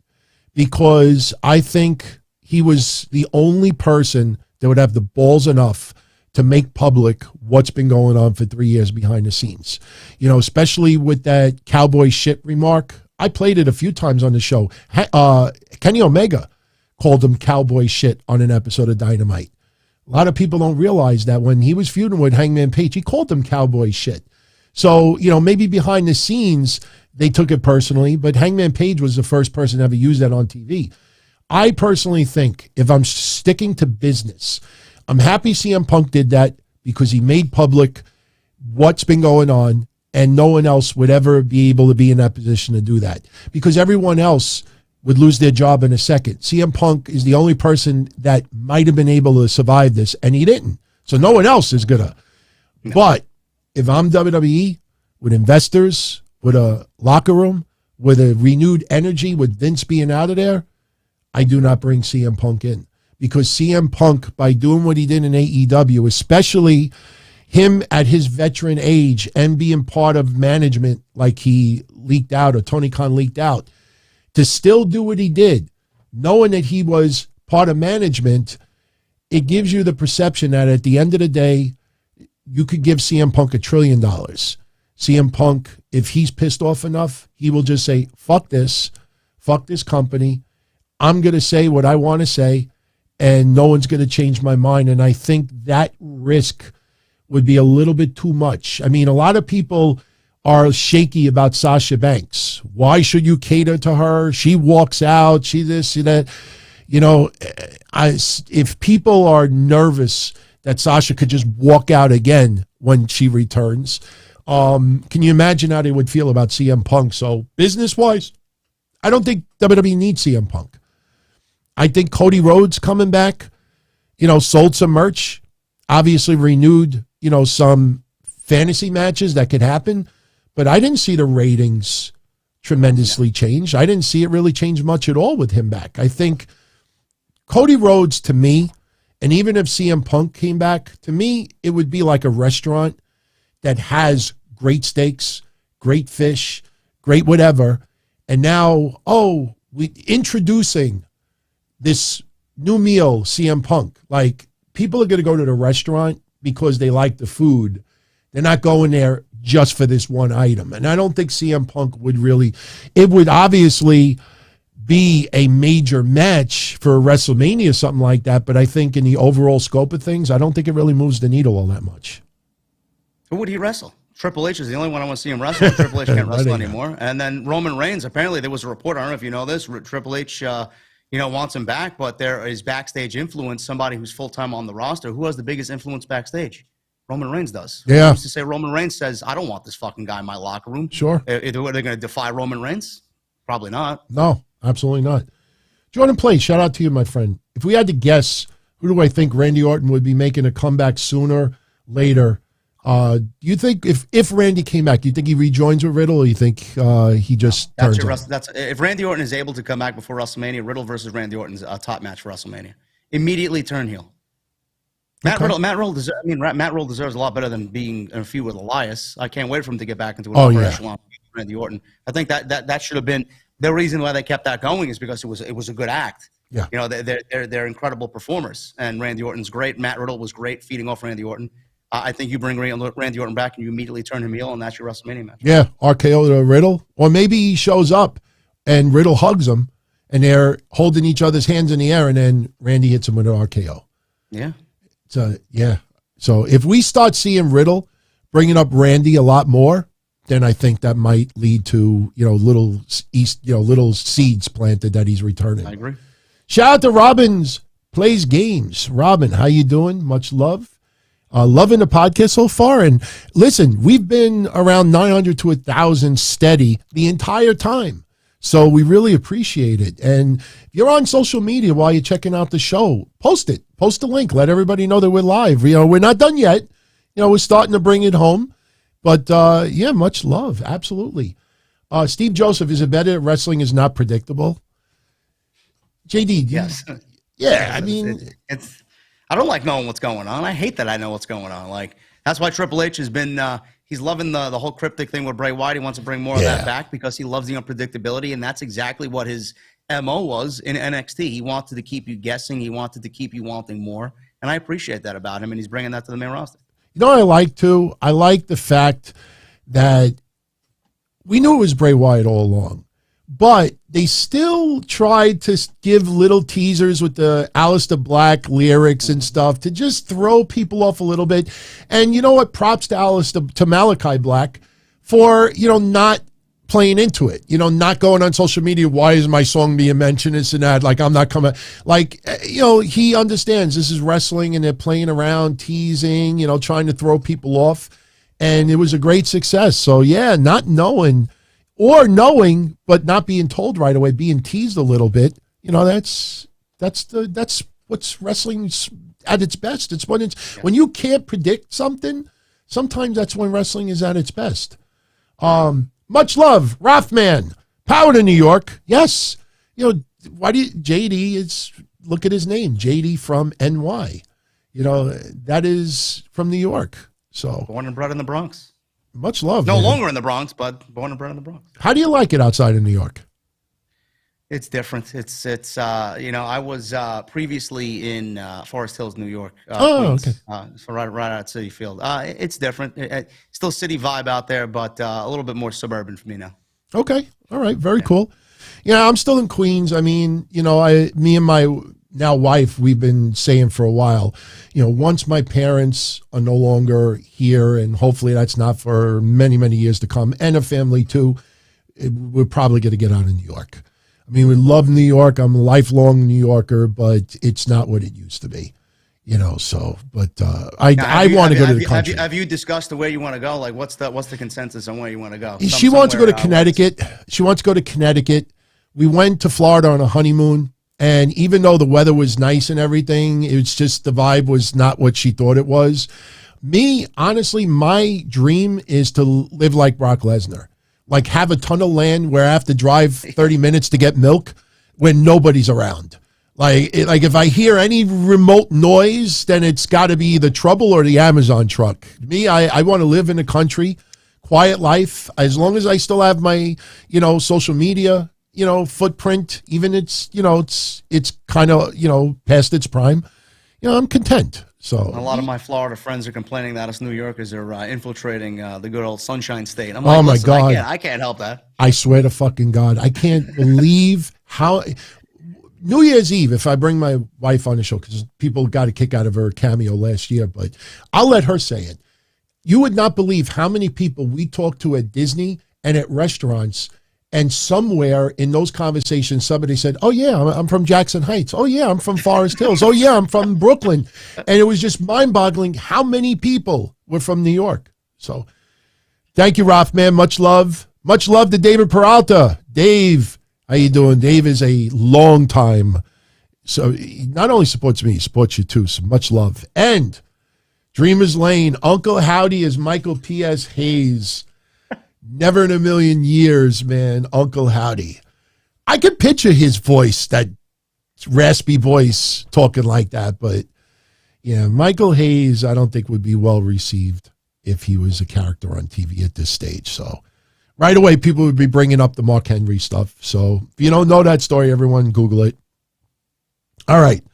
because I think he was the only person that would have the balls enough to make public what's been going on for 3 years behind the scenes. Especially with that cowboy shit remark. I played it a few times on the show. Kenny Omega called him cowboy shit on an episode of Dynamite. A lot of people don't realize that when he was feuding with Hangman Page, he called him cowboy shit. So, maybe behind the scenes, they took it personally, but Hangman Page was the first person to ever use that on TV. I personally think if I'm sticking to business, I'm happy CM Punk did that because he made public what's been going on, and no one else would ever be able to be in that position to do that because everyone else would lose their job in a second. CM Punk is the only person that might have been able to survive this, and he didn't. So no one else is going to. No. But if I'm WWE with investors, with a locker room, with a renewed energy, with Vince being out of there, I do not bring CM Punk in. Because CM Punk, by doing what he did in AEW, especially him at his veteran age and being part of management like he leaked out or Tony Khan leaked out, to still do what he did, knowing that he was part of management, it gives you the perception that at the end of the day, you could give CM Punk $1 trillion. CM Punk, if he's pissed off enough, he will just say, fuck this company. I'm going to say what I want to say, and no one's going to change my mind. And I think that risk would be a little bit too much. I mean, a lot of people are shaky about Sasha Banks. Why should you cater to her? She walks out, she this, she that. If people are nervous that Sasha could just walk out again when she returns, can you imagine how they would feel about CM Punk? So business-wise, I don't think WWE needs CM Punk. I think Cody Rhodes coming back, sold some merch, obviously renewed, some fantasy matches that could happen, but I didn't see the ratings tremendously change. I didn't see it really change much at all with him back. I think Cody Rhodes, to me, and even if CM Punk came back, to me, it would be like a restaurant that has great steaks, great fish, great whatever, and now, introducing this new meal, CM Punk. Like, people are going to go to the restaurant because they like the food. They're not going there just for this one item. And I don't think CM Punk would really, it would obviously be a major match for WrestleMania, something like that. But I think in the overall scope of things, I don't think it really moves the needle all that much. Who would he wrestle? Triple H is the only one I want to see him wrestle. Triple H can't wrestle anymore. And then Roman Reigns, apparently there was a report, I don't know if you know this, Triple H, wants him back, but there is backstage influence, somebody who's full-time on the roster. Who has the biggest influence backstage? Roman Reigns does. Yeah. I used to say Roman Reigns says, I don't want this fucking guy in my locker room. Sure. Are they going to defy Roman Reigns? Probably not. No, absolutely not. Jordan Play, shout out to you, my friend. If we had to guess, who do I think Randy Orton would be making a comeback sooner, later? Do you think if Randy came back, do you think he rejoins with Riddle, or you think he just turns on? If Randy Orton is able to come back before WrestleMania, Riddle versus Randy Orton's a top match for WrestleMania. Immediately turn heel. Matt Riddle deserves a lot better than being in a feud with Elias. I can't wait for him to get back into an upper echelon with Randy Orton. I think that should have been the reason why they kept that going, is because it was a good act. Yeah. You know, they're incredible performers, and Randy Orton's great. Matt Riddle was great feeding off Randy Orton. I think you bring Randy Orton back and you immediately turn him heel, and that's your WrestleMania match. Yeah, RKO to Riddle. Or maybe he shows up and Riddle hugs him and they're holding each other's hands in the air, and then Randy hits him with an RKO. Yeah. So if we start seeing Riddle bringing up Randy a lot more, then I think that might lead to, little seeds planted that he's returning. I agree. Shout out to Robbins Plays Games. Robin, how you doing? Much love. Loving the podcast so far. And listen, we've been around 900 to 1,000 steady the entire time. So we really appreciate it. And if you're on social media while you're checking out the show, post it. Post a link. Let everybody know that we're live. We're not done yet. We're starting to bring it home. But, much love. Absolutely. Steve Joseph, is it better that wrestling is not predictable? JD. Yes. Yeah, I mean. I don't like knowing what's going on. I hate that I know what's going on. Like, that's why Triple H has been he's loving the whole cryptic thing with Bray Wyatt. He wants to bring more of that back because he loves the unpredictability, and that's exactly what his MO was in NXT. He wanted to keep you guessing. He wanted to keep you wanting more, and I appreciate that about him, and he's bringing that to the main roster. You know what I like, too? I like the fact that we knew it was Bray Wyatt all along, but they still tried to give little teasers with the Aleister Black lyrics and stuff to just throw people off a little bit. And you know what? Props to Malachi Black for, not playing into it, not going on social media. Why is my song being mentioned? This and that. Like, I'm not coming. Like, he understands this is wrestling and they're playing around, teasing, trying to throw people off. And it was a great success. So, yeah, not knowing or knowing, but not being told right away, being teased a little bit, that's what's wrestling's at its best. It's when you can't predict something, sometimes that's when wrestling is at its best. Much love, Rothman, power to New York. Yes. Why do JD look at his name, JD from NY. That is from New York. So born and bred in the Bronx. Much love. No longer in the Bronx, but born and bred in the Bronx. How do you like it outside of New York? It's different. It's I was previously in Forest Hills, New York. Queens, okay. So right out City Field. It's different. Still city vibe out there, but a little bit more suburban for me now. Okay. All right. Very cool. Yeah, I'm still in Queens. I mean, me and my now wife, we've been saying for a while, once my parents are no longer here, and hopefully that's not for many, many years to come, and a family too, we're probably going to get out of New York. I mean, we love New York. I'm a lifelong New Yorker, but it's not what it used to be, I want to go to the country. Have you discussed the way you want to go? Like, what's the consensus on where you want to go? She wants to go to Connecticut. She wants to go to Connecticut. We went to Florida on a honeymoon. And even though the weather was nice and everything, it's just the vibe was not what she thought it was. Me, honestly, my dream is to live like Brock Lesnar. Like have a ton of land where I have to drive 30 minutes to get milk when nobody's around. Like if I hear any remote noise, then it's got to be either trouble or the Amazon truck. Me, I want to live in the country, quiet life. As long as I still have my, social media, footprint, even it's kind of, past its prime, I'm content. So a lot of my Florida friends are complaining that us New Yorkers are infiltrating the good old Sunshine State. I'm like, oh my God, I can't help that. I swear to fucking God, I can't believe how New Year's Eve, if I bring my wife on the show, because people got a kick out of her cameo last year, but I'll let her say it. You would not believe how many people we talk to at Disney and at restaurants, And somewhere in those conversations, somebody said, oh, yeah, I'm from Jackson Heights. Oh, yeah, I'm from Forest Hills. Oh, yeah, I'm from Brooklyn. And it was just mind-boggling how many people were from New York. So thank you, Ralph, man. Much love. Much love to David Peralta. Dave, how you doing? Dave is a long time. So he not only supports me, he supports you too. So much love. And Dreamers Lane, Uncle Howdy is Michael P.S. Hayes. Never in a million years, man, Uncle Howdy. I could picture his voice, that raspy voice talking like that. But, yeah, Michael Hayes, I don't think would be well received if he was a character on TV at this stage. So right away, people would be bringing up the Mark Henry stuff. So if you don't know that story, everyone Google it. All right.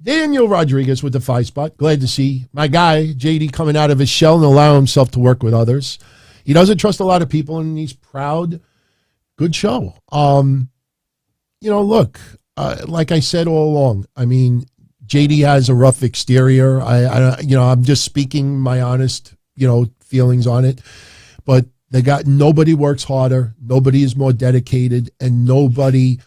Daniel Rodriguez with the 5 spot. Glad to see my guy, JD, coming out of his shell and allow himself to work with others. He doesn't trust a lot of people, and he's proud. Good show. Look, like I said all along, I mean, JD has a rough exterior. I'm just speaking my honest, feelings on it. But nobody works harder. Nobody is more dedicated, and nobody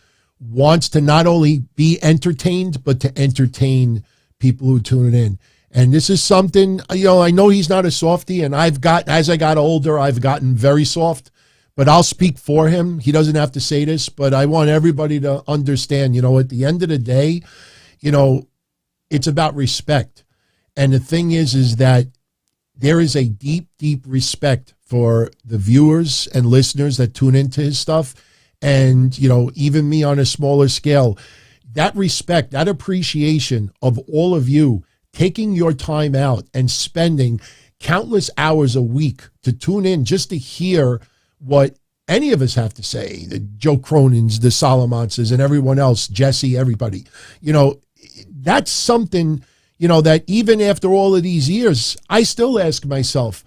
wants to not only be entertained, but to entertain people who tune in. And this is something, I know he's not a softie, and as I got older, I've gotten very soft, but I'll speak for him. He doesn't have to say this, but I want everybody to understand, at the end of the day, it's about respect. And the thing is that there is a deep, deep respect for the viewers and listeners that tune into his stuff. And, even me on a smaller scale, that respect, that appreciation of all of you taking your time out and spending countless hours a week to tune in just to hear what any of us have to say, the Joe Cronins, the Solomons, and everyone else, Jesse, everybody, that's something, that even after all of these years, I still ask myself,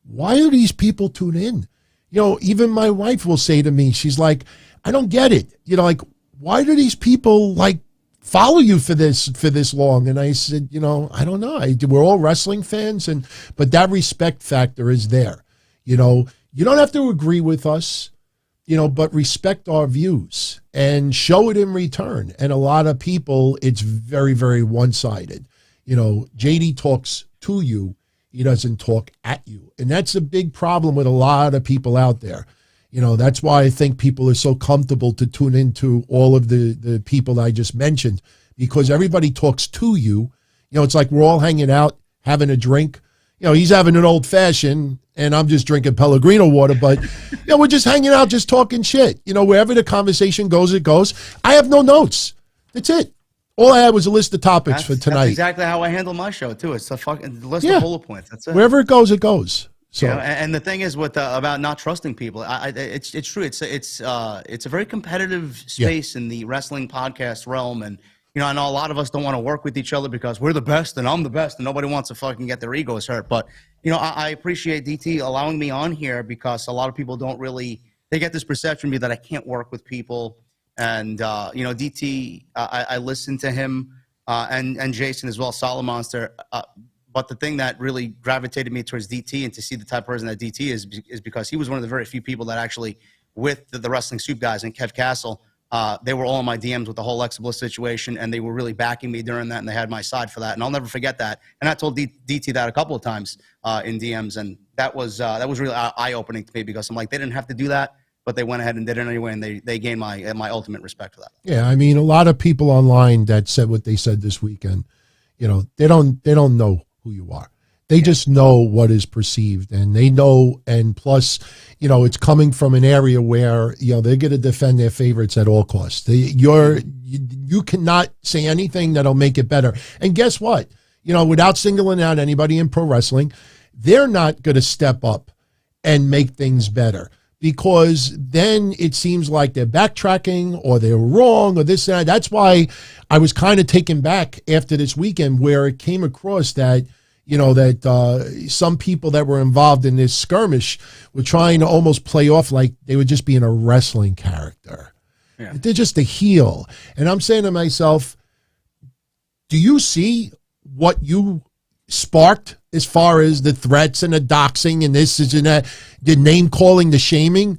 why do these people tune in? Even my wife will say to me, she's like, I don't get it. Why do these people follow you for this long? And I said, I don't know. We're all wrestling fans, but that respect factor is there. You don't have to agree with us, but respect our views and show it in return. And a lot of people, it's very, very one-sided. JD talks to you. He doesn't talk at you. And that's a big problem with a lot of people out there. That's why I think people are so comfortable to tune into all of the people I just mentioned, because everybody talks to you. It's like we're all hanging out, having a drink. He's having an old fashioned and I'm just drinking Pellegrino water, but we're just hanging out, just talking shit. Wherever the conversation goes, it goes. I have no notes. That's it. All I had was a list of topics for tonight. That's exactly how I handle my show too. It's a fucking list of bullet points. That's it. Wherever it goes, it goes. So, and the thing is with about not trusting people, it's true. It's a very competitive space in the wrestling podcast realm, and I know a lot of us don't want to work with each other because we're the best and I'm the best, and nobody wants to fucking get their egos hurt. But I appreciate DT allowing me on here because a lot of people don't really they get this perception of me that I can't work with people. And, DT, I listened to him and Jason as well, Solid Monster. But the thing that really gravitated me towards DT and to see the type of person that DT is because he was one of the very few people that actually, with the Wrestling Soup guys and Kev Castle, they were all in my DMs with the whole Alexa Bliss situation, and they were really backing me during that, and they had my side for that. And I'll never forget that. And I told DT that a couple of times in DMs, and that was really eye-opening to me because I'm like, they didn't have to do that, but they went ahead and did it anyway, and they gained my ultimate respect for that. Yeah, I mean, a lot of people online that said what they said this weekend, they don't know who you are. They just know what is perceived, and they know, and plus, it's coming from an area where, they're going to defend their favorites at all costs. You cannot say anything that'll make it better. And guess what? Without singling out anybody in pro wrestling, they're not going to step up and make things better, because then it seems like they're backtracking or they're wrong or this and that. That's why I was kind of taken back after this weekend where it came across that, some people that were involved in this skirmish were trying to almost play off like they were just being a wrestling character. Yeah. They're just a heel. And I'm saying to myself, do you see what you sparked as far as the threats and the doxing and this and that, the name calling, the shaming?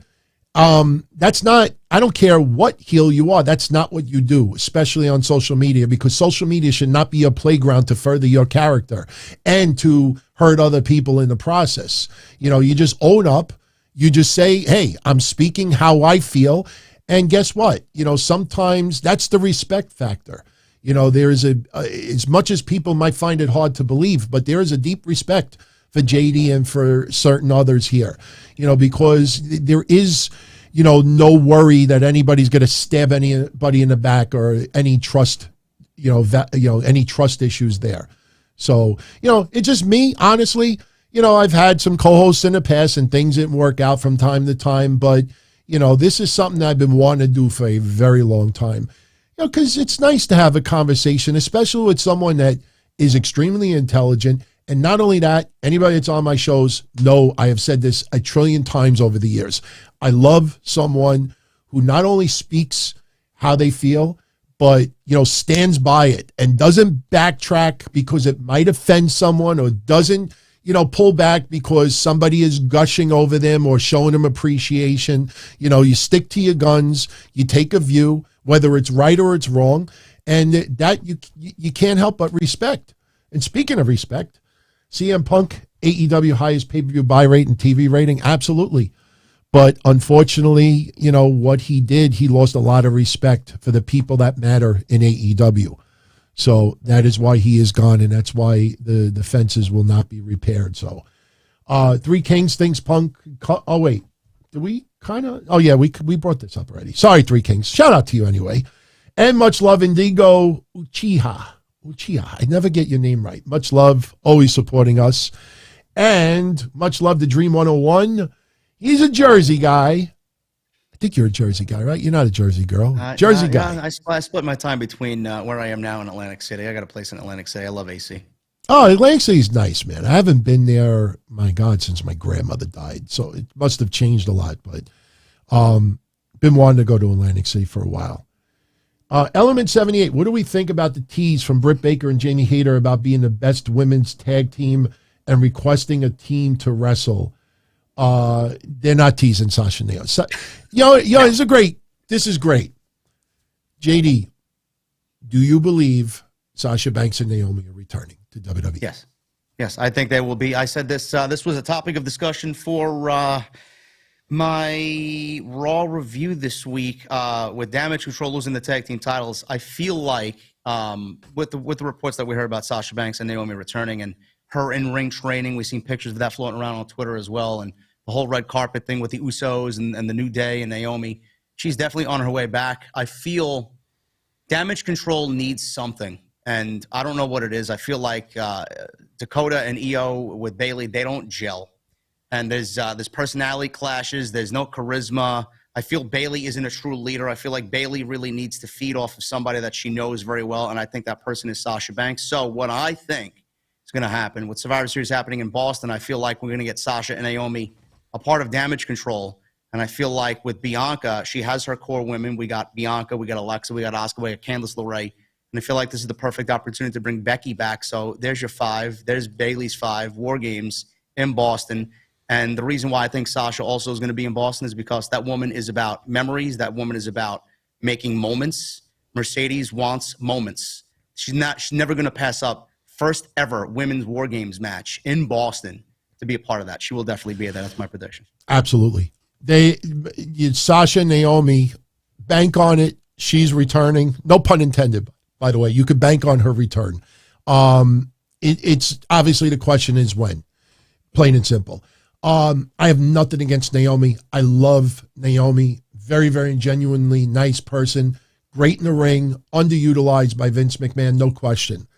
That's not, I don't care what heel you are. That's not what you do, especially on social media, because social media should not be a playground to further your character and to hurt other people in the process. You just own up. You just say, hey, I'm speaking how I feel. And guess what? Sometimes that's the respect factor. There is as much as people might find it hard to believe, but there is a deep respect for JD and for certain others here, because there is, no worry that anybody's going to stab anybody in the back or any trust, any trust issues there. So, it's just me, honestly. I've had some co-hosts in the past and things didn't work out from time to time, but, this is something I've been wanting to do for a very long time, because it's nice to have a conversation, especially with someone that is extremely intelligent. And not only that, anybody that's on my shows know I have said this a trillion times over the years. I love someone who not only speaks how they feel, but, stands by it and doesn't backtrack because it might offend someone, or doesn't, pull back because somebody is gushing over them or showing them appreciation. You stick to your guns, you take a view, whether it's right or it's wrong, and that you can't help but respect. And speaking of respect, CM Punk, AEW highest pay-per-view buy rate and TV rating, absolutely. But unfortunately, what he did, he lost a lot of respect for the people that matter in AEW. So that is why he is gone, and that's why the fences will not be repaired. So Three Kings thinks Punk, oh wait, did we kind of, oh yeah, we brought this up already. Sorry, Three Kings. Shout out to you anyway. And much love, Indigo Uchiha. I never get your name right. Much love, always supporting us. And much love to Dream 101. He's a Jersey guy. I think you're a Jersey guy, right? You're not a Jersey girl. Jersey guy. I split my time between where I am now and Atlantic City. I got a place in Atlantic City. I love AC. Oh, Atlantic City's nice, man. I haven't been there, my God, since my grandmother died. So it must have changed a lot. But been wanting to go to Atlantic City for a while. Element 78, what do we think about the tease from Britt Baker and Jamie Hayter about being the best women's tag team and requesting a team to wrestle? They're not teasing Sasha and Naomi. This is great. JD, do you believe Sasha Banks and Naomi are returning to WWE? Yes, I think they will be. I said this was a topic of discussion for my Raw review this week with Damage Control losing the tag team titles. I feel like with the reports that we heard about Sasha Banks and Naomi returning and her in-ring training, we've seen pictures of that floating around on Twitter as well, and the whole red carpet thing with the Usos and the New Day and Naomi. She's definitely on her way back. I feel Damage Control needs something, and I don't know what it is. I feel like Dakota and Io with Bayley, they don't gel. And there's personality clashes. There's no charisma. I feel Bayley isn't a true leader. I feel like Bayley really needs to feed off of somebody that she knows very well, and I think that person is Sasha Banks. So what I think is going to happen with Survivor Series happening in Boston, I feel like we're going to get Sasha and Naomi a part of Damage Control. And I feel like with Bianca, she has her core women. We got Bianca, we got Alexa, we got Asuka, we got Candice LeRae. And I feel like this is the perfect opportunity to bring Becky back. So there's your 5. There's Bayley's 5 War Games in Boston. And the reason why I think Sasha also is going to be in Boston is because that woman is about memories. That woman is about making moments. Mercedes wants moments. She's never going to pass up first ever women's War Games match in Boston to be a part of that. She will definitely be there. That's my prediction. Absolutely. Sasha and Naomi, bank on it. She's returning. No pun intended, by the way. You could bank on her return. It's obviously the question is when. Plain and simple. I have nothing against Naomi. I love Naomi. Very, very genuinely nice person. Great in the ring. Underutilized by Vince McMahon, no question.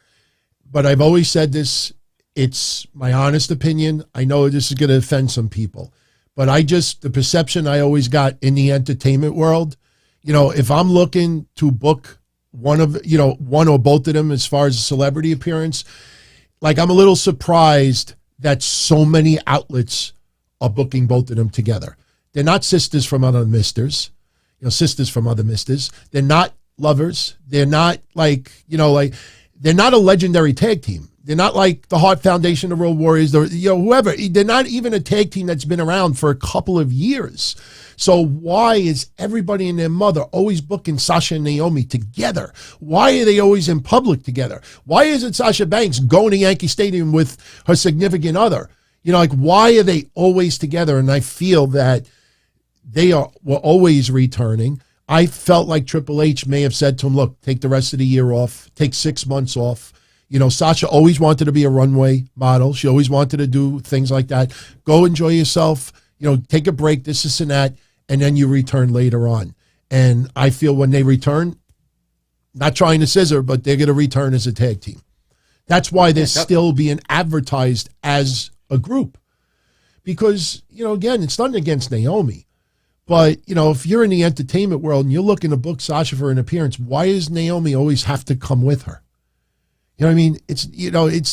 But I've always said this. It's my honest opinion. I know this is going to offend some people. But the perception I always got in the entertainment world, if I'm looking to book one or both of them as far as a celebrity appearance, like I'm a little surprised that so many outlets are booking both of them together. They're not sisters from other misters, sisters from other misters. They're not lovers. They're not they're not a legendary tag team. They're not like the Heart Foundation, the Road Warriors, or, whoever. They're not even a tag team that's been around for a couple of years. So why is everybody and their mother always booking Sasha and Naomi together? Why are they always in public together? Why isn't Sasha Banks going to Yankee Stadium with her significant other? Why are they always together? And I feel that were always returning. I felt like Triple H may have said to him, look, take the rest of the year off, take 6 months off. Sasha always wanted to be a runway model. She always wanted to do things like that. Go enjoy yourself, take a break, this and that, and then you return later on. And I feel when they return, not trying to scissor, but they're going to return as a tag team. That's why they're still being advertised as a group. Because, again, it's nothing against Naomi. But, if you're in the entertainment world and you're looking to book Sasha for an appearance, why does Naomi always have to come with her? You know what I mean?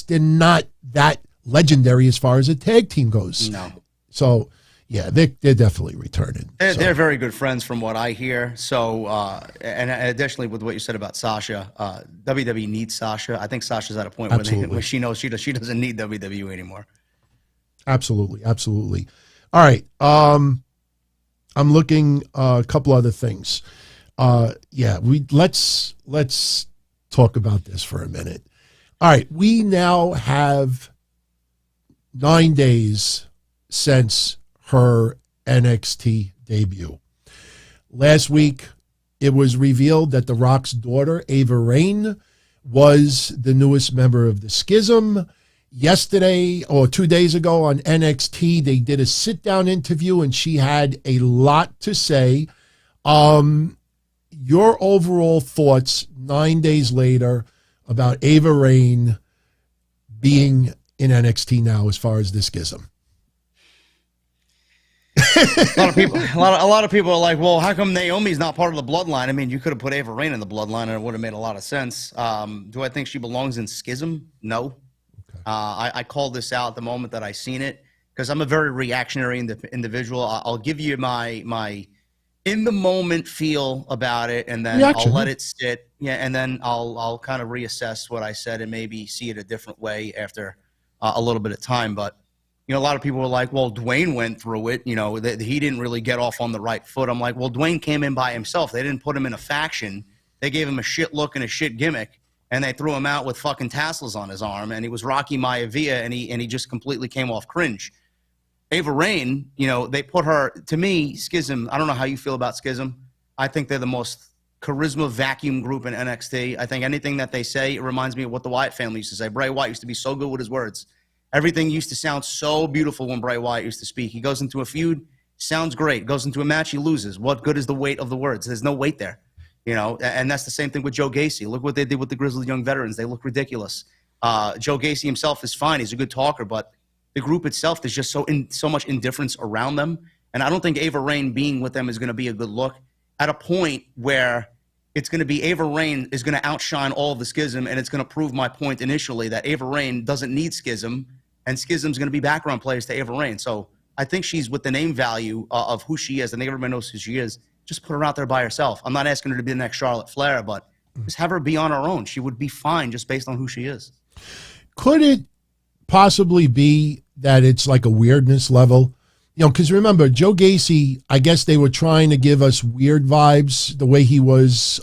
They're not that legendary as far as a tag team goes. No. So, yeah, they're definitely returning. They're very good friends from what I hear. So, and additionally with what you said about Sasha, WWE needs Sasha. I think Sasha's at a point where she knows she doesn't need WWE anymore. Absolutely, absolutely. All right. I'm looking a couple other things. Let's talk about this for a minute. All right, we now have 9 days since her NXT debut. Last week, it was revealed that The Rock's daughter, Ava Raine, was the newest member of the Schism. Yesterday, or 2 days ago on NXT, they did a sit-down interview, and she had a lot to say. Your overall thoughts 9 days later about Ava Raine being in NXT now as far as this Schism? A lot of people are like, well, how come Naomi's not part of the bloodline? I mean, you could have put Ava Raine in the bloodline and it would have made a lot of sense. Do I think she belongs in Schism? No. Okay. I called this out the moment that I seen it because I'm a very reactionary individual. I'll give you my in the moment feel about it, and then I'll let it sit. Yeah, and then I'll kind of reassess what I said and maybe see it a different way after a little bit of time. But a lot of people were like, well, Dwayne went through it. That he didn't really get off on the right foot. I'm like, well, Dwayne came in by himself. They didn't put him in a faction. They gave him a shit look and a shit gimmick, and they threw him out with fucking tassels on his arm, and he was Rocky Maivia, and he just completely came off cringe. Ava Raine, they put her, to me, Schism, I don't know how you feel about Schism. I think they're the most charisma vacuum group in NXT. I think anything that they say, it reminds me of what the Wyatt family used to say. Bray Wyatt used to be so good with his words. Everything used to sound so beautiful when Bray Wyatt used to speak. He goes into a feud, sounds great. Goes into a match, he loses. What good is the weight of the words? There's no weight there. And that's the same thing with Joe Gacy. Look what they did with the Grizzled Young Veterans. They look ridiculous. Joe Gacy himself is fine. He's a good talker, but the group itself, there's just so much indifference around them. And I don't think Ava Raine being with them is going to be a good look at a point where it's going to be Ava Raine is going to outshine all of the Schism, and it's going to prove my point initially that Ava Raine doesn't need Schism, and Schism's going to be background players to Ava Raine. So I think she's with the name value of who she is. I think everybody knows who she is. Just put her out there by herself. I'm not asking her to be the next Charlotte Flair, but just have her be on her own. She would be fine just based on who she is. Could it possibly be that it's like a weirdness level? Because remember, Joe Gacy, I guess they were trying to give us weird vibes, the way he was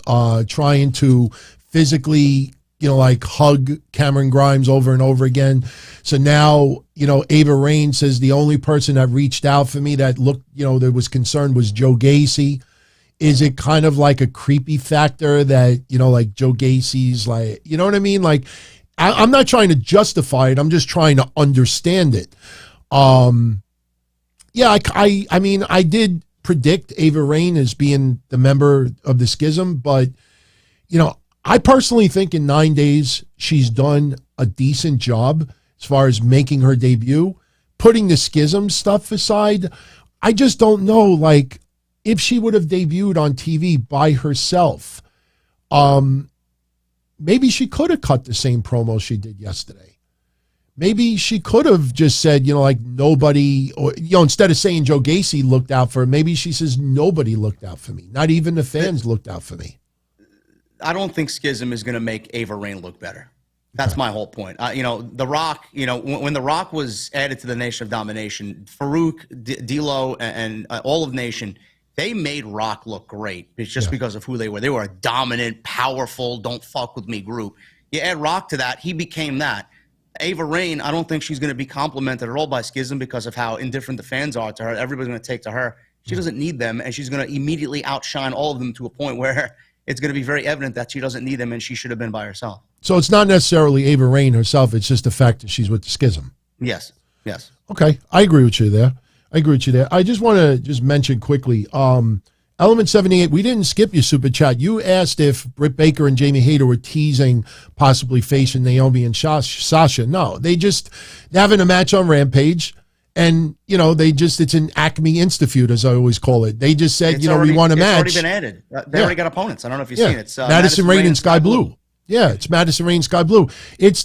trying to physically, hug Cameron Grimes over and over again. So now, Ava Raine says the only person that reached out for me that looked, that was concerned was Joe Gacy. Is it kind of like a creepy factor that, like Joe Gacy's like, you know what I mean? Like, I'm not trying to justify it. I'm just trying to understand it. Yeah, I mean, I did predict Ava Raine as being the member of the Schism, but, I personally think in 9 days, she's done a decent job as far as making her debut. Putting the Schism stuff aside, I just don't know, like, if she would have debuted on TV by herself, maybe she could have cut the same promo she did yesterday. Maybe she could have just said, nobody, or, instead of saying Joe Gacy looked out for her, maybe she says nobody looked out for me. Not even the fans looked out for me. I don't think Schism is going to make Ava Raine look better. That's my whole point. The Rock, when The Rock was added to the Nation of Domination, Farouk, D'Lo, and all of Nation, they made Rock look great. It's just because of who they were. They were a dominant, powerful, don't fuck with me group. You add Rock to that, he became that. Ava Raine, I don't think she's going to be complimented at all by Schism because of how indifferent the fans are to her. Everybody's going to take to her. She doesn't need them, and she's going to immediately outshine all of them to a point where it's going to be very evident that she doesn't need them and she should have been by herself. So it's not necessarily Ava Raine herself. It's just the fact that she's with the Schism. Yes. Okay. I agree with you there. I just want to mention quickly, Element 78, we didn't skip your super chat. You asked if Britt Baker and Jamie Hayter were teasing possibly facing Naomi and Sasha. No, they're having a match on Rampage. And, it's an Acme Insta-feud, as I always call it. They just said, we want a match. It's already been added. They already got opponents. I don't know if you've seen it. It's Madison Rayne and Sky Blue. Yeah, it's Madison Rayne, Sky Blue.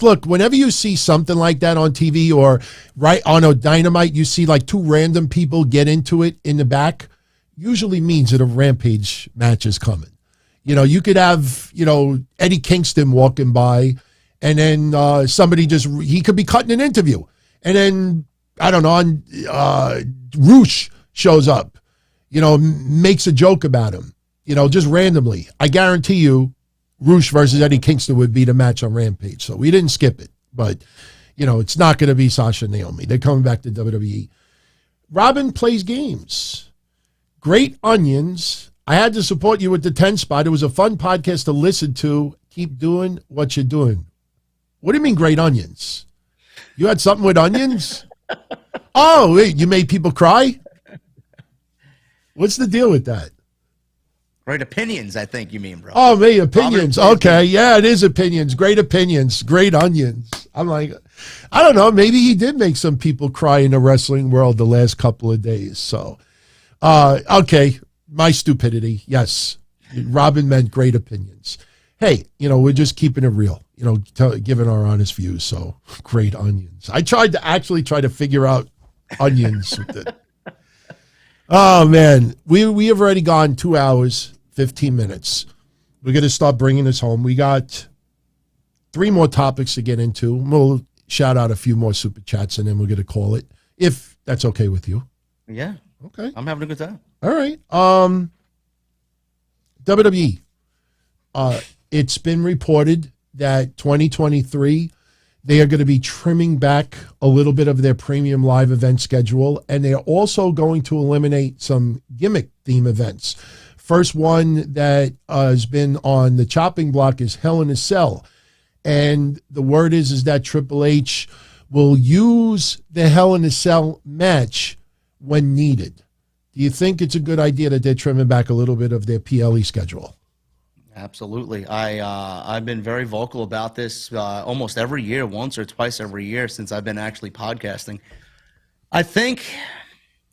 Look, whenever you see something like that on TV or right on a Dynamite, you see like two random people get into it in the back, usually means that a Rampage match is coming. You could have, Eddie Kingston walking by and then somebody he could be cutting an interview. And then, I don't know, Roosh shows up, makes a joke about him, just randomly. I guarantee you Roosh versus Eddie Kingston would be the match on Rampage. So we didn't skip it, but it's not going to be Sasha and Naomi. They're coming back to WWE. Robin plays games. Great Onions. I had to support you with the 10 spot. It was a fun podcast to listen to. Keep doing what you're doing. What do you mean Great Onions? You had something with onions? Oh, wait, you made people cry? What's the deal with that? Great opinions, I think you mean, bro. Oh, me, opinions. Okay, yeah, it is opinions. Great opinions. Great onions. I'm like, I don't know. Maybe he did make some people cry in the wrestling world the last couple of days. So, okay, my stupidity. Yes, Robin meant great opinions. Hey, we're just keeping it real. Giving our honest views. So, great onions. I tried to figure out onions. Oh, man. We have already gone 2 hours, 15 minutes. We're going to start bringing this home. We got 3 more topics to get into. We'll shout out a few more super chats, and then we're going to call it, if that's okay with you. Yeah. Okay. I'm having a good time. All right. WWE. It's been reported that 2023, they are going to be trimming back a little bit of their premium live event schedule, and they're also going to eliminate some gimmick theme events. First one that has been on the chopping block is Hell in a Cell, and the word is that Triple H will use the Hell in a Cell match when needed. Do you think it's a good idea that they're trimming back a little bit of their PLE schedule? Absolutely. I've been very vocal about this almost every year, once or twice every year since I've been actually podcasting. I think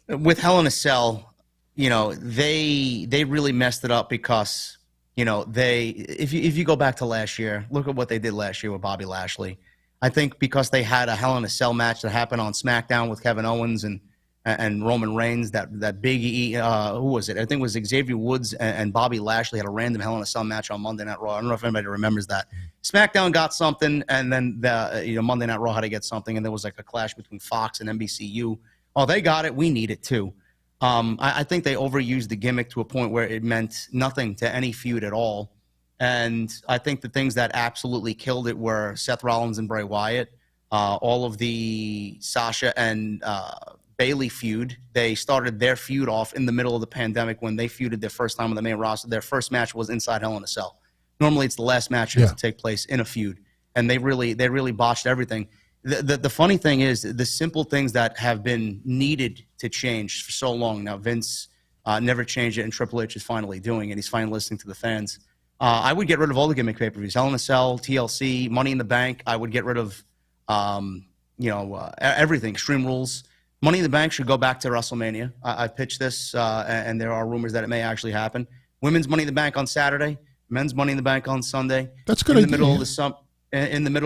with Hell in a Cell, they really messed it up because, if you go back to last year, look at what they did last year with Bobby Lashley. I think because they had a Hell in a Cell match that happened on SmackDown with Kevin Owens and Roman Reigns, that big who was it? I think it was Xavier Woods and Bobby Lashley had a random Hell in a Cell match on Monday Night Raw. I don't know if anybody remembers that. SmackDown got something, and then Monday Night Raw had to get something, and there was like a clash between Fox and NBCU. Oh, they got it. We need it too. I think they overused the gimmick to a point where it meant nothing to any feud at all. And I think the things that absolutely killed it were Seth Rollins and Bray Wyatt, all of the Sasha and Bailey feud. They started their feud off in the middle of the pandemic when they feuded their first time on the main roster. Their first match was inside Hell in a Cell. Normally, it's the last match to take place in a feud, and they really botched everything. The funny thing is the simple things that have been needed to change for so long. Now, Vince never changed it, and Triple H is finally doing it. He's finally listening to the fans. I would get rid of all the gimmick pay-per-views: Hell in a Cell, TLC, Money in the Bank. I would get rid of everything. Extreme Rules. Money in the Bank should go back to WrestleMania. I pitched this, and there are rumors that it may actually happen. Women's Money in the Bank on Saturday. Men's Money in the Bank on Sunday. That's good. In the middle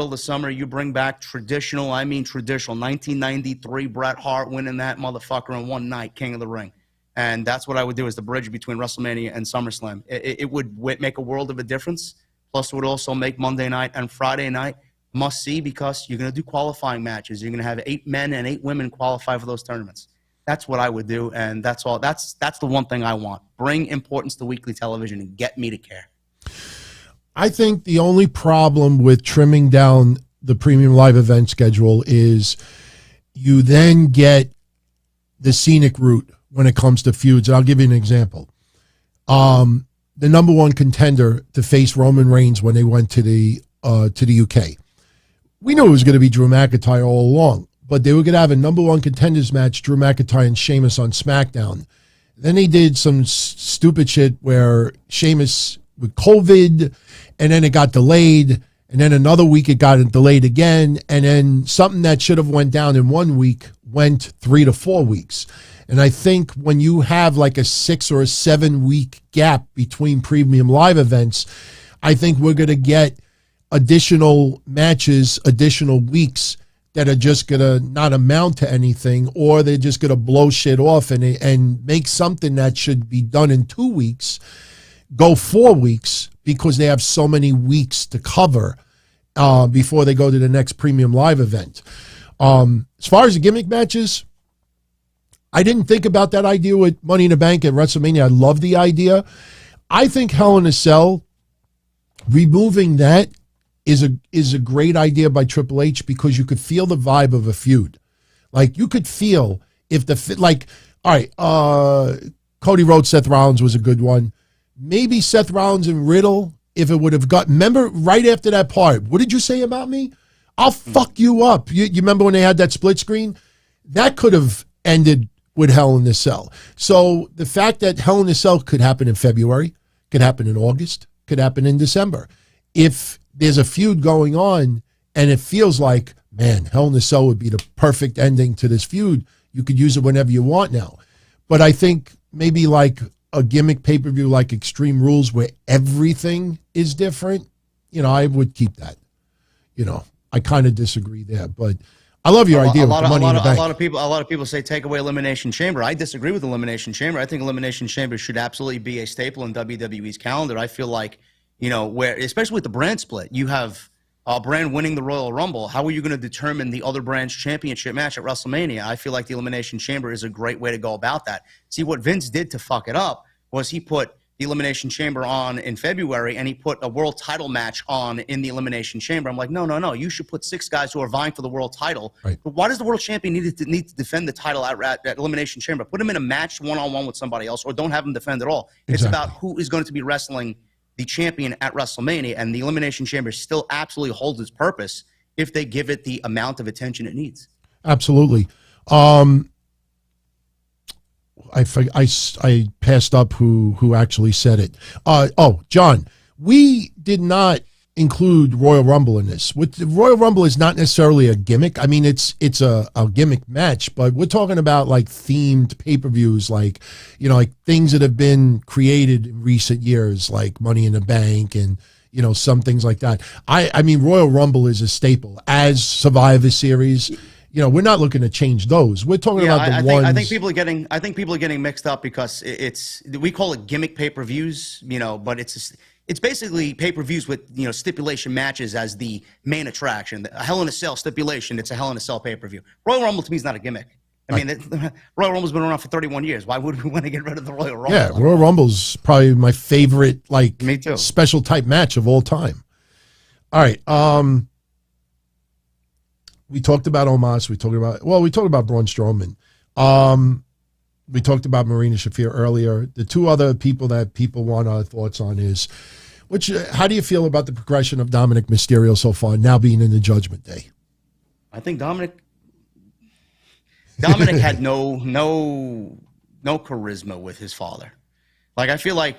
of the summer, you bring back traditional. 1993 Bret Hart winning that motherfucker in one night, King of the Ring. And that's what I would do as the bridge between WrestleMania and SummerSlam. It would make a world of a difference. Plus, it would also make Monday night and Friday night must see because you're going to do qualifying matches. You're going to have 8 men and 8 women qualify for those tournaments. That's what I would do, and that's all. That's the one thing I want. Bring importance to weekly television and get me to care. I think the only problem with trimming down the premium live event schedule is you then get the scenic route when it comes to feuds. And I'll give you an example. The number one contender to face Roman Reigns when they went to the UK. We knew it was going to be Drew McIntyre all along, but they were going to have a number one contenders match, Drew McIntyre and Sheamus on SmackDown. Then they did some stupid shit where Sheamus with COVID, and then it got delayed, and then another week it got delayed again, and then something that should have went down in 1 week went 3 to 4 weeks. And I think when you have like a 6 or a 7 week gap between premium live events, I think we're going to get additional matches, additional weeks that are just going to not amount to anything, or they're just going to blow shit off and make something that should be done in 2 weeks go 4 weeks because they have so many weeks to cover before they go to the next premium live event. As far as the gimmick matches, I didn't think about that idea with Money in the Bank at WrestleMania. I love the idea. I think Hell in a Cell, removing that is a great idea by Triple H because you could feel the vibe of a feud. Like you could feel if all right, Cody Rhodes, Seth Rollins was a good one. Maybe Seth Rollins and Riddle, if it would have remember right after that part, what did you say about me? I'll fuck you up. You remember when they had that split screen? That could have ended with Hell in a Cell. So the fact that Hell in a Cell could happen in February, could happen in August, could happen in December. If there's a feud going on and it feels like, man, Hell in a Cell would be the perfect ending to this feud, you could use it whenever you want now. But I think maybe like a gimmick pay-per-view like Extreme Rules where everything is different, I would keep that. I kind of disagree there, but I love your idea with the Money in the Bank. A lot of people say take away Elimination Chamber. I disagree with Elimination Chamber. I think Elimination Chamber should absolutely be a staple in WWE's calendar. I feel like, where especially with the brand split, you have a brand winning the Royal Rumble. How are you going to determine the other brand's championship match at WrestleMania? I feel like the Elimination Chamber is a great way to go about that. See, what Vince did to fuck it up was he put the Elimination Chamber on in February, and he put a world title match on in the Elimination Chamber. I'm like, no. You should put 6 guys who are vying for the world title. Right. But why does the world champion need to defend the title at Elimination Chamber? Put him in a match one-on-one with somebody else, or don't have him defend at all. Exactly. It's about who is going to be wrestling the champion at WrestleMania, and the Elimination Chamber still absolutely holds its purpose if they give it the amount of attention it needs. Absolutely. I passed up who actually said it. John, we did not include Royal Rumble in this. The Royal Rumble is not necessarily a gimmick. I mean, it's a gimmick match, but we're talking about like themed pay-per-views, like things that have been created in recent years, like Money in the Bank and some things like that. I mean, Royal Rumble is a staple, as Survivor Series. We're not looking to change those. We're talking about the ones. I think people are getting mixed up because we call it gimmick pay-per-views, but it's basically pay-per-views with stipulation matches as the main attraction. A Hell in a Cell stipulation, it's a Hell in a Cell pay-per-view. Royal Rumble to me is not a gimmick. I mean, Royal Rumble's been around for 31 years. Why would we want to get rid of the Royal Rumble? Yeah, Royal Rumble's probably my favorite me too. Special type match of all time. All right. We talked about Omos. We talked about Braun Strowman. We talked about Marina Shafir earlier. The 2 other people that people want our thoughts on is, how do you feel about the progression of Dominic Mysterio so far, now being in the Judgment Day? I think Dominic had no charisma with his father. Like, I feel like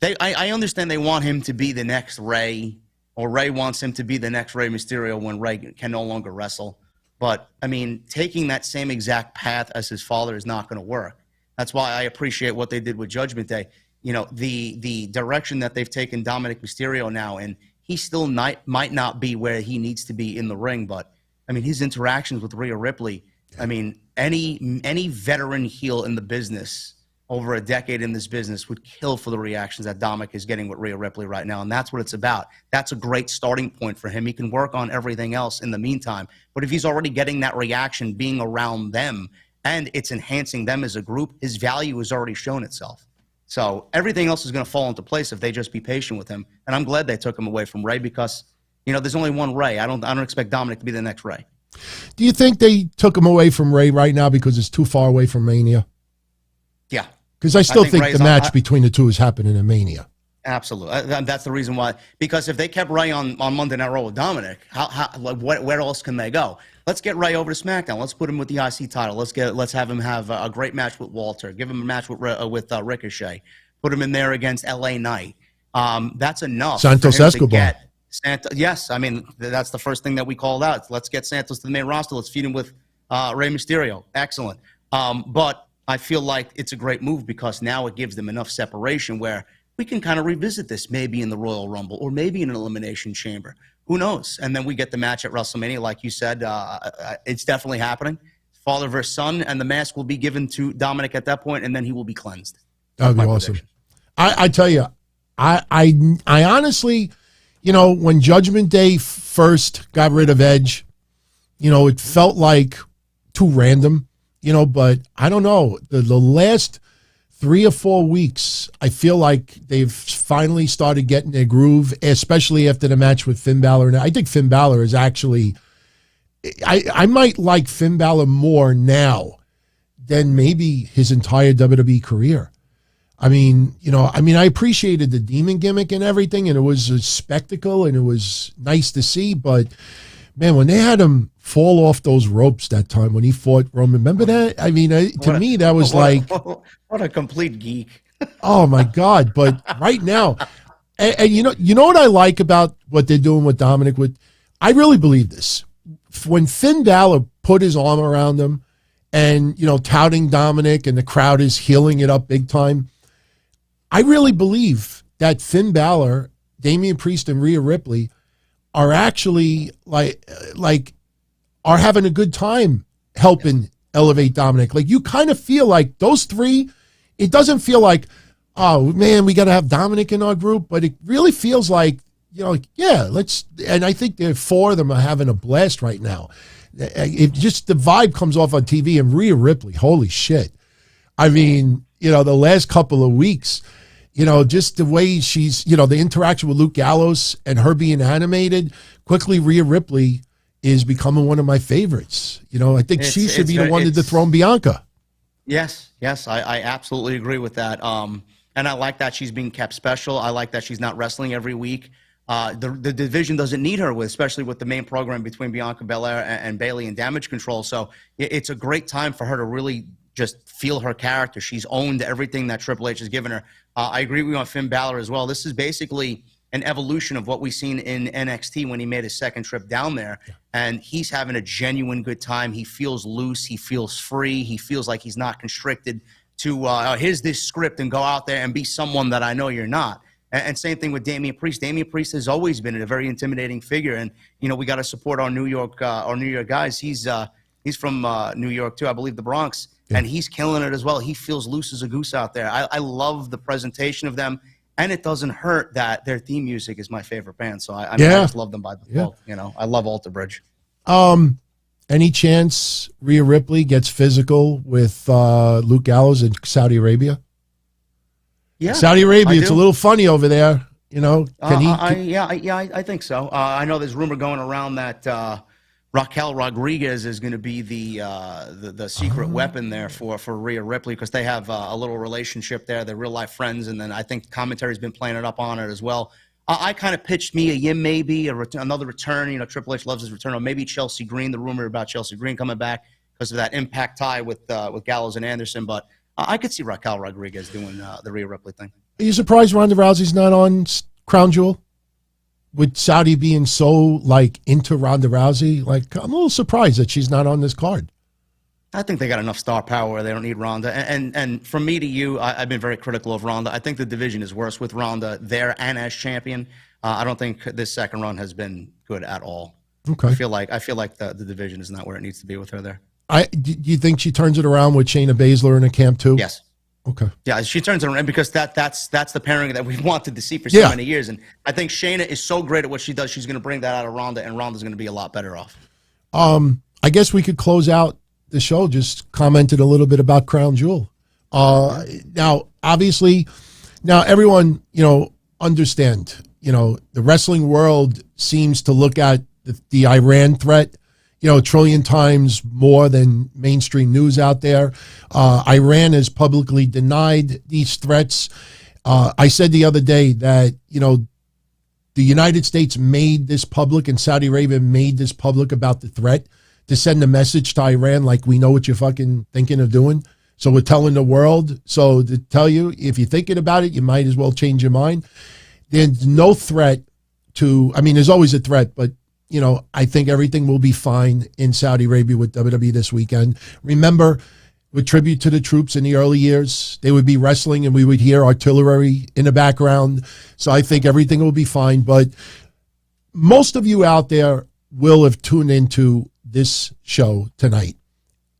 I understand they want him to be the next Rey, or Rey wants him to be the next Rey Mysterio when Rey can no longer wrestle. But, I mean, taking that same exact path as his father is not going to work. That's why I appreciate what they did with Judgment Day. The direction that they've taken Dominic Mysterio now, and he still might not be where he needs to be in the ring, but, I mean, his interactions with Rhea Ripley, I mean, any veteran heel in the business over a decade in this business would kill for the reactions that Dominic is getting with Rhea Ripley right now. And that's what it's about. That's a great starting point for him. He can work on everything else in the meantime. But if he's already getting that reaction being around them and it's enhancing them as a group, his value has already shown itself. So everything else is going to fall into place if they just be patient with him. And I'm glad they took him away from Ray because, you know, there's only one Ray. I don't expect Dominic to be the next Ray. Do you think they took him away from Ray right now because it's too far away from Mania? Yeah. Because I still think the match between the two is happening in Mania. Absolutely. That's the reason why. Because if they kept Ray on Monday Night Raw with Dominic, where else can they go? Let's get Ray over to SmackDown. Let's put him with the IC title. Let's have him have a great match with Walter. Give him a match with Ricochet. Put him in there against LA Knight. That's enough. Santos Escobar. Yes, I mean, that's the first thing that we called out. Let's get Santos to the main roster. Let's feed him with Rey Mysterio. Excellent. But I feel like it's a great move because now it gives them enough separation where we can kind of revisit this maybe in the Royal Rumble or maybe in an Elimination Chamber. Who knows? And then we get the match at WrestleMania. Like you said, it's definitely happening. Father versus son, and the mask will be given to Dominic at that point, and then he will be cleansed. That would be awesome. I tell you, I honestly, you know, when Judgment Day first got rid of Edge, you know, it felt like too random, you know, but I don't know. The last 3 or 4 weeks, I feel like they've finally started getting their groove, especially after the match with Finn Balor. And I think Finn Balor is actually, I might like Finn Balor more now than maybe his entire WWE career. I mean, you know, I appreciated the demon gimmick and everything, and it was a spectacle, and it was nice to see. But, man, when they had him fall off those ropes that time when he fought Roman, remember that? I mean, to me, that was like... What a complete geek. Oh, my God. But right now, and you know what I like about what they're doing with Dominic? I really believe this. When Finn Balor put his arm around him and, you know, touting Dominic and the crowd is healing it up big time, I really believe that Finn Balor, Damian Priest, and Rhea Ripley are actually are having a good time helping elevate Dominic. Like, you kind of feel like those three, it doesn't feel like, oh man, we got to have Dominic in our group, but it really feels like, you know, like, yeah, let's, and I think the 4 of them are having a blast right now. It just, the vibe comes off on TV, and Rhea Ripley, holy shit. I mean, you know, the last couple of weeks, you know, just the way she's, you know, the interaction with Luke Gallows and her being animated, quickly Rhea Ripley is becoming one of my favorites. You know, I think she should be the one to dethrone Bianca. Yes, I absolutely agree with that. And I like that she's being kept special. I like that she's not wrestling every week. The division doesn't need her, especially with the main program between Bianca Belair and Bayley and Damage Control. So it's a great time for her to really just feel her character. She's owned everything that Triple H has given her. I agree with you on Finn Balor as well. This is basically an evolution of what we've seen in NXT when he made his second trip down there. And he's having a genuine good time. He feels loose. He feels free. He feels like he's not constricted to, here's this script and go out there and be someone that I know you're not. And same thing with Damian Priest. Damian Priest has always been a very intimidating figure. And, you know, we got to support our New York guys. He's from New York too, I believe the Bronx. Yeah. And he's killing it as well. He feels loose as a goose out there. I love the presentation of them. And it doesn't hurt that their theme music is my favorite band. So I just love them by default. Yeah. You know, I love Alter Bridge. Any chance Rhea Ripley gets physical with Luke Gallows in Saudi Arabia? Yeah, Saudi Arabia. It's a little funny over there. You know, I think so. I know there's rumor going around that Raquel Rodriguez is going to be the secret weapon there for Rhea Ripley because they have a little relationship there. They're real life friends, and then I think commentary's been playing it up on it as well. I kind of pitched Mia Yim maybe another return. You know, Triple H loves his return, or maybe Chelsea Green. The rumor about Chelsea Green coming back because of that Impact tie with Gallows and Anderson, but I could see Raquel Rodriguez doing the Rhea Ripley thing. Are you surprised Ronda Rousey's not on Crown Jewel? With Saudi being so, like, into Ronda Rousey, like, I'm a little surprised that she's not on this card. I think they got enough star power where they don't need Ronda. And from me to you, I've been very critical of Ronda. I think the division is worse with Ronda there and as champion. I don't think this second run has been good at all. Okay. I feel like the division is not where it needs to be with her there. Do you think she turns it around with Shayna Baszler in a camp too? Yes. Okay. Yeah, she turns it around because that's the pairing that we've wanted to see for so many years. And I think Shayna is so great at what she does. She's going to bring that out of Ronda, and Ronda's going to be a lot better off. I guess we could close out the show just commented a little bit about Crown Jewel. Now, obviously, everyone, understand, the wrestling world seems to look at the Iran threat, a trillion times more than mainstream news out there. Iran has publicly denied these threats. I said the other day that, the United States made this public and Saudi Arabia made this public about the threat to send a message to Iran like, we know what you're fucking thinking of doing. So we're telling the world. So to tell you, if you're thinking about it, you might as well change your mind. There's no threat there's always a threat, but I think everything will be fine in Saudi Arabia with WWE this weekend. Remember, with tribute to the troops in the early years, they would be wrestling and we would hear artillery in the background. So I think everything will be fine. But most of you out there will have tuned into this show tonight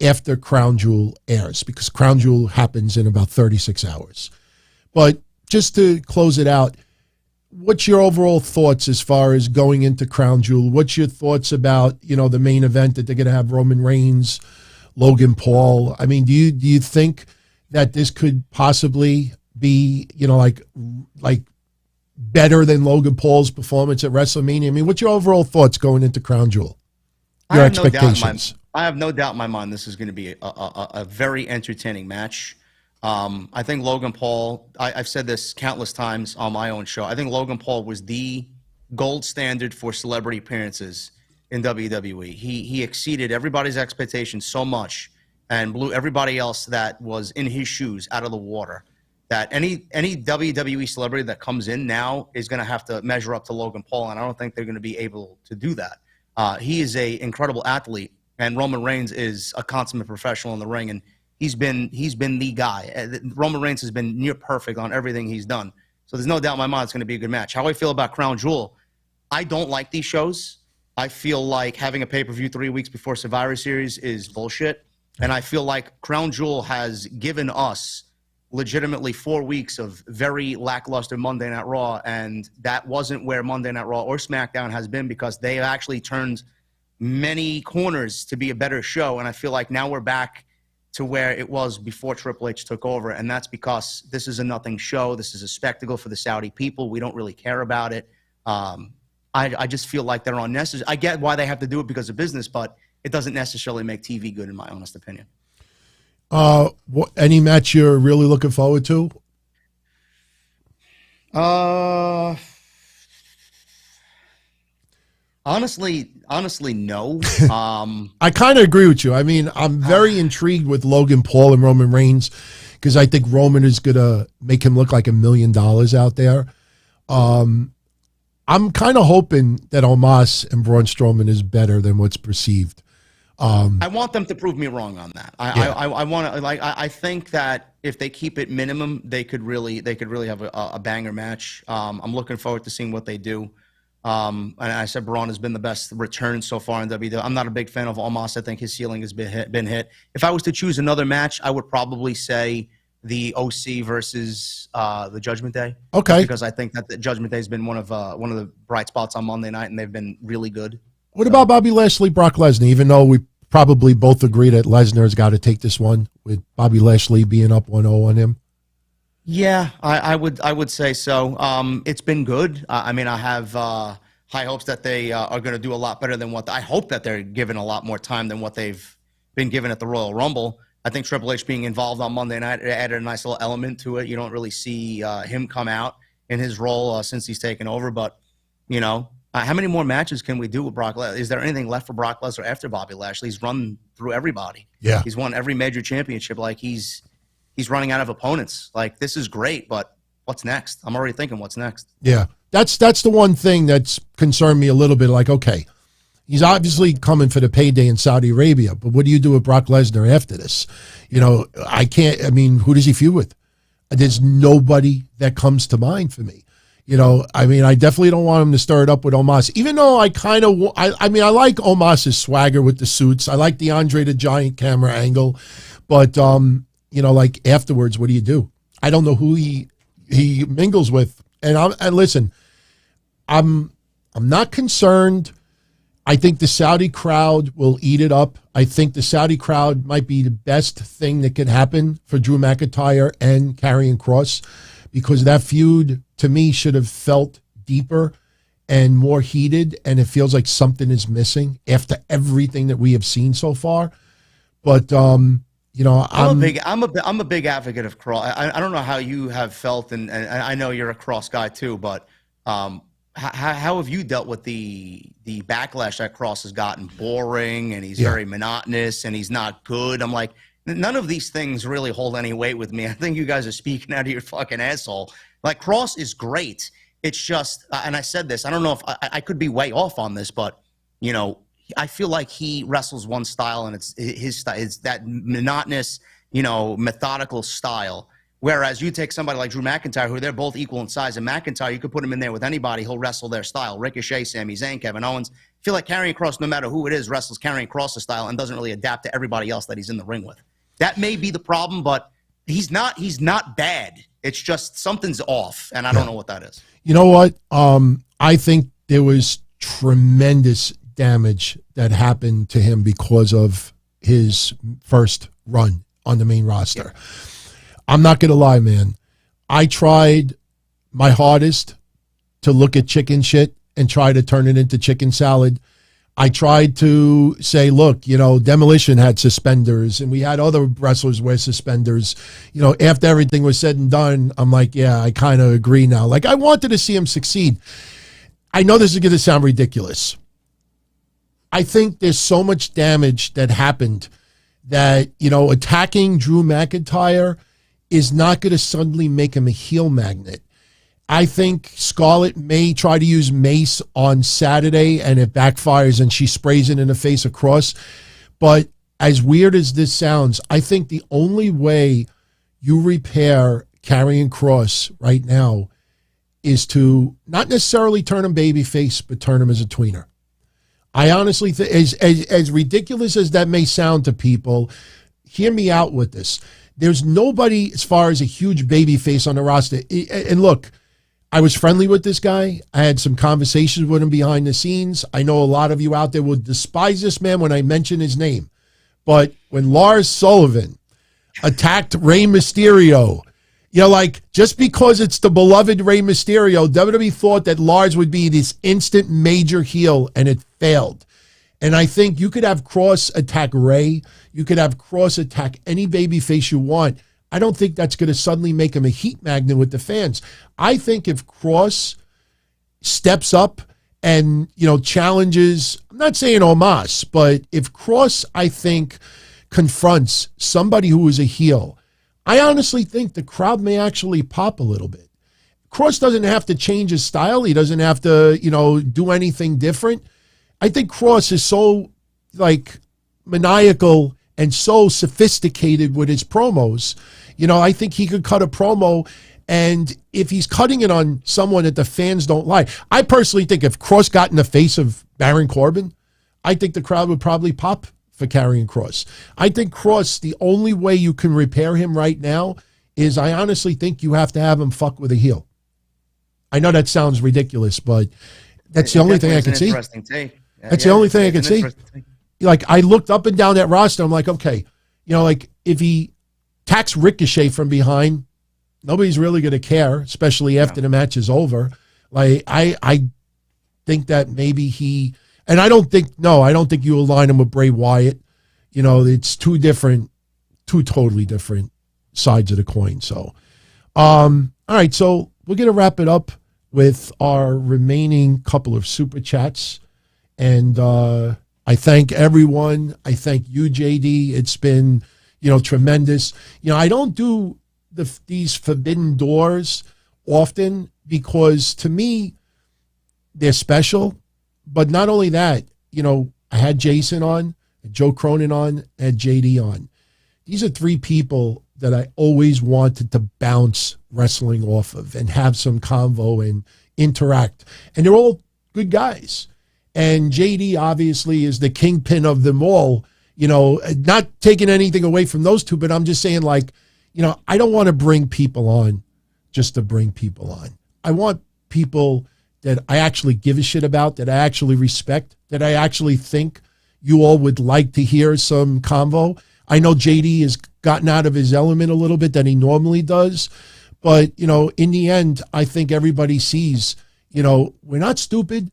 after Crown Jewel airs, because Crown Jewel happens in about 36 hours. But just to close it out, what's your overall thoughts as far as going into Crown Jewel? What's your thoughts about, the main event that they're going to have Roman Reigns, Logan Paul? I mean, do you think that this could possibly be, like better than Logan Paul's performance at WrestleMania? I mean, what's your overall thoughts going into Crown Jewel? Your expectations? I have no doubt in my mind this is going to be a very entertaining match. I think Logan Paul, I've said this countless times on my own show, I think Logan Paul was the gold standard for celebrity appearances in WWE. He exceeded everybody's expectations so much and blew everybody else that was in his shoes out of the water, that any WWE celebrity that comes in now is going to have to measure up to Logan Paul, and I don't think they're going to be able to do that. He is an incredible athlete, and Roman Reigns is a consummate professional in the ring, and he's been the guy. Roman Reigns has been near perfect on everything he's done. So there's no doubt in my mind it's going to be a good match. How I feel about Crown Jewel, I don't like these shows. I feel like having a pay-per-view 3 weeks before Survivor Series is bullshit. And I feel like Crown Jewel has given us legitimately 4 weeks of very lackluster Monday Night Raw, and that wasn't where Monday Night Raw or SmackDown has been, because they actually turned many corners to be a better show. And I feel like now we're back to where it was before Triple H took over, and that's because this is a nothing show. This is a spectacle for the Saudi people. We don't really care about it. I just feel like they're unnecessary. I get why they have to do it because of business, but it doesn't necessarily make TV good, in my honest opinion. Any match you're really looking forward to? Honestly, no. I kind of agree with you. I mean, I'm very intrigued with Logan Paul and Roman Reigns, because I think Roman is going to make him look like $1 million out there. I'm kind of hoping that Omos and Braun Strowman is better than what's perceived. I want them to prove me wrong on that. I want to, I think that if they keep it minimum, they could really have a banger match. I'm looking forward to seeing what they do. And I said Braun has been the best return so far in WWE. I'm not a big fan of Omos. I think his ceiling has been hit. If I was to choose another match, I would probably say the OC versus the Judgment Day. Okay. Because I think that the Judgment Day has been one of the bright spots on Monday night, and they've been really good. What about Bobby Lashley, Brock Lesnar? Even though we probably both agree that Lesnar's got to take this one, with Bobby Lashley being up 1-0 on him. Yeah, I would say so. It's been good. I mean, I have high hopes that they are going to do a lot better than what I hope that they're given a lot more time than what they've been given at the Royal Rumble. I think Triple H being involved on Monday night added a nice little element to it. You don't really see him come out in his role since he's taken over. But, how many more matches can we do with Brock Lesnar? Is there anything left for Brock Lesnar after Bobby Lashley? He's run through everybody. Yeah. He's won every major championship. Like, he's running out of opponents. Like, this is great, but what's next? I'm already thinking what's next. Yeah. That's the one thing that's concerned me a little bit. Like, okay, he's obviously coming for the payday in Saudi Arabia, but what do you do with Brock Lesnar after this? Who does he feud with? There's nobody that comes to mind for me. I definitely don't want him to stir it up with Omos, even though I like Omos's swagger with the suits. I like the Andre the Giant camera angle, but like afterwards, what do you do? I don't know who he mingles with. And listen, I'm not concerned. I think the Saudi crowd will eat it up. I think the Saudi crowd might be the best thing that could happen for Drew McIntyre and Karrion Kross, because that feud, to me, should have felt deeper and more heated, and it feels like something is missing after everything that we have seen so far. But I'm a big advocate of Kross. I don't know how you have felt, and I know you're a Kross guy too, but how have you dealt with the backlash that Kross has gotten? Boring, and he's very monotonous, and he's not good. I'm like, none of these things really hold any weight with me. I think you guys are speaking out of your fucking asshole. Like, Kross is great. It's just, and I said this, I don't know if I could be way off on this, but I feel like he wrestles one style, and it's his style. It's that monotonous, methodical style. Whereas you take somebody like Drew McIntyre, who they're both equal in size, and McIntyre, you could put him in there with anybody, he'll wrestle their style. Ricochet, Sami Zayn, Kevin Owens. I feel like Karrion Kross, no matter who it is, wrestles Karrion Kross' style and doesn't really adapt to everybody else that he's in the ring with. That may be the problem, but he's not bad. It's just something's off, and I don't know what that is. You know what? I think there was tremendous damage that happened to him because of his first run on the main roster. Yeah. I'm not going to lie, man. I tried my hardest to look at chicken shit and try to turn it into chicken salad. I tried to say, look, Demolition had suspenders, and we had other wrestlers wear suspenders. After everything was said and done, I'm like, yeah, I kind of agree now. Like, I wanted to see him succeed. I know this is going to sound ridiculous. I think there's so much damage that happened that, attacking Drew McIntyre is not going to suddenly make him a heel magnet. I think Scarlett may try to use Mace on Saturday, and it backfires and she sprays it in the face of Kross. But as weird as this sounds, I think the only way you repair Karrion Kross right now is to not necessarily turn him babyface, but turn him as a tweener. I honestly think, as ridiculous as that may sound to people, hear me out with this. There's nobody as far as a huge baby face on the roster. And look, I was friendly with this guy. I had some conversations with him behind the scenes. I know a lot of you out there will despise this man when I mention his name. But when Lars Sullivan attacked Rey Mysterio, just because it's the beloved Rey Mysterio, WWE thought that Lars would be this instant major heel, and it failed. And I think you could have Kross attack Rey. You could have Kross attack any babyface you want. I don't think that's going to suddenly make him a heat magnet with the fans. I think if Kross steps up and, challenges, I'm not saying Omos, but if Kross, I think, confronts somebody who is a heel, I honestly think the crowd may actually pop a little bit. Kross doesn't have to change his style. He doesn't have to, do anything different. I think Kross is so, maniacal and so sophisticated with his promos. I think he could cut a promo, and if he's cutting it on someone that the fans don't like, I personally think if Kross got in the face of Baron Corbin, I think the crowd would probably pop for Karrion Kross. I think Kross, the only way you can repair him right now is I honestly think you have to have him fuck with a heel. I know that sounds ridiculous, but that's the only thing I can see. That's the only thing I can see. I looked up and down that roster. I'm like, okay, if he attacks Ricochet from behind, nobody's really going to care, especially after the match is over. I think that maybe he, and I don't think you align him with Bray Wyatt. It's two totally different sides of the coin. So, all right, so we're going to wrap it up with our remaining couple of super chats. And I thank everyone. I thank you, JD. It's been, tremendous. I don't do these forbidden doors often because to me, they're special. But not only that, I had Jason on, Joe Cronin on, and JD on. These are three people that I always wanted to bounce wrestling off of and have some convo and interact. And they're all good guys. And JD obviously is the kingpin of them all, not taking anything away from those two, but I'm just saying I don't want to bring people on just to bring people on. I want people that I actually give a shit about, that I actually respect, that I actually think you all would like to hear some convo. I know JD has gotten out of his element a little bit than he normally does. But, in the end, I think everybody sees, we're not stupid.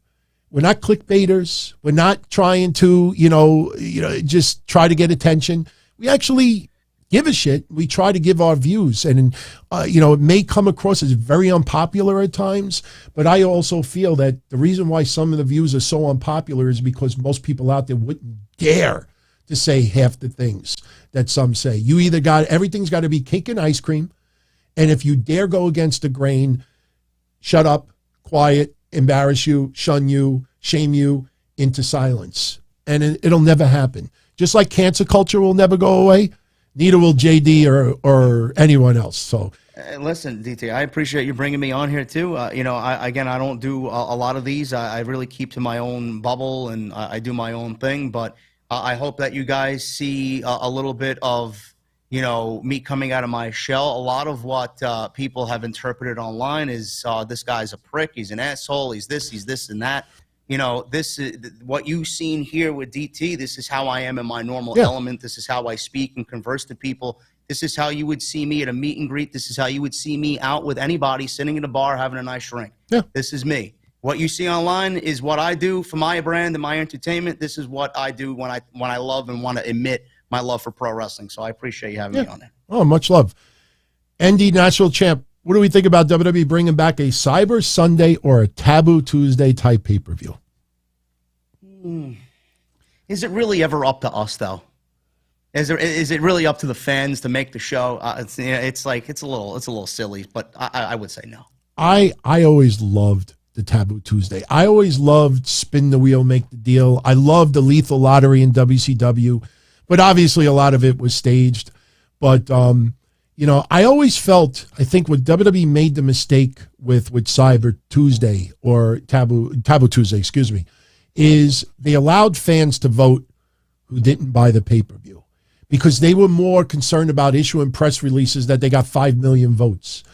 We're not clickbaiters. We're not trying to, just try to get attention. We actually give a shit. We try to give our views. And, it may come across as very unpopular at times, but I also feel that the reason why some of the views are so unpopular is because most people out there wouldn't dare to say half the things that some say. You either everything's got to be cake and ice cream. And if you dare go against the grain, shut up, quiet, embarrass you, shun you, shame you into silence. And it'll never happen. Just like cancel culture will never go away, neither will JD or anyone else. So, listen, DT, I appreciate you bringing me on here too. I don't do a lot of these. I really keep to my own bubble and I do my own thing. But I hope that you guys see a little bit of me coming out of my shell. A lot of what people have interpreted online is this guy's a prick, he's an asshole, he's this and that. This is what you've seen here with DT. This is how I am in my normal element. This is how I speak and converse to people. This is how you would see me at a meet and greet. This is how you would see me out with anybody, sitting in a bar, having a nice drink. Yeah. This is me. What you see online is what I do for my brand and my entertainment. This is what I do when I love and want to admit my love for pro wrestling. So I appreciate you having me on there. Oh, much love. ND National Champ, what do we think about WWE bringing back a Cyber Sunday or a Taboo Tuesday type pay-per-view? Is it really ever up to us, though? Is it really up to the fans to make the show? It's a little silly, but I would say no. I always loved the Taboo Tuesday. I always loved spin the wheel, make the deal. I loved the Lethal Lottery in WCW. But obviously a lot of it was staged. But, I always felt, I think what WWE made the mistake with Cyber Tuesday or Taboo Tuesday, is they allowed fans to vote who didn't buy the pay-per-view because they were more concerned about issuing press releases that they got 5 million votes.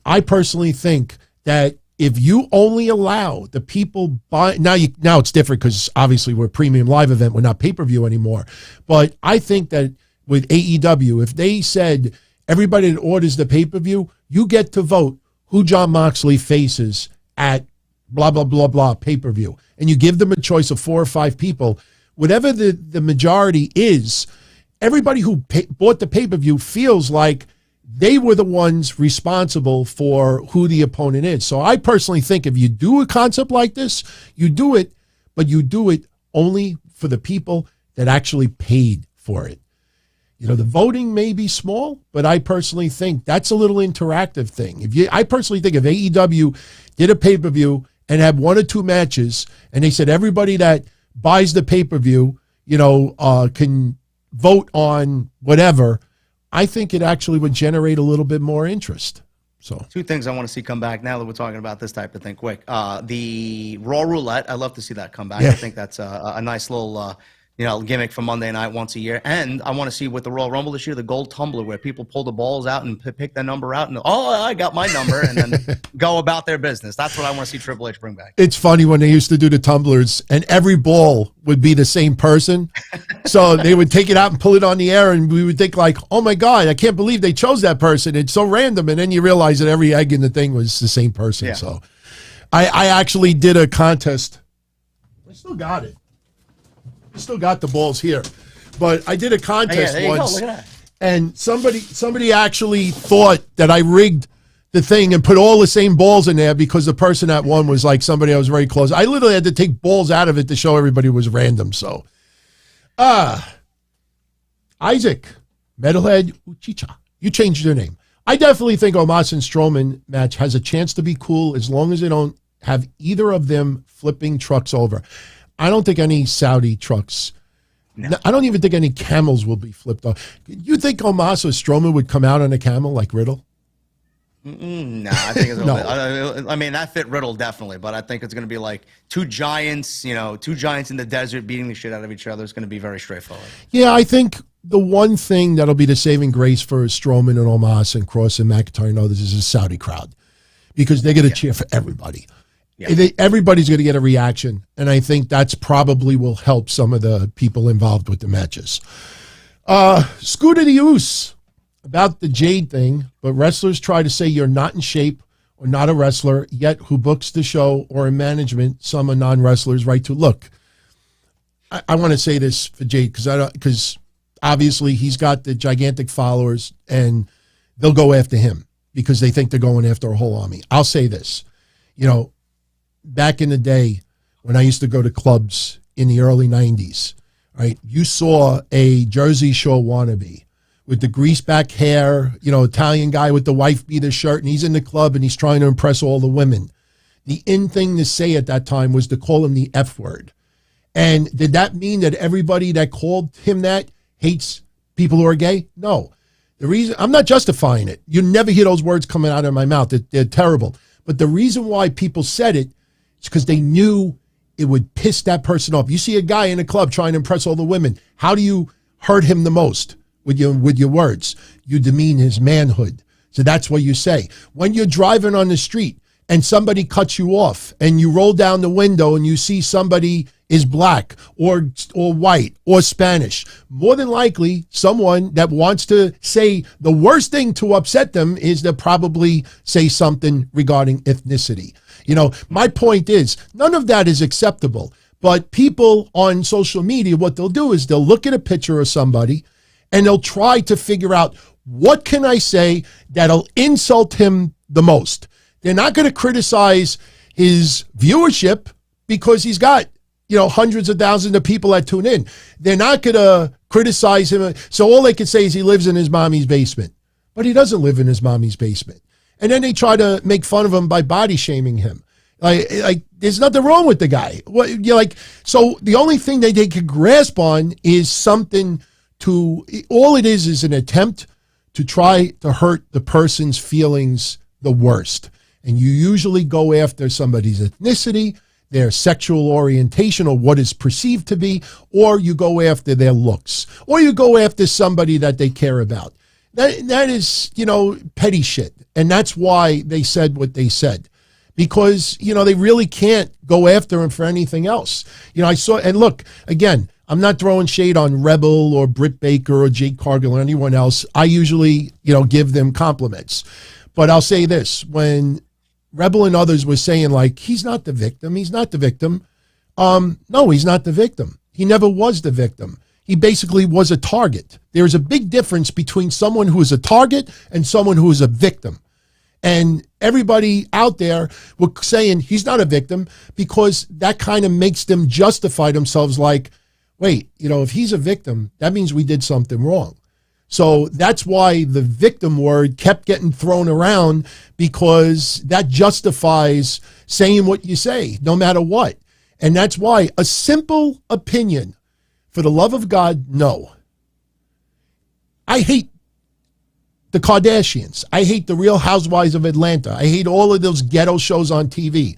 I personally think that if you only allow the people buy now it's different because obviously we're a premium live event, we're not pay-per-view anymore. But I think that with AEW, if they said everybody that orders the pay-per-view, you get to vote who Jon Moxley faces at blah, blah, blah, blah pay-per-view, and you give them a choice of 4 or 5 people, whatever the majority is, everybody who bought the pay-per-view feels like they were the ones responsible for who the opponent is. So I personally think if you do a concept like this, you do it, but you do it only for the people that actually paid for it. The voting may be small, but I personally think that's a little interactive thing. I personally think if AEW did a pay-per-view and had 1 or 2 matches, and they said everybody that buys the pay-per-view, can vote on whatever, I think it actually would generate a little bit more interest. So 2 things I want to see come back now that we're talking about this type of thing quick. The Raw Roulette, I'd love to see that come back. Yeah. I think that's a nice little gimmick for Monday night once a year. And I want to see with the Royal Rumble this year, the gold tumbler where people pull the balls out and pick that number out and, I got my number, and then go about their business. That's what I want to see Triple H bring back. It's funny when they used to do the tumblers and every ball would be the same person. So they would take it out and pull it on the air, and we would think like, oh my God, I can't believe they chose that person. It's so random. And then you realize that every egg in the thing was the same person. Yeah. So I actually did a contest. I still got it. Still got the balls here, but I did a contest once, and somebody actually thought that I rigged the thing and put all the same balls in there because the person that won was like somebody I was very close. I literally had to take balls out of it to show everybody it was random. So, Isaac, Metalhead Uchicha, you changed your name. I definitely think Omos and Strowman match has a chance to be cool as long as they don't have either of them flipping trucks over. I don't think any Saudi trucks, no. I don't even think any camels will be flipped off. You think Omos or Strowman would come out on a camel like Riddle? No, I think it's a little bit. I mean, that fit Riddle definitely, but I think it's going to be like 2 giants, 2 giants in the desert beating the shit out of each other. It's going to be very straightforward. Yeah, I think the one thing that'll be the saving grace for Strowman and Omos and Cross and McIntyre and others is a Saudi crowd, because they're going to cheer for everybody. Yeah. Everybody's going to get a reaction, and I think that's probably will help some of the people involved with the matches. Scooter the Oos about the Jade thing, but wrestlers try to say you're not in shape or not a wrestler, yet who books the show or in management, some are non-wrestlers, right to look. I want to say this for Jade because obviously he's got the gigantic followers and they'll go after him because they think they're going after a whole army. I'll say this, back in the day when I used to go to clubs in the early 90s, right, you saw a Jersey Shore wannabe with the grease back hair, Italian guy with the wife beater shirt, and he's in the club and he's trying to impress all the women. The in thing to say at that time was to call him the F word. And did that mean that everybody that called him that hates people who are gay? No. The reason, I'm not justifying it. You never hear those words coming out of my mouth. They're terrible. But the reason why people said it is because they knew it would piss that person off. You see a guy in a club trying to impress all the women. How do you hurt him the most? With your words. You demean his manhood. So that's what you say. When you're driving on the street and somebody cuts you off and you roll down the window and you see somebody is black or white or Spanish, more than likely someone that wants to say the worst thing to upset them is to probably say something regarding ethnicity. My point is none of that is acceptable. But people on social media, what they'll do is they'll look at a picture of somebody and they'll try to figure out, what can I say that'll insult him the most? They're not going to criticize his viewership because he's got, hundreds of thousands of people that tune in. They're not going to criticize him. So all they can say is he lives in his mommy's basement. But he doesn't live in his mommy's basement. And then they try to make fun of him by body shaming him. Like there's nothing wrong with the guy. So the only thing that they can grasp on is something all it is an attempt to try to hurt the person's feelings the worst. And you usually go after somebody's ethnicity, their sexual orientation, or what is perceived to be, or you go after their looks, or you go after somebody that they care about. That is, petty shit. And that's why they said what they said. Because, they really can't go after him for anything else. And look, again, I'm not throwing shade on Rebel or Britt Baker or Jake Cargill or anyone else. I usually, give them compliments. But I'll say this, when Rebel and others were saying he's not the victim, no, he's not the victim. He never was the victim. He basically was a target. There's a big difference between someone who is a target and someone who is a victim. And everybody out there were saying he's not a victim because that kind of makes them justify themselves wait, if he's a victim, that means we did something wrong. So that's why the victim word kept getting thrown around, because that justifies saying what you say, no matter what. And that's why a simple opinion, for the love of God, no. I hate the Kardashians. I hate the Real Housewives of Atlanta. I hate all of those ghetto shows on TV.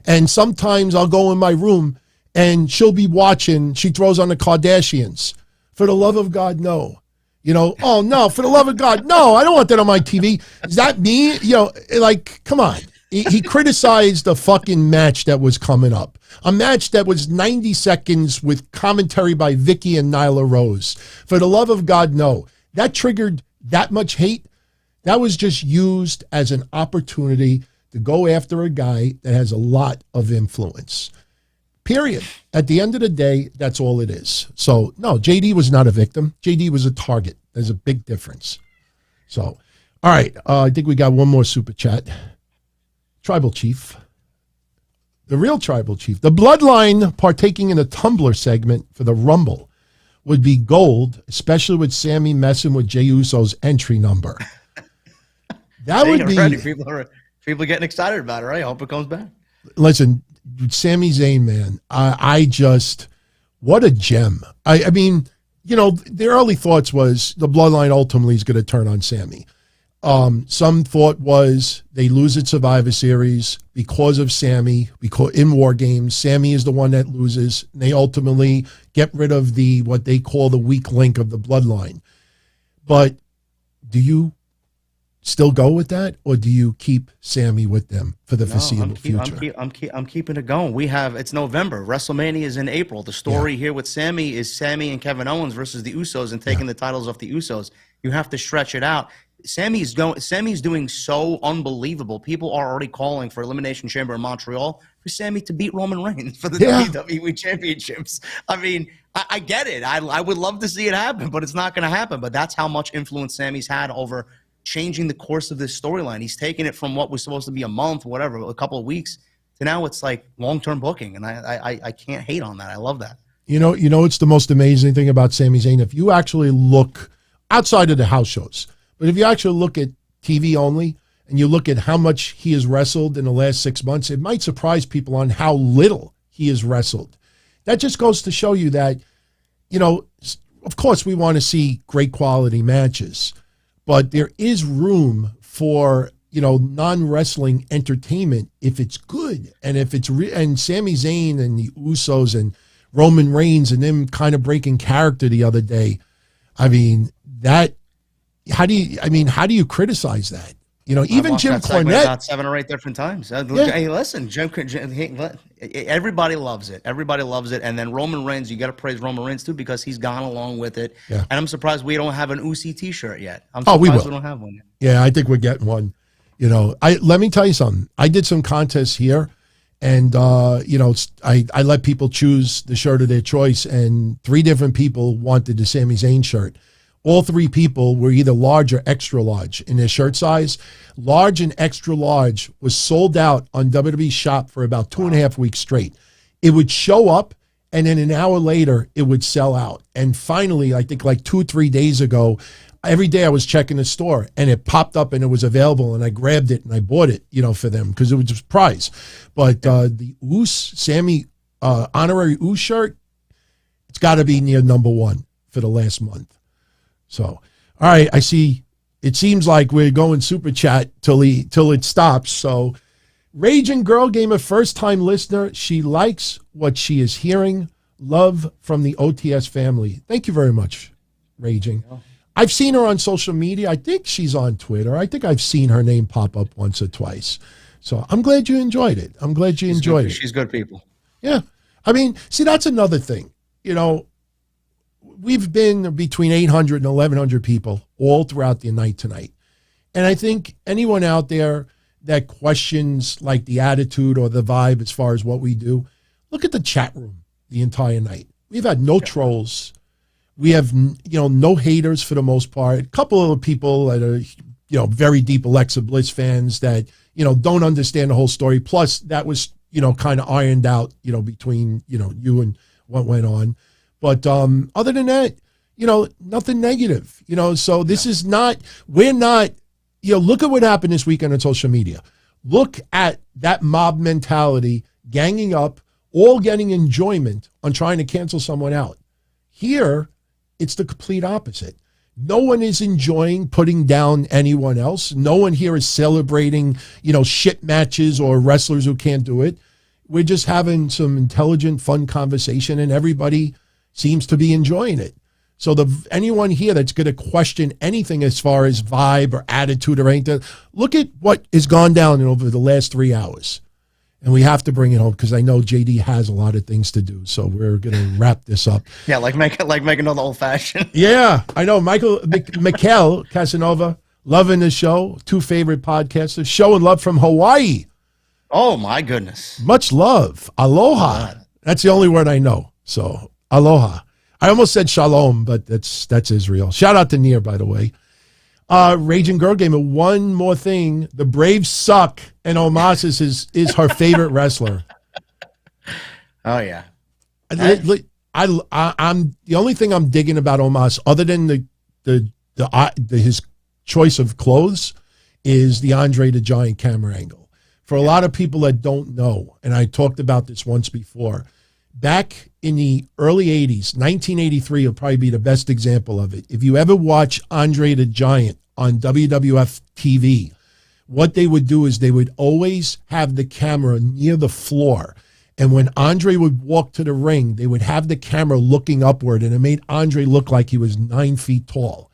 And sometimes I'll go in my room and she'll be watching, she throws on the Kardashians. For the love of God, no. Oh no, for the love of God, no, I don't want that on my TV. Is that me? Come on. He criticized the fucking match that was coming up. A match that was 90 seconds with commentary by Vicky and Nyla Rose. For the love of God, no. That triggered that much hate. That was just used as an opportunity to go after a guy that has a lot of influence. Period. At the end of the day, that's all it is. So, no, JD was not a victim. JD was a target. There's a big difference. So, all right. I think we got one more super chat. Tribal Chief. The real Tribal Chief. The Bloodline partaking in a Tumblr segment for the Rumble would be gold, especially with Sammy messing with Jey Uso's entry number. That would be... People are getting excited about it, right? I hope it comes back. Listen, Sami Zayn, man, I just, what a gem. I mean, the early thoughts was the Bloodline ultimately is going to turn on Sammy. Some thought was they lose at Survivor Series because of Sammy, because in War Games, Sammy is the one that loses. And they ultimately get rid of what they call the weak link of the bloodline. But do you still go with that, or do you keep Sammy with them for the foreseeable future? I'm keeping it going. It's November. WrestleMania is in April. The story here with Sammy is Sammy and Kevin Owens versus the Usos and taking the titles off the Usos. You have to stretch it out. Sammy's doing so unbelievable. People are already calling for Elimination Chamber in Montreal for Sammy to beat Roman Reigns for the WWE Championships. I mean, I get it. I would love to see it happen, but it's not going to happen. But that's how much influence Sammy's had over changing the course of this storyline. He's taken it from what was supposed to be a month, whatever, a couple of weeks, to now it's like long-term booking, and I can't hate on that. I love that. You know, it's the most amazing thing about Sami Zayn. If you actually look outside of the house shows, but if you actually look at TV only and you look at how much he has wrestled in the last 6 months, it might surprise people on how little he has wrestled. That just goes to show you that, you know, of course we want to see great quality matches, but there is room for, you know, non-wrestling entertainment if it's good. And if it's and Sami Zayn and the Usos and Roman Reigns and them kind of breaking character the other day, I mean, how do you criticize that? You know, even Jim Cornette. About 7 or 8 different times. Hey, listen, everybody loves it. Everybody loves it. And then Roman Reigns, you got to praise Roman Reigns too, because he's gone along with it. Yeah. And I'm surprised we don't have an Usi T-shirt yet. I'm surprised we don't have one yet. Yeah, I think we're getting one. You know, let me tell you something. I did some contests here, and you know, I let people choose the shirt of their choice, and 3 different people wanted the Sami Zayn shirt. All 3 people were either large or extra large in their shirt size. Large and extra large was sold out on WWE Shop for about 2.5 weeks straight. It would show up, and then an hour later, it would sell out. And finally, I think like 2 or 3 days ago, every day I was checking the store, and it popped up, and it was available, and I grabbed it, and I bought it, you know, for them, because it was just prize. But the Sammy honorary Uso shirt, it's got to be near #1 for the last month. So, all right, I see. It seems like we're going super chat till it stops. So, Raging Girl Gamer, first-time listener. She likes what she is hearing. Love from the OTS family. Thank you very much, Raging. Yeah. I've seen her on social media. I think she's on Twitter. I think I've seen her name pop up once or twice. So I'm glad you enjoyed it. I'm glad you enjoyed it. She's good people. Yeah. I mean, see, that's another thing. You know, we've been between 800 and 1,100 people all throughout the night tonight. And I think anyone out there that questions like the attitude or the vibe as far as what we do, look at the chat room the entire night. We've had no trolls. We have, you know, no haters for the most part. A couple of people that are, you know, very deep Alexa Bliss fans that, you know, don't understand the whole story. Plus, that was, you know, kind of ironed out, you know, between, you know, you and what went on. But other than that, you know, nothing negative. You know, so this is not, we're not, you know, look at what happened this weekend on social media. Look at that mob mentality, ganging up, all getting enjoyment on trying to cancel someone out. Here, it's the complete opposite. No one is enjoying putting down anyone else. No one here is celebrating, you know, shit matches or wrestlers who can't do it. We're just having some intelligent, fun conversation, and everybody seems to be enjoying it. So anyone here that's going to question anything as far as vibe or attitude or anything, look at what has gone down over the last 3 hours. And we have to bring it home because I know JD has a lot of things to do. So we're going to wrap this up. Yeah, like make another old fashioned. Yeah, I know. Mikel Casanova, loving the show. 2 favorite podcasters. Show and love from Hawaii. Oh, my goodness. Much love. Aloha. That's the only word I know. So aloha. I almost said shalom, but that's Israel. Shout out to Nir, by the way. Raging Girl Gamer, one more thing. The Braves suck, and Omos is her favorite wrestler. Oh, yeah. I'm the only thing I'm digging about Omos, other than his choice of clothes, is the Andre the Giant camera angle. For a lot of people that don't know, and I talked about this once before, back in the early 80s, 1983 will probably be the best example of it. If you ever watch Andre the Giant on WWF TV, what they would do is they would always have the camera near the floor. And when Andre would walk to the ring, they would have the camera looking upward, and it made Andre look like he was 9 feet tall.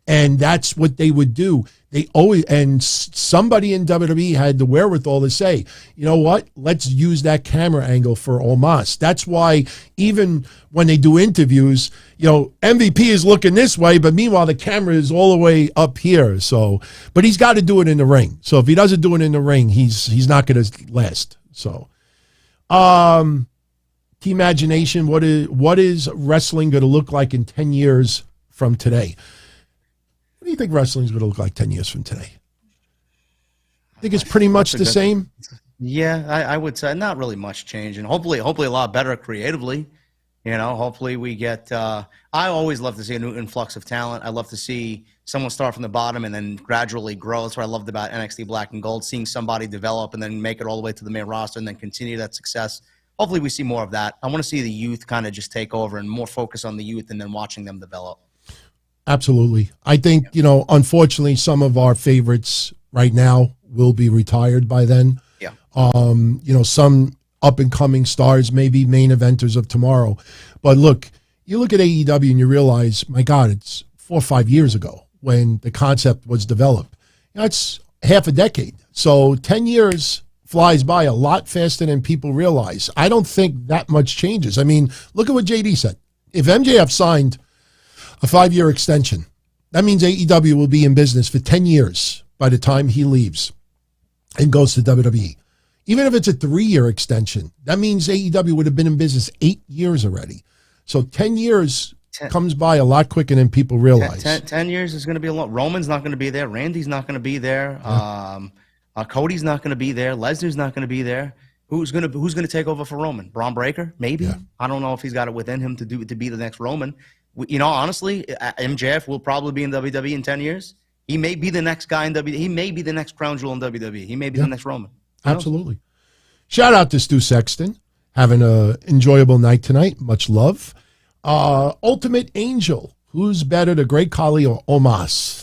And that's what they would do. They always, and somebody in WWE had the wherewithal to say, you know what, let's use that camera angle for Omos. That's why even when they do interviews, you know, MVP is looking this way, but meanwhile the camera is all the way up here. So, but he's got to do it in the ring. So if he doesn't do it in the ring, he's not going to last. So, Team Imagination, what is wrestling going to look like in 10 years from today? What do you think wrestling's going to look like 10 years from today? I think it's pretty much the same. Yeah, I would say not really much change, and hopefully a lot better creatively. You know, hopefully we get. I always love to see a new influx of talent. I love to see someone start from the bottom and then gradually grow. That's what I loved about NXT Black and Gold, seeing somebody develop and then make it all the way to the main roster and then continue that success. Hopefully we see more of that. I want to see the youth kind of just take over and more focus on the youth and then watching them develop. Absolutely. I think, you know, unfortunately, some of our favorites right now will be retired by then. Yeah. You know, some up-and-coming stars may be main eventers of tomorrow. But look, you look at AEW and you realize, my God, it's 4 or 5 years ago when the concept was developed. That's half a decade. So 10 years flies by a lot faster than people realize. I don't think that much changes. I mean, look at what JD said. If MJF signed a 5-year extension, that means AEW will be in business for 10 years by the time he leaves and goes to WWE. Even if it's a 3-year extension, that means AEW would have been in business 8 years already. So 10 years comes by a lot quicker than people realize. 10 years is going to be a lot. Roman's not going to be there. Randy's not going to be there. Yeah. Cody's not going to be there. Lesnar's not going to be there. Who's going to take over for Roman? Braun Breaker? Maybe. Yeah. I don't know if he's got it within him to be the next Roman. You know, honestly, MJF will probably be in WWE in 10 years. He may be the next guy in WWE. He may be the next Crown Jewel in WWE. He may be the next Roman. Absolutely. Shout out to Stu Sexton. Having an enjoyable night tonight. Much love. Ultimate Angel. Who's better, the Great Khali or Omos?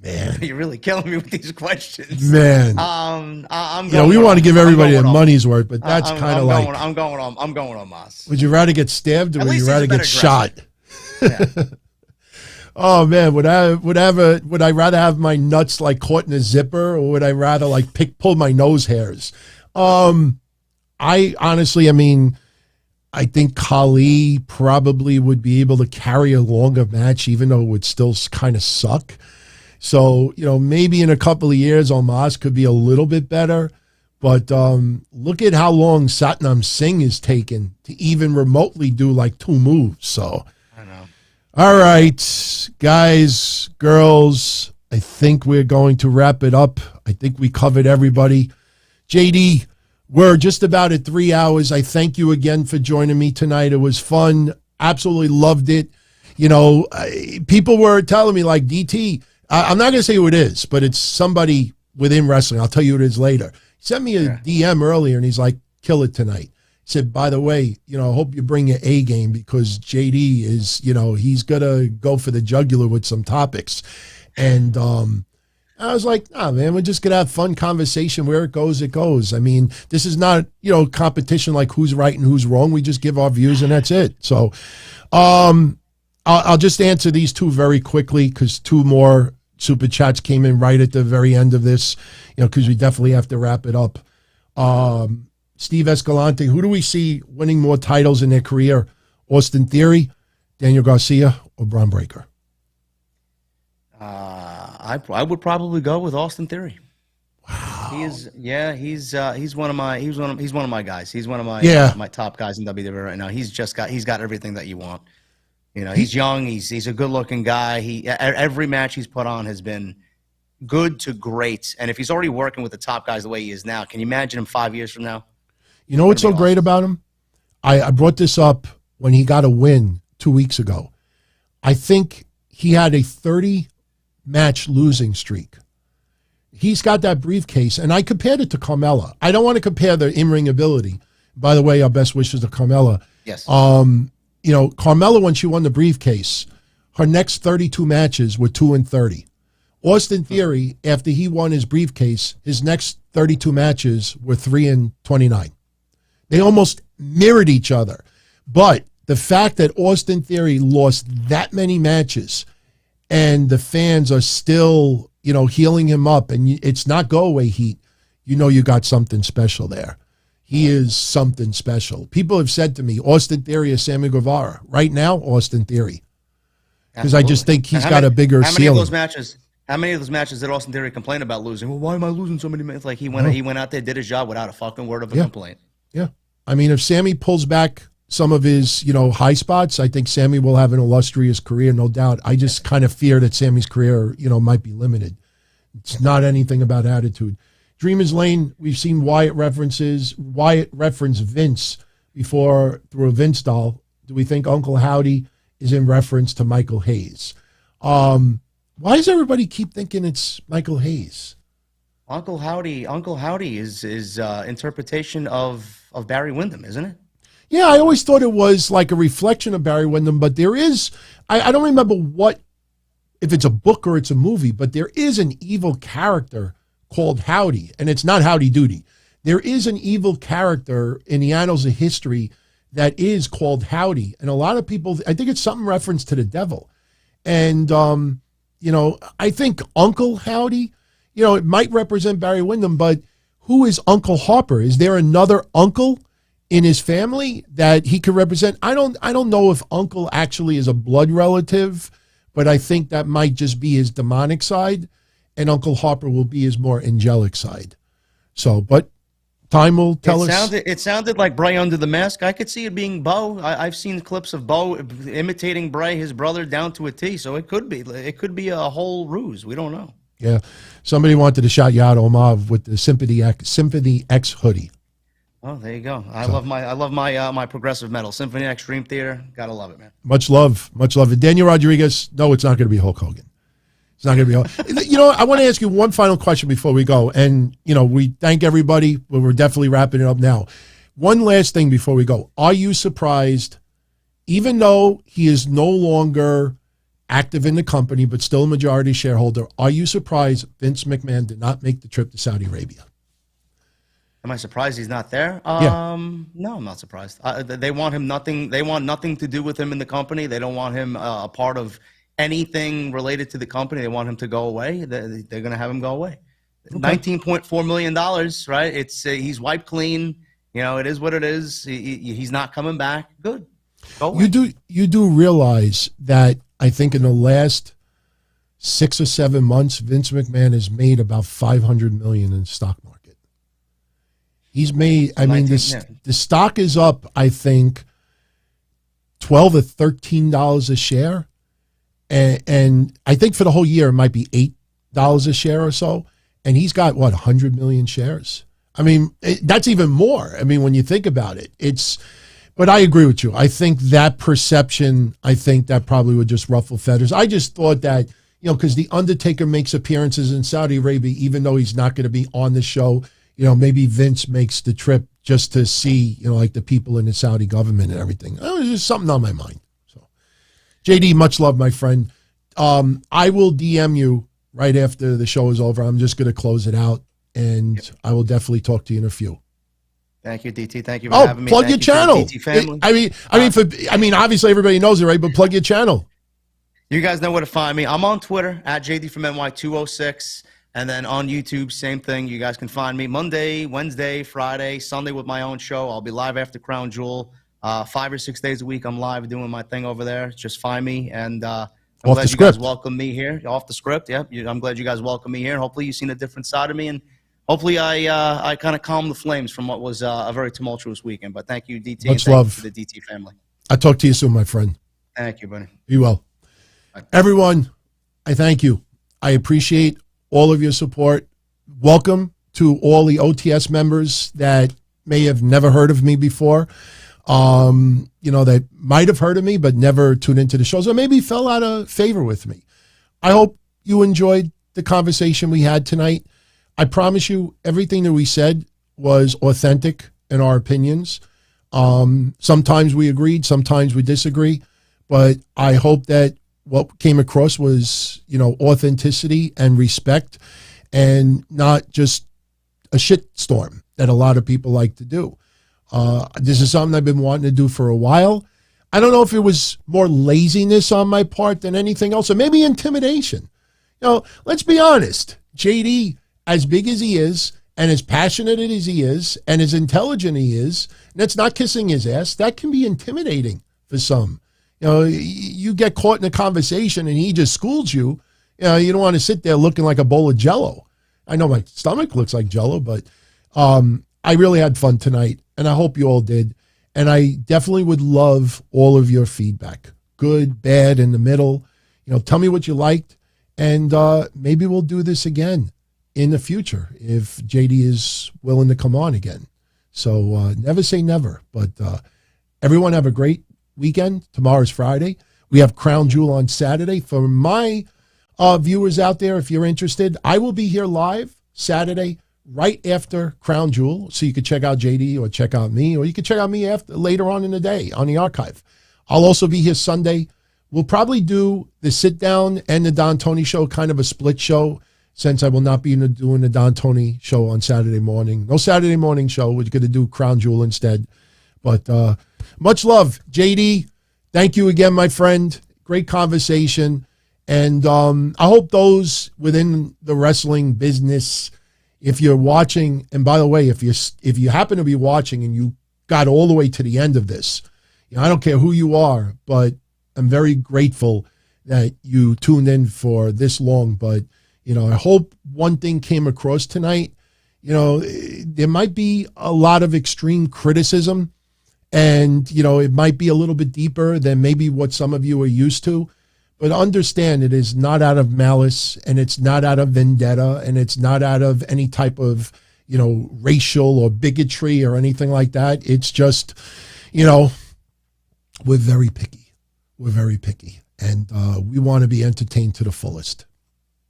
Man. You're really killing me with these questions. Man. I'm you know, we want to give everybody their money's worth, but that's kind of like. I'm going on Omos. Would you rather get stabbed or would you rather get shot? Yeah. Oh man, would I rather have my nuts like caught in a zipper, or would I rather like pull my nose hairs? I honestly, I mean, I think Khali probably would be able to carry a longer match, even though it would still kind of suck. So, you know, maybe in a couple of years, Omos could be a little bit better. But look at how long Satnam Singh is taken to even remotely do like 2 moves. So, I know. All right, guys, girls, I think we're going to wrap it up. I think we covered everybody. JD, we're just about at 3 hours. I thank you again for joining me tonight. It was fun. Absolutely loved it. You know, people were telling me like, DT, I'm not going to say who it is, but it's somebody within wrestling. I'll tell you who it is later. He sent me a DM earlier, and he's like, kill it tonight. He said, by the way, you know, I hope you bring your A game because JD is, you know, he's going to go for the jugular with some topics. And I was like, nah, man, we're just going to have fun conversation. Where it goes, it goes. I mean, this is not, you know, competition like who's right and who's wrong. We just give our views, and that's it. So I'll just answer these 2 very quickly because 2 more super chats came in right at the very end of this, you know, because we definitely have to wrap it up. Steve Escalante, who do we see winning more titles in their career? Austin Theory, Daniel Garcia, or Braun Breaker? I would probably go with Austin Theory. Wow. He's one of my guys. He's one of my my top guys in WWE right now. He's got everything that you want. You know, he's young. He's a good-looking guy. Every match he's put on has been good to great. And if he's already working with the top guys the way he is now, can you imagine him 5 years from now? You know what's so great about him? I brought this up when he got a win 2 weeks ago. I think he had a 30-match losing streak. He's got that briefcase, and I compared it to Carmella. I don't want to compare the in-ring ability. By the way, our best wishes to Carmella. Yes. You know, Carmella, when she won the briefcase, her next 32 matches were 2-30. Austin Theory, after he won his briefcase, his next 32 matches were 3-29. They almost mirrored each other. But the fact that Austin Theory lost that many matches and the fans are still, healing him up, and it's not go away heat, you got something special there. He is something special. People have said to me, Austin Theory or Sammy Guevara. Right now, Austin Theory. Because I just think he's got a bigger ceiling. How many of those matches did Austin Theory complain about losing? Well, why am I losing so many matches? Like he went out there, did his job without a fucking word of a complaint. Yeah. I mean, if Sammy pulls back some of his, high spots, I think Sammy will have an illustrious career, no doubt. I just kind of fear that Sammy's career, might be limited. It's not anything about attitude. Dreamers Lane, we've seen Wyatt references. Wyatt referenced Vince before through a Vince doll. Do we think Uncle Howdy is in reference to Michael Hayes? Why does everybody keep thinking it's Michael Hayes? Uncle Howdy is interpretation of Barry Windham, isn't it? Yeah, I always thought it was like a reflection of Barry Windham, but there is, I don't remember if it's a book or it's a movie, but there is an evil character called Howdy, and it's not Howdy Doody. There is an evil character in the annals of history that is called Howdy, and a lot of people, I think it's something reference to the devil. And, I think Uncle Howdy, it might represent Barry Windham, but who is Uncle Harper? Is there another uncle in his family that he could represent? I don't know if Uncle actually is a blood relative, but I think that might just be his demonic side, and Uncle Harper will be his more angelic side. So, but time will tell us. It sounded like Bray under the mask. I could see it being Bo. I've seen clips of Bo imitating Bray, his brother, down to a T. So it could be a whole ruse. We don't know. Yeah, somebody wanted to shout you out, Omav, with the Sympathy X hoodie. Oh, there you go. I love my progressive metal. Symphony X Dream Theater. Gotta love it, man. Much love. Daniel Rodriguez. No, it's not going to be Hulk Hogan. It's not going to be. I want to ask you one final question before we go. And, we thank everybody. We're definitely wrapping it up now. One last thing before we go. Are you surprised, even though he is no longer active in the company, but still a majority shareholder, are you surprised Vince McMahon did not make the trip to Saudi Arabia? Am I surprised he's not there? Yeah. No, I'm not surprised. They want him nothing. They want nothing to do with him in the company. They don't want him a part of anything related to the company. They want him to go away. They're going to have him go away. Okay. $19.4 million, right? It's he's wiped clean. It is what it is. He's not coming back. Good. Go away. You do realize that I think in the last 6 or 7 months, Vince McMahon has made about $500 million in the stock market. He's made. The stock is up. I think $12 or $13 a share. And I think for the whole year, it might be $8 a share or so. And he's got, 100 million shares? That's even more. When you think about it, but I agree with you. I think that perception, that probably would just ruffle feathers. I just thought that, because The Undertaker makes appearances in Saudi Arabia, even though he's not going to be on the show, maybe Vince makes the trip just to see, like the people in the Saudi government and everything. It was just something on my mind. JD, much love, my friend. I will DM you right after the show is over. I'm just going to close it out, and I will definitely talk to you in a few. Thank you, DT. Thank you for having me. Plug your channel. DT family. Obviously everybody knows it, right? But plug your channel. You guys know where to find me. I'm on Twitter at JDFromNY206, and then on YouTube, same thing. You guys can find me Monday, Wednesday, Friday, Sunday with my own show. I'll be live after Crown Jewel. 5 or 6 days a week, I'm live doing my thing over there. Just find me, and I'm glad you guys welcome me here. Off the script, yeah. I'm glad you guys welcome me here. Hopefully, you've seen a different side of me, and hopefully, I kind of calmed the flames from what was a very tumultuous weekend. But thank you, DT. Much love to the DT family. I'll talk to you soon, my friend. Thank you, buddy. Be well. Bye. Everyone, I thank you. I appreciate all of your support. Welcome to all the OTS members that may have never heard of me before. That might have heard of me, but never tuned into the shows, or maybe fell out of favor with me. I hope you enjoyed the conversation we had tonight. I promise you everything that we said was authentic in our opinions. Sometimes we agreed, sometimes we disagree, but I hope that what came across was, authenticity and respect, and not just a shitstorm that a lot of people like to do. This is something I've been wanting to do for a while. I don't know if it was more laziness on my part than anything else, or maybe intimidation. Let's be honest. JD, as big as he is, and as passionate as he is, and as intelligent he is, and that's not kissing his ass, that can be intimidating for some. You get caught in a conversation and he just schools you. You don't want to sit there looking like a bowl of Jell-O. I know my stomach looks like Jell-O, but I really had fun tonight, and I hope you all did. And I definitely would love all of your feedback, good, bad, in the middle. Tell me what you liked, and maybe we'll do this again in the future if JD is willing to come on again. So never say never, but everyone have a great weekend. Tomorrow's Friday. We have Crown Jewel on Saturday. For my viewers out there, if you're interested, I will be here live Saturday right after Crown Jewel, so you can check out JD or check out me, or you can check out me later on in the day on the archive. I'll also be here Sunday. We'll probably do the sit down and the Don Tony show, kind of a split show, since I will not be doing the Don Tony show on Saturday morning. No Saturday morning show. We're going to do Crown Jewel instead. But much love, JD. Thank you again, my friend. Great conversation. And I hope those within the wrestling business, if you're watching, and by the way, if you happen to be watching and you got all the way to the end of this, I don't care who you are, but I'm very grateful that you tuned in for this long. But I hope one thing came across tonight. There might be a lot of extreme criticism, and it might be a little bit deeper than maybe what some of you are used to. But understand, it is not out of malice, and it's not out of vendetta, and it's not out of any type of, racial or bigotry or anything like that. It's just, we're very picky. We're very picky. And we want to be entertained to the fullest.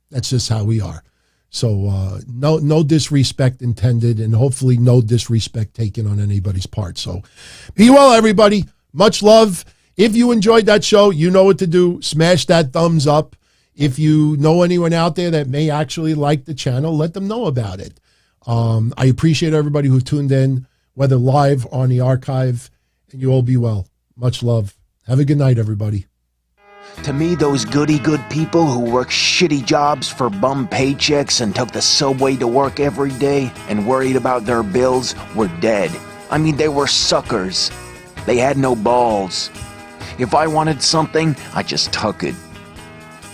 That's just how we are. So no disrespect intended, and hopefully no disrespect taken on anybody's part. So be well, everybody. Much love. If you enjoyed that show, you know what to do. Smash that thumbs up. If you know anyone out there that may actually like the channel, let them know about it. I appreciate everybody who tuned in, whether live or on the archive, and you all be well. Much love. Have a good night, everybody. To me, those goody-good people who work shitty jobs for bum paychecks and took the subway to work every day and worried about their bills were dead. I mean, they were suckers. They had no balls. If I wanted something, I just took it.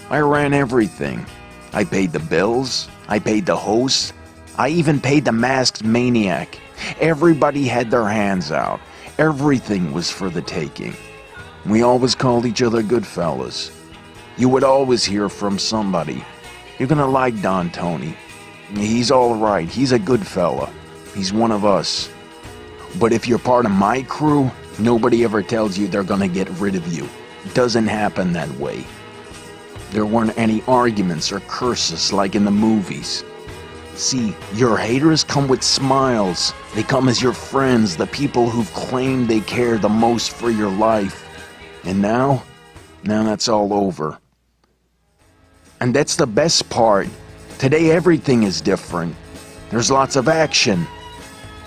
I ran everything. I paid the bills. I paid the host. I even paid the masked maniac. Everybody had their hands out. Everything was for the taking. We always called each other good fellas. You would always hear from somebody. You're gonna like Don Tony. He's all right. He's a good fella. He's one of us. But if you're part of my crew, nobody ever tells you they're gonna get rid of you. It doesn't happen that way. There weren't any arguments or curses like in the movies. See, your haters come with smiles. They come as your friends, the people who've claimed they care the most for your life. And now that's all over. And that's the best part. Today everything is different. There's lots of action.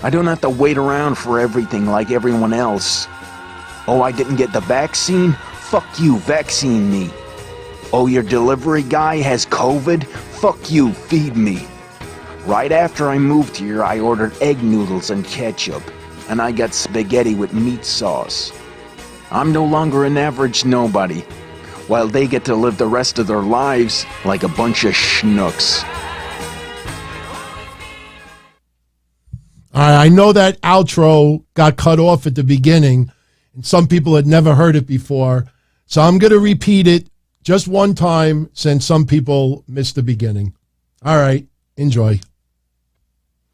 I don't have to wait around for everything like everyone else. Oh, I didn't get the vaccine? Fuck you, vaccine me. Oh, your delivery guy has COVID? Fuck you, feed me. Right after I moved here, I ordered egg noodles and ketchup, and I got spaghetti with meat sauce. I'm no longer an average nobody, while they get to live the rest of their lives like a bunch of schnooks. All right, I know that outro got cut off at the beginning, and some people had never heard it before, so I'm going to repeat it just one time since some people missed the beginning. All right, enjoy.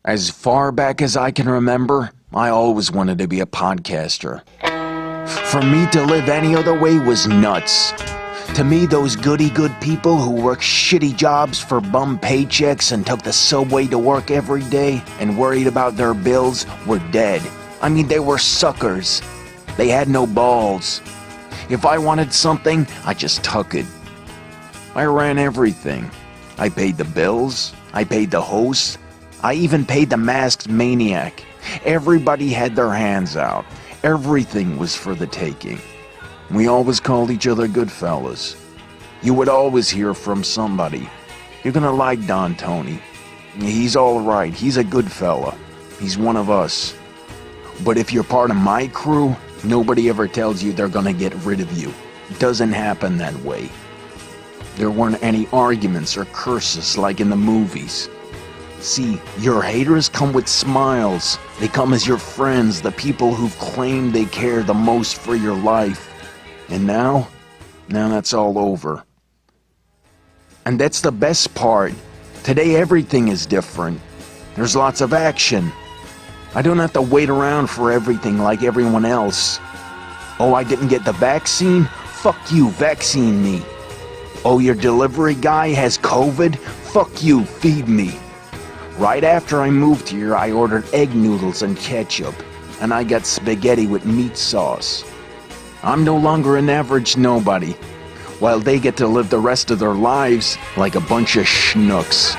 As far back as I can remember, I always wanted to be a podcaster. For me to live any other way was nuts. To me, those goody-good people who work shitty jobs for bum paychecks and took the subway to work every day and worried about their bills were dead. I mean, they were suckers. They had no balls. If I wanted something, I just took it. I ran everything. I paid the bills, I paid the hosts, I even paid the masked maniac. Everybody had their hands out. Everything was for the taking. We always called each other good fellas. You would always hear from somebody. You're gonna like Don Tony. He's alright, he's a good fella. He's one of us. But if you're part of my crew, nobody ever tells you they're gonna get rid of you. It doesn't happen that way. There weren't any arguments or curses like in the movies. See, your haters come with smiles. They come as your friends, the people who've claimed they care the most for your life. And now that's all over. And that's the best part. Today everything is different. There's lots of action. I don't have to wait around for everything like everyone else. Oh, I didn't get the vaccine? Fuck you, vaccine me. Oh, your delivery guy has COVID? Fuck you, feed me. Right after I moved here, I ordered egg noodles and ketchup, and I got spaghetti with meat sauce. I'm no longer an average nobody, while they get to live the rest of their lives like a bunch of schnooks.